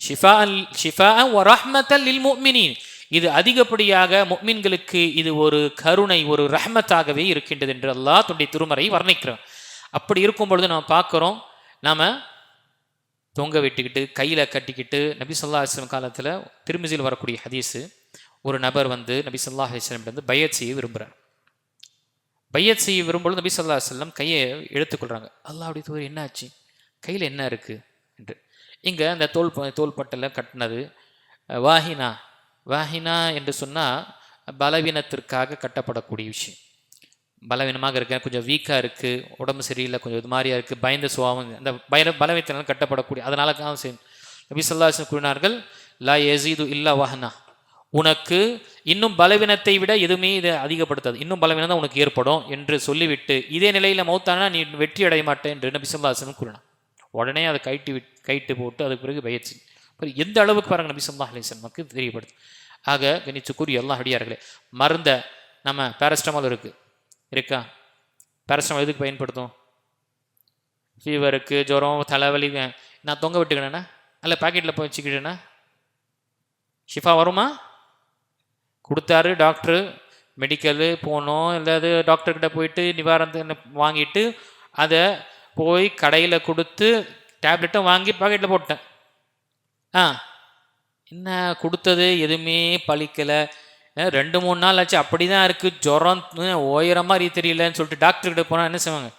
ஷிஃபாஅன் வ ரஹ்மத்தல் லில் முஃமினீன். இது அதிகப்படியாக முஃமின்களுக்கு இது ஒரு கருணை, ஒரு ரஹ்மத்தாகவே இருக்கின்றது என்று அல்லாஹ் தன்னுடைய திருமறை வர்ணிக்கிறான். அப்படி இருக்கும் பொழுது நாம் பார்க்கிறோம், நாம தொங்க விட்டுக்கிட்டு கையில கட்டிக்கிட்டு நபி ஸல்லல்லாஹு அலைஹி வஸல்லம் காலத்துல திர்மிஸியில் வரக்கூடிய ஹதீஸ், ஒரு நபர் வந்து நபி ஸல்லல்லாஹு அலைஹி வஸல்லம் வந்து பையத் செய்ய விரும்புகிறார். பையத் செய்ய விரும்பும்போது நபி ஸல்லல்லாஹு அலைஹி வஸல்லம் கையை எடுத்துக்கொள்றாங்க. அல்லாஹ்வுடைய தூதர் என்ன ஆச்சு, கையில் என்ன இருக்கு என்று. இங்கே அந்த தோள்பட்டில் கட்டினது வாஹினா என்று சொன்னால் பலவீனத்திற்காக கட்டப்படக்கூடிய விஷயம். பலவீனமாக இருக்க, கொஞ்சம் வீக்காக இருக்குது, உடம்பு சரியில்லை, கொஞ்சம் இது மாதிரியாக இருக்குது, பயந்த சுபாவம், அந்த பலவீனத்தினால கட்டப்படக்கூடிய. அதனால தான் செய்யும். நபி ஸல்லல்லாஹு அலைஹி வஸல்லம் கூறினார்கள், லா யஸீது இல்லா வஹ்னா. உனக்கு இன்னும் பலவீனத்தை விட எதுவுமே இதை அதிகப்படுத்தாது, இன்னும் பலவீனம் தான் உனக்கு ஏற்படும் என்று சொல்லிவிட்டு இதே நிலையில் மௌத்தானா நீ வெற்றி அடைய மாட்டேன் என்று நபி ஸல்லல்லாஹு அலைஹி வஸல்லம் கூறினார். உடனே அதை கைட்டு போட்டு அதுக்கு பிறகு பயிற்சி. எந்த அளவுக்கு பாருங்க நபி ஸல்லல்லாஹு அலைஹி வஸல்லம் தெரியப்படுது. ஆக கணிச்சுக்கூறி அல்லாஹ் அடியார்களே, மருந்த நம்ம பேரஸ்டமால் இருக்கா? பேரஸ்டமால் எதுக்கு பயன்படுத்தும்? ஃபீவருக்கு, ஜுரம், தலைவலி. நான் தொங்க விட்டுக்கினேன்னா அல்ல பாக்கெட்டில் போய் வச்சுக்கிட்டேன்னா ஷிஃபா வருமா? கொடுத்தாரு டாக்டரு, மெடிக்கலு போனோம், இல்லாது டாக்டர்கிட்ட போயிட்டு நிவாரணத்தை வாங்கிட்டு அதை போய் கடையில் கொடுத்து டேப்லெட்டை வாங்கி பாக்கெட்டில் போட்டேன். என்ன கொடுத்தது எதுவுமே பழிக்கலை. 2-3 நாள் ஆச்சு, அப்படி தான் இருக்குது, ஜுரம் ஓயிற மாதிரி தெரியலன்னு சொல்லிட்டு டாக்டர்கிட்ட போனால் என்ன செய்வாங்க?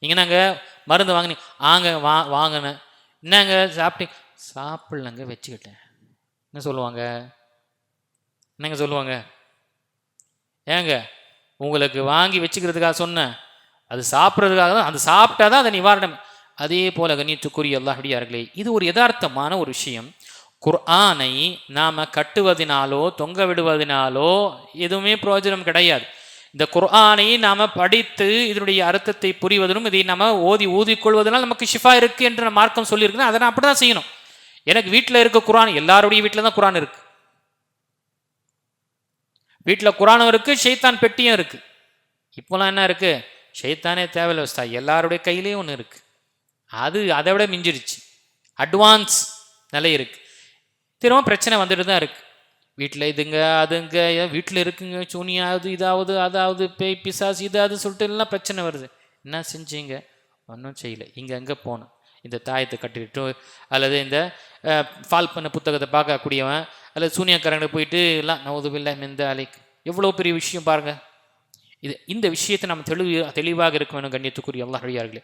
நீங்கள் நாங்கள் மருந்து வாங்கினீங்க? வாங்கினேன். என்னங்க சாப்பிட்டீங்க? சாப்பிட்லங்க, வச்சுக்கிட்டேன். என்ன சொல்லுவாங்க? என்னங்க சொல்லுவாங்க? ஏங்க உங்களுக்கு வாங்கி வச்சுக்கிறதுக்காக சொன்னேன், அது சாப்பிட்றதுக்காக தான், அது சாப்பிட்டா தான் அது நிவாரணம். அதே போல கண்ணியத்துக்குரிய அல்லாஹ் அடியார்களே, இது ஒரு யதார்த்தமான ஒரு விஷயம். குர்ஆனை நாம் கட்டுவதினாலோ தொங்க விடுவதினாலோ எதுவுமே பிரயோஜனம் கிடையாது. இந்த குர்ஆனை நாம் படித்து இதனுடைய அர்த்தத்தை புரிவதும் இதை நம்ம ஊதிக்கொள்வதனால் நமக்கு ஷிஃபா இருக்குது என்று நம்ம மார்க்கம் சொல்லியிருக்குன்னா அதை நான் அப்படி தான் செய்யணும். எனக்கு வீட்டில் இருக்க குர்ஆன், எல்லாருடைய வீட்டில் தான் குர்ஆன் இருக்குது. வீட்டில் குர்ஆனும் இருக்குது, ஷைத்தான் பெட்டியும் இருக்குது. இப்போலாம் என்ன இருக்குது? ஷைத்தானே தேவையில்லை வஸ்தா, எல்லாருடைய கையிலேயும் ஒன்று இருக்குது. அது அதை விட மிஞ்சிருச்சு, அட்வான்ஸ் நிலை இருக்குது. திரும்ப பிரச்சனை வந்துட்டு தான் இருக்குது. வீட்டில் இதுங்க அதுங்க, வீட்டில் இருக்குங்க சூனியாவது இதாவது அதாவது பேய் பிசாசு இது அது சொல்லிட்டு எல்லாம் பிரச்சனை வருது. என்ன செஞ்சீங்க? ஒன்றும் செய்யலை. இங்கே அங்கே போனோம், இந்த தாயத்தை கட்டிட்டு அல்லது இந்த ஃபால் பண்ண புத்தகத்தை பார்க்கக்கூடியவன் அல்லது சூனியக்காரங்களை போயிட்டு எல்லாம் நவுதுபில்லா மின் அலைக். எவ்வளோ பெரிய விஷயம் பாருங்கள். இந்த விஷயத்தை நம்ம தெளிவாக இருக்க வேணும். கண்ணியத்துக்குரிய அல்லாஹ் அடியார்களே,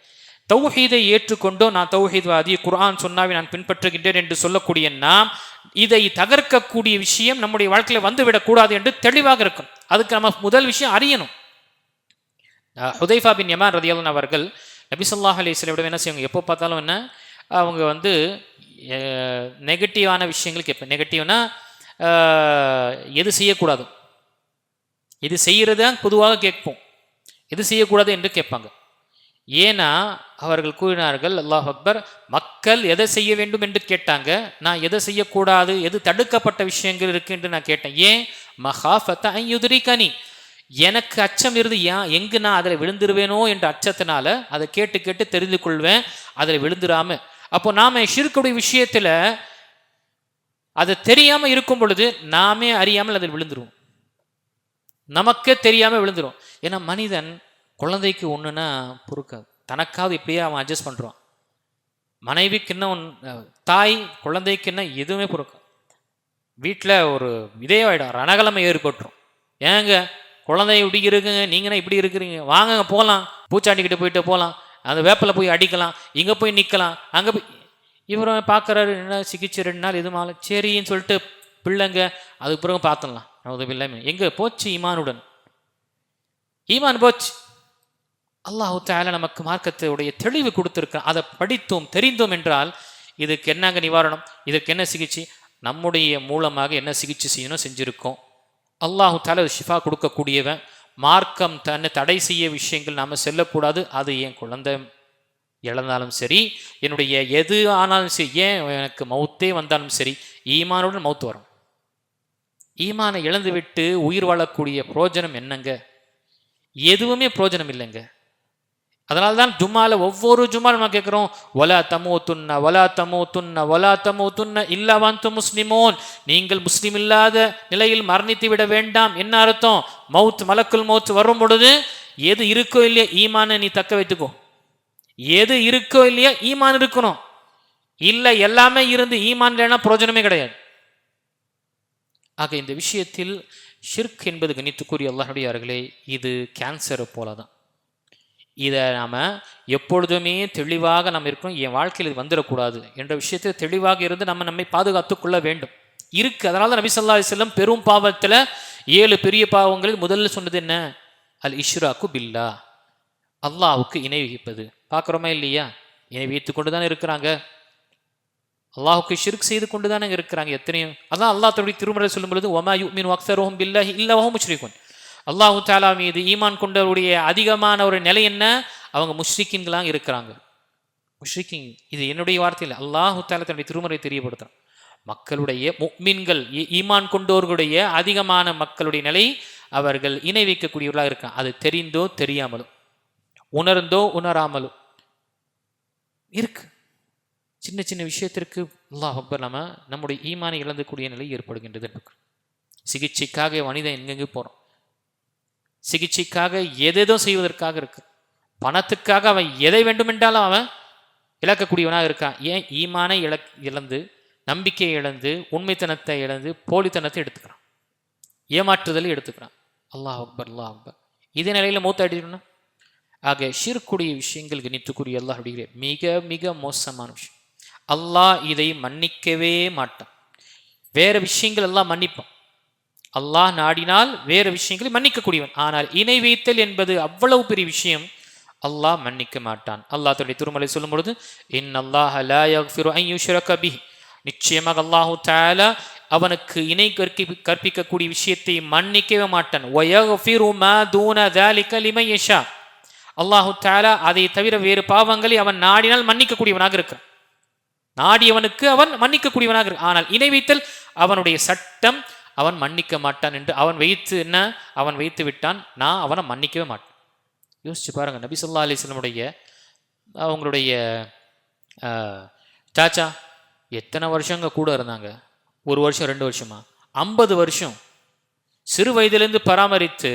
தௌஹீதை ஏற்றுக்கொண்டோ நான் தௌஹீத்வாதி, குர்ஆன் சொன்னாவை நான் பின்பற்றுகின்றேன் என்று சொல்லக்கூடிய நாம் இதை தகர்க்கக்கூடிய விஷயம் நம்முடைய வாழ்க்கையில் வந்துவிடக்கூடாது என்று தெளிவாக இருக்கும். அதுக்கு நம்ம முதல் விஷயம் அறியணும். ஹுதைஃபா பின் யமான் ரலியல்லாஹு அவர்கள் நபி ஸல்லல்லாஹு அலைஹி வஸல்லம் என்ன செய்வாங்க? எப்போ பார்த்தாலும் என்ன அவங்க வந்து நெகட்டிவான விஷயங்கள் கேட்பேன். நெகட்டிவ்னா எது செய்யக்கூடாது, எது செய்கிறதா பொதுவாக கேட்போம், எது செய்யக்கூடாது என்று கேட்பாங்க. ஏன்னா அவர்கள் கூறினார்கள், அல்லாஹ் அக்பர், மக்கள் எதை செய்ய வேண்டும் என்று கேட்டாங்க, நான் எதை செய்யக்கூடாது, எது தடுக்கப்பட்ட விஷயங்கள் இருக்கு என்று நான் கேட்டேன். ஏன்? மஹாஃபத அன் யுத்ரிகனி, எனக்கு அச்சம் இருந்து எங்கு நான் அதில் விழுந்துருவேனோ என்ற அச்சத்தினால அதை கேட்டு கேட்டு தெரிந்து கொள்வேன், அதில் விழுந்துடாம. அப்போ நாம ஷிர்க்குடைய விஷயத்துல அதை தெரியாம இருக்கும் பொழுது நாமே அறியாமல் அதில் விழுந்துருவோம், நமக்கே தெரியாம விழுந்துரும். ஏன்னா மனிதன் குழந்தைக்கு ஒன்றுனா பொறுக்காது, தனக்காவது இப்படியே அவன் அட்ஜஸ்ட் பண்ணுறான். மனைவிக்கு இன்னும் தாய் குழந்தைக்கு இன்னும் எதுவுமே பொறுக்காது. வீட்டில் ஒரு இதே ஆகிடும், ரணகலமை ஏற்பட்டுரும். ஏங்க குழந்தை இப்படி இருக்குங்க, நீங்கன்னா இப்படி இருக்கிறீங்க, வாங்க போகலாம், பூச்சாண்டிக்கிட்டு போயிட்டு போகலாம், அந்த வேப்பில் போய் அடிக்கலாம், இங்கே போய் நிற்கலாம், அங்கே போய். இவரும் பார்க்குறாரு, என்ன சிகிச்சை 2 நாள் எதுவும் ஆகலை, சரின்னு சொல்லிட்டு பிள்ளைங்க அதுக்கு பிறகு பார்த்துடலாம். உதவி இல்லாமல் எங்கே போச்சு ஈமானுடன்? ஈமான் போச்சு. அல்லாஹ் தஆலா நமக்கு மார்க்கத்துடைய தெளிவு கொடுத்துருக்க, அதை படித்தோம் தெரிந்தோம் என்றால் இதுக்கு என்னங்க நிவாரணம், இதற்கு என்ன சிகிச்சை, நம்முடைய மூலமாக என்ன சிகிச்சை செய்யணும் செஞ்சுருக்கோம். அல்லாஹ் தஆலா ஷிஃபா கொடுக்கக்கூடியவன். மார்க்கம் தன்னை தடை செய்ய விஷயங்கள் நாம் செல்லக்கூடாது. அது என் குழந்தை இழந்தாலும் சரி, என்னுடைய எது ஆனாலும் சரி, ஏன் எனக்கு மௌத்தே வந்தாலும் சரி, ஈமானுடன் மௌத்து வரும். ஈமானை இழந்து விட்டு உயிர் வாழக்கூடிய புரோஜனம் என்னங்க? எதுவுமே புரோஜனம் இல்லைங்க. அதனால தான் ஜும்மால ஒவ்வொரு ஜும்மா நம்ம கேட்குறோம், வலா தமூதுன்ன வலா தமூதுன்ன வலா தமூதுன்ன இல்லா வஅன்தும் முஸ்லிமூன், நீங்கள் முஸ்லிம் இல்லாத நிலையில் மரணித்து விட வேண்டாம். என்ன அர்த்தம்? மவுத், மலக்குல் மவுத் வரும் பொழுது எது இருக்கோ இல்லையா ஈமானை நீ தக்க வைத்துக்கோ. எது இருக்கோ இல்லையா ஈமான் இருக்கணும். இல்லை எல்லாமே இருந்து ஈமான் இல்லைன்னா பிரயோஜனமே கிடையாது. ஆக இந்த விஷயத்தில் ஷிர்க் என்பது கணித்துக்குரிய அல்லாஹ்வுடையார்களே, இது கேன்சரை போல தான். இதை நாம் எப்பொழுதுமே தெளிவாக நம்ம இருக்கணும். என் வாழ்க்கையில் இது வந்துடக்கூடாது என்ற விஷயத்தில் தெளிவாக இருந்து நம்மை பாதுகாத்து கொள்ள வேண்டும் இருக்கு. அதனால தான் நபி ஸல்லல்லாஹு அலைஹி வஸல்லம் பெரும் பாவத்தில் 7 பெரிய பாவங்களில் முதல்ல சொன்னது என்ன? அல் இஷ்ராக்கு பில்லா, அல்லாஹ்வுக்கு இணை வைப்பது. பார்க்குறோமா இல்லையா? இணை வைத்து கொண்டு தானே இருக்கிறாங்க, அல்லாஹுக்கு ஷிர்க் செய்து கொண்டு தானே இருக்கிறாங்க எத்தனையும். அதான் அல்லாஹ் தன்னுடைய திருமறை சொல்லும் பொழுது, வமா யுமினு அக்ஸருஹும் பில்லாஹி இல்லா வஹும் முஷ்ரிகூன், அல்லாஹு தஆலா மீது ஈமான் கொண்டவருடைய அதிகமான ஒரு நிலை என்ன? அவங்க முஷ்ரிக்கீன்களாக இருக்கிறாங்க. முஷ்ரிக்கீன், இது என்னுடைய வார்த்தை இல்லை, அல்லாஹு தஆலா தன்னுடைய திருமறை தெரியப்படுத்துறான். மக்களுடைய முஃமின்கள், ஈமான் கொண்டோர்களுடைய அதிகமான மக்களுடைய நிலை, அவர்கள் இணை வைக்கக்கூடியவர்களாக இருக்காங்க. அது தெரிந்தோ தெரியாமலோ, உணர்ந்தோ உணராமலோ இருக்கு. சின்ன சின்ன விஷயத்திற்கு அல்லாஹ் அக்பர் நம்முடைய ஈமானை இழந்தக்கூடிய நிலை ஏற்படுகின்றது. சிகிச்சைக்காக மனிதன் எங்கெங்கே போகிறோம், சிகிச்சைக்காக எதேதோ செய்வதற்காக இருக்கு, பணத்துக்காக அவன் எதை வேண்டுமென்றாலும் அவன் இழக்கக்கூடியவனாக இருக்கான். ஏன்? ஈமானை இழந்து, நம்பிக்கையை இழந்து, உண்மைத்தனத்தை இழந்து, போலித்தனத்தை எடுத்துக்கிறான், ஏமாற்றுதலை எடுத்துக்கிறான். அல்லாஹ் அக்பர், அல்லாஹ் அக்பர். இதே நிலையில் மூத்தாடினா. ஆக ஷிர்க்குடைய விஷயங்கள் கணித்துக்குரிய அல்லாஹ்வுடைய மிக மிக மோசமான விஷயம். அல்லாஹ் இதை மன்னிக்கவே மாட்டான். வேற விஷயங்கள் எல்லாம் மன்னிப்பான், அல்லாஹ் நாடினால் வேற விஷயங்களை மன்னிக்கக்கூடியவன். ஆனால் இணை வைத்தல் என்பது அவ்வளவு பெரிய விஷயம், அல்லாஹ் மன்னிக்க மாட்டான். அல்லாஹ் தன்னுடைய திருமலை சொல்லும் பொழுது, இன்னல்லாஹ லா யக்ஃபிரு அன் யுஷ்ரக பிஹி, நிச்சயமாக அல்லாஹு தஆலா அவனுக்கு இணை கற்பிக்கக்கூடிய விஷயத்தை மன்னிக்கவே மாட்டான். வயக்ஃபிரு மா தூன ذلك லிமன் யஷா, அல்லாஹு தஆலா அதை தவிர வேறு பாவங்களை அவன் நாடினால் மன்னிக்கக்கூடியவனாக இருக்கிறான். நாடியவனுக்கு அவன் மன்னிக்கக்கூடியவனாக இருக்கு. ஆனால் இணை வைத்தல் அவனுடைய சட்டம், அவன் மன்னிக்க மாட்டான் என்று அவன் வைத்து விட்டான், நான் அவனை மன்னிக்கவே மாட்டேன். யோசிச்சு பாருங்க, நபி ஸல்லல்லாஹு அலைஹி வஸல்லமுடைய அவங்களுடைய சாச்சா எத்தனை வருஷங்க கூட இருந்தாங்க? 1 வருஷம் 2 வருஷமா? 50 வருஷம் சிறு வயதிலிருந்து பராமரித்து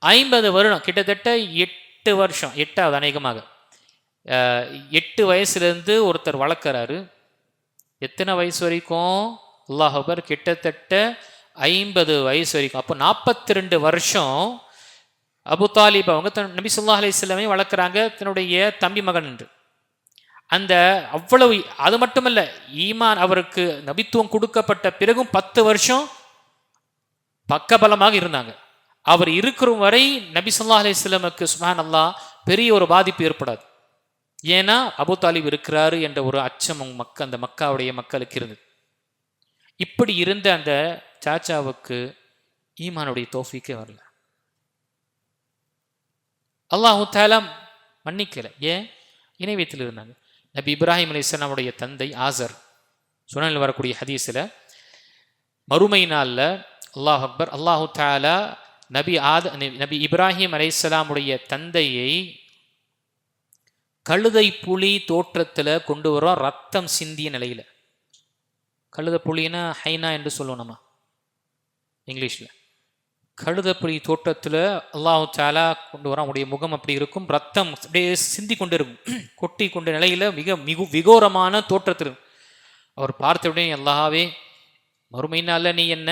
50 வருடம், கிட்டத்தட்ட 8 வருஷம், 8வது அநேகமாக 8 வயசுலேருந்து ஒருத்தர் வளர்க்குறாரு. எத்தனை வயசு வரைக்கும்? அல்லாஹ் அக்பர், கிட்டத்தட்ட 50 வயசு வரைக்கும். அப்போ 42 வருஷம் அபு தாலிப் அவங்க நபி ஸல்லல்லாஹு அலைஹி வஸல்லமை வளர்க்குறாங்க, தன்னுடைய தம்பி மகன் என்று. அந்த அவ்வளவு, அது மட்டுமல்ல, ஈமான் அவருக்கு நபித்துவம் கொடுக்கப்பட்ட பிறகும் 10 வருஷம் பக்கபலமாக இருந்தாங்க. அவர் இருக்கிற வரை நபி ஸல்லல்லாஹு அலைஹி வஸல்லமுக்கு சுப்ஹானல்லாஹ் பெரிய ஒரு பாதிப்பு ஏற்படாது. ஏன்னா அபு தாலிப் இருக்கிறாரு என்ற ஒரு அச்சம் அந்த மக்காவுடைய மக்களுக்கு இருந்தது. இப்படி இருந்த அந்த சாச்சாவுக்கு ஈமானுடைய தௌஃபீக்கே வரல. அல்லாஹு தஆலா மன்னிக்கலை. ஏன்? இணை வைத்தில் இருந்தாங்க. நபி இப்ராஹிம் அலைஹிஸ்ஸலாமுடைய தந்தை ஆசர், சுனனில் வரக்கூடிய ஹதீஸில், மறுமை நாளில் அல்லாஹ் அக்பர், அல்லாஹு தஆலா நபி இப்ராஹிம் அலைஹிஸ்ஸலாமுடைய தந்தையை கழுதை புலி தோற்றத்தில் கொண்டு வரோம், ரத்தம் சிந்திய நிலையில். கழுதை புலின்னா ஹைனா என்று சொல்லுவோம் நம்ம இங்கிலீஷில். கழுதை புலி தோற்றத்தில் அல்லாஹு தஆலா கொண்டு வரோம். அவருடைய முகம் அப்படி இருக்கும், ரத்தம் அப்படியே சிந்தி கொண்டு இருக்கும், கொட்டி கொண்ட நிலையில் மிக விகோரமான தோற்றத்தில். அவர் பார்த்த உடனே, அல்லாஹ்வே, மறுமையினால நீ என்ன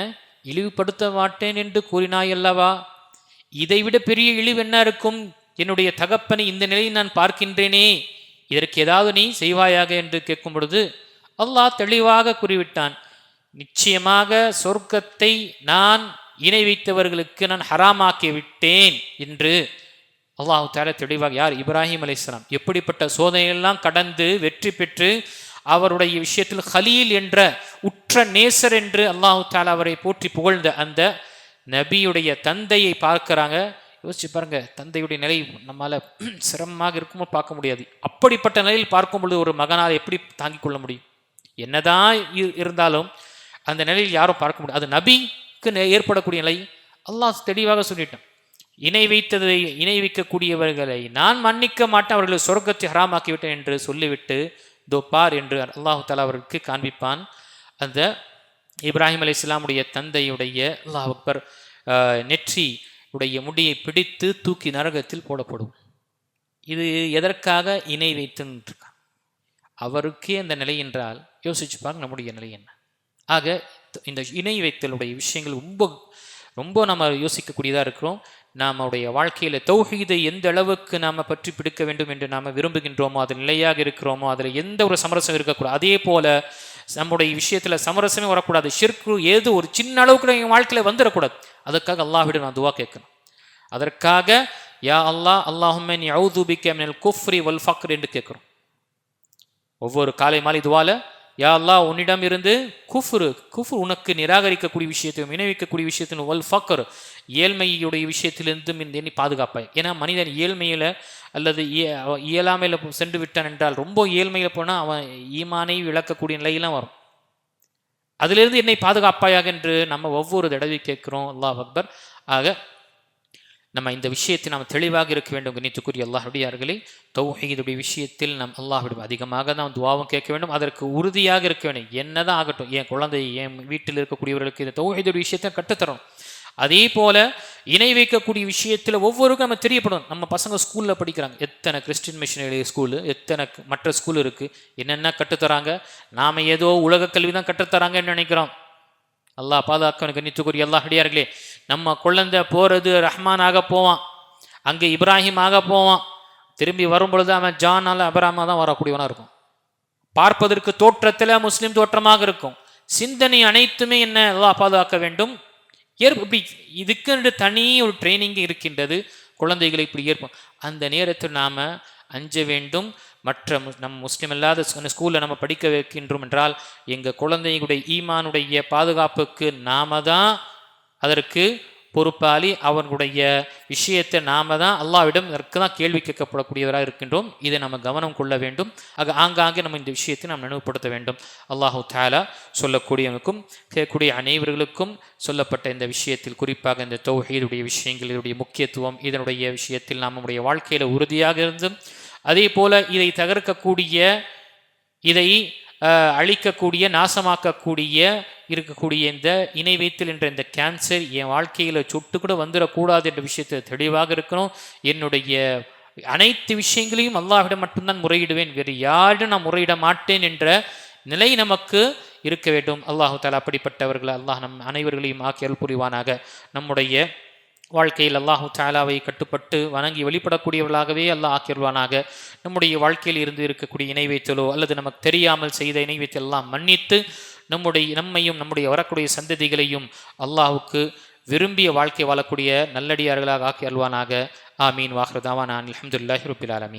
இழிவுபடுத்த மாட்டேன் என்று கூறினாய் அல்லவா, இதைவிட பெரிய இழிவு என்ன இருக்கும்? என்னுடைய தகப்பனை இந்த நிலையில் நான் பார்க்கின்றேனே, இதற்கு ஏதாவது நீ செய்வாயாக என்று கேட்கும் பொழுது அல்லாஹ் தெளிவாக கூறிவிட்டான், நிச்சயமாக சொர்க்கத்தை நான் இணை வைத்தவர்களுக்கு நான் ஹராமாக்கி விட்டேன் என்று அல்லாஹ் தஆலா தெளிவாக. யார்? இப்ராஹிம் அலைஹிஸ்ஸலாம். எப்படிப்பட்ட சோதனையெல்லாம் கடந்து வெற்றி பெற்று அவருடைய விஷயத்தில் ஹலீல் என்ற உற்ற நேசர் என்று அல்லாஹ் தஆலா அவரை போற்றி புகழ்ந்த அந்த நபியுடைய தந்தையை பார்க்கிறாங்க. யோசிச்சு பாருங்க, தந்தையுடைய நிலை நம்மால சிரமமாக இருக்குமோ பார்க்க முடியாது. அப்படிப்பட்ட நிலையில் பார்க்கும் பொழுது ஒரு மகனால் எப்படி தாங்கிக் கொள்ள முடியும்? என்னதான் இருந்தாலும் அந்த நிலையில் யாரும் பார்க்க முடியாது. அது நபிக்கு ஏற்படக்கூடிய நிலை. அல்லாஹ் தெளிவாக சொல்லிட்டான், இணை வைக்கக்கூடியவர்களை நான் மன்னிக்க மாட்டேன், அவர்களை சொர்க்கத்தை ஹராமாக்கி விட்டேன் என்று சொல்லிவிட்டு தோப்பார் என்று அல்லாஹு தஆலா அவருக்கு காண்பிப்பான். அந்த இப்ராஹிம் அலைஹிஸ்ஸலாமுடைய தந்தையுடைய அல்லாஹ் அக்பர் நெற்றி உடைய முடியை பிடித்து தூக்கி நரகத்தில் போடப்படும். இது எதற்காக? இணை வைத்துருக்கான். அவருக்கே அந்த நிலை என்றால் யோசிச்சு பாருங்க நம்முடைய நிலை என்ன. ஆக இந்த இணை வைத்தலுடைய விஷயங்கள் ரொம்ப நம்ம யோசிக்கக்கூடியதாக இருக்கிறோம். நம்முடைய வாழ்க்கையில் தௌஹீதை எந்த அளவுக்கு நாம் பற்றி பிடிக்க வேண்டும் என்று நாம் விரும்புகின்றோமோ, அதில் நிலையாக இருக்கிறோமோ, அதில் எந்த ஒரு சமரசம் இருக்கக்கூடாது. அதே போல நம்முடைய விஷயத்தில் சமரசமே வரக்கூடாது. ஷிர்கு ஏது ஒரு சின்ன அளவுக்கு எங்கள் வாழ்க்கையில் வந்துடக்கூடாது. அதற்காக அல்லாஹ்விடம் நான் துவா கேட்கணும். அதற்காக யா அல்லாஹ் அல்லாஹும்ம இன்னி அஊது பிக்க மினல் குஃப்ரி வல் ஃபக்ர் என்று கேட்குறோம். ஒவ்வொரு காலை மாலை துவால, யா அல்லாஹ் உன்னிடம் இருந்து குஃப்ரு உனக்கு நிராகரிக்கக்கூடிய விஷயத்தையும் இணைவிக்கக்கூடிய விஷயத்திலும், வல் ஃபக்ர் ஏழ்மையுடைய விஷயத்திலிருந்தும் என்னை பாதுகாப்பாய். ஏன்னா மனிதன் ஏழ்மையில் அல்லது இயலாமையில் சென்று விட்டான் என்றால், ரொம்ப ஏழ்மையில் போனால் அவன் ஈமானை இழக்கக்கூடிய நிலையெல்லாம் வரும். அதிலிருந்து என்னை பாதுகாப்பாயாக என்று நம்ம ஒவ்வொரு தடவை கேட்குறோம். அல்லாஹ் அக்பர். ஆக நம்ம இந்த விஷயத்தை நாம் தெளிவாக இருக்க வேண்டும். கண்ணியத்துக்குரிய அல்லாஹ்வுடையார்களே, தௌஹீதுடைய விஷயத்தில் நாம் அல்லாஹ்விடம் அதிகமாக நாம் துஆவும் கேட்க வேண்டும். அதற்கு உறுதியாக இருக்க வேண்டும். என்னதான் ஆகட்டும், என் குழந்தை, என் வீட்டில் இருக்கக்கூடியவர்களுக்கு இந்த தௌஹீதுடைய விஷயத்தை கற்றுத்தரணும். அதே போல இணை வைக்கக்கூடிய விஷயத்தில் ஒவ்வொருக்கும் நம்ம தெரியப்படும். நம்ம பசங்க ஸ்கூலில் படிக்கிறாங்க, எத்தனை கிறிஸ்டின் மிஷனரி ஸ்கூலு, எத்தனை மற்ற ஸ்கூல் இருக்குது, என்னென்ன கற்றுத்தராங்க. நாம் ஏதோ உலக கல்வி தான் கற்றுத்தராங்கன்னு நினைக்கிறோம். அல்லாஹ் பாதுகாக்க. கண்ணியத்துக்குரிய அல்லாஹ்வுடையார்களே, நம்ம குழந்தை போகிறது ரஹ்மானாக போவான், அங்கே இப்ராஹிமாக போவான், திரும்பி வரும் பொழுது அவன் ஜானால அபராமா தான் வரக்கூடியவனாக இருக்கும். பார்ப்பதற்கு தோற்றத்தில் முஸ்லீம் தோற்றமாக இருக்கும். சிந்தனை அனைத்துமே என்ன அல்லாஹ் பாதுகாக்க வேண்டும். இப்படி இதுக்கு தனி ஒரு ட்ரைனிங் இருக்கின்றது. குழந்தைகளை இப்படி ஏற்போம். அந்த நேரத்தில் நாம் அஞ்ச வேண்டும். மற்ற முஸ்லீம் அல்லாத ஸ்கூலில் நம்ம படிக்க வைக்கின்றோம் என்றால், எங்கள் குழந்தைகளுடைய ஈமானுடைய பாதுகாப்புக்கு நாம தான் அதற்கு பொறுப்பாளி. அவனுடைய விஷயத்தை நாம தான் அல்லாஹ்விடம் அதற்கு தான் கேள்வி கேட்கப்படக்கூடியவராக இருக்கின்றோம். இதை நம்ம கவனம் கொள்ள வேண்டும். ஆங்காங்கே நம்ம இந்த விஷயத்தை நாம் நினைவுபடுத்த வேண்டும். அல்லாஹு தஆலா சொல்லக்கூடியவனுக்கும் கேட்கக்கூடிய அனைவர்களுக்கும் சொல்லப்பட்ட இந்த விஷயத்தில், குறிப்பாக இந்த தௌஹீதுடைய விஷயங்கள், இதனுடைய முக்கியத்துவம், இதனுடைய விஷயத்தில் நாம் நம்முடைய வாழ்க்கையில் உறுதியாக இருந்தும், அதே போல இதை தகர்க்கக்கூடிய, இதை அழிக்கக்கூடிய, நாசமாக்கக்கூடிய இருக்கக்கூடிய இந்த இணை வைத்தல் என்ற இந்த கேன்சர் என் வாழ்க்கையில் சொட்டு கூட வந்துடக்கூடாது என்ற விஷயத்தை தெளிவாக இருக்கணும். என்னுடைய அனைத்து விஷயங்களையும் அல்லாஹ்விடம் மட்டும்தான் முறையிடுவேன், வேறு யாரும் நான் முறையிட மாட்டேன் என்ற நிலை நமக்கு இருக்க வேண்டும். அல்லாஹு தஆலா அப்படிப்பட்டவர்களை அல்லாஹ் நம் அனைவர்களையும் ஆக்கி அருள் புரிவானாக. நம்முடைய வாழ்க்கையில் அல்லாஹு தஆலாவை கட்டுப்பட்டு வணங்கி வெளிப்படக்கூடியவர்களாகவே அல்லாஹ் ஆக்கிடுவானாக. நம்முடைய வாழ்க்கையில் இருந்து இருக்கக்கூடிய இணை வைத்தலோ அல்லது நமக்கு தெரியாமல் செய்த இணை வைத்தல் எல்லாம் மன்னித்து நம்மையும் நம்முடைய வரக்கூடிய சந்ததிகளையும் அல்லாஹுக்கு விரும்பிய வாழ்க்கை வாழக்கூடிய நல்லடியார்களாக ஆக்கி அருள்வானாக. ஆமீன். வாஹிரு தாவானா அல்ஹம்துலில்லாஹி ரப்பில் ஆலமீன்.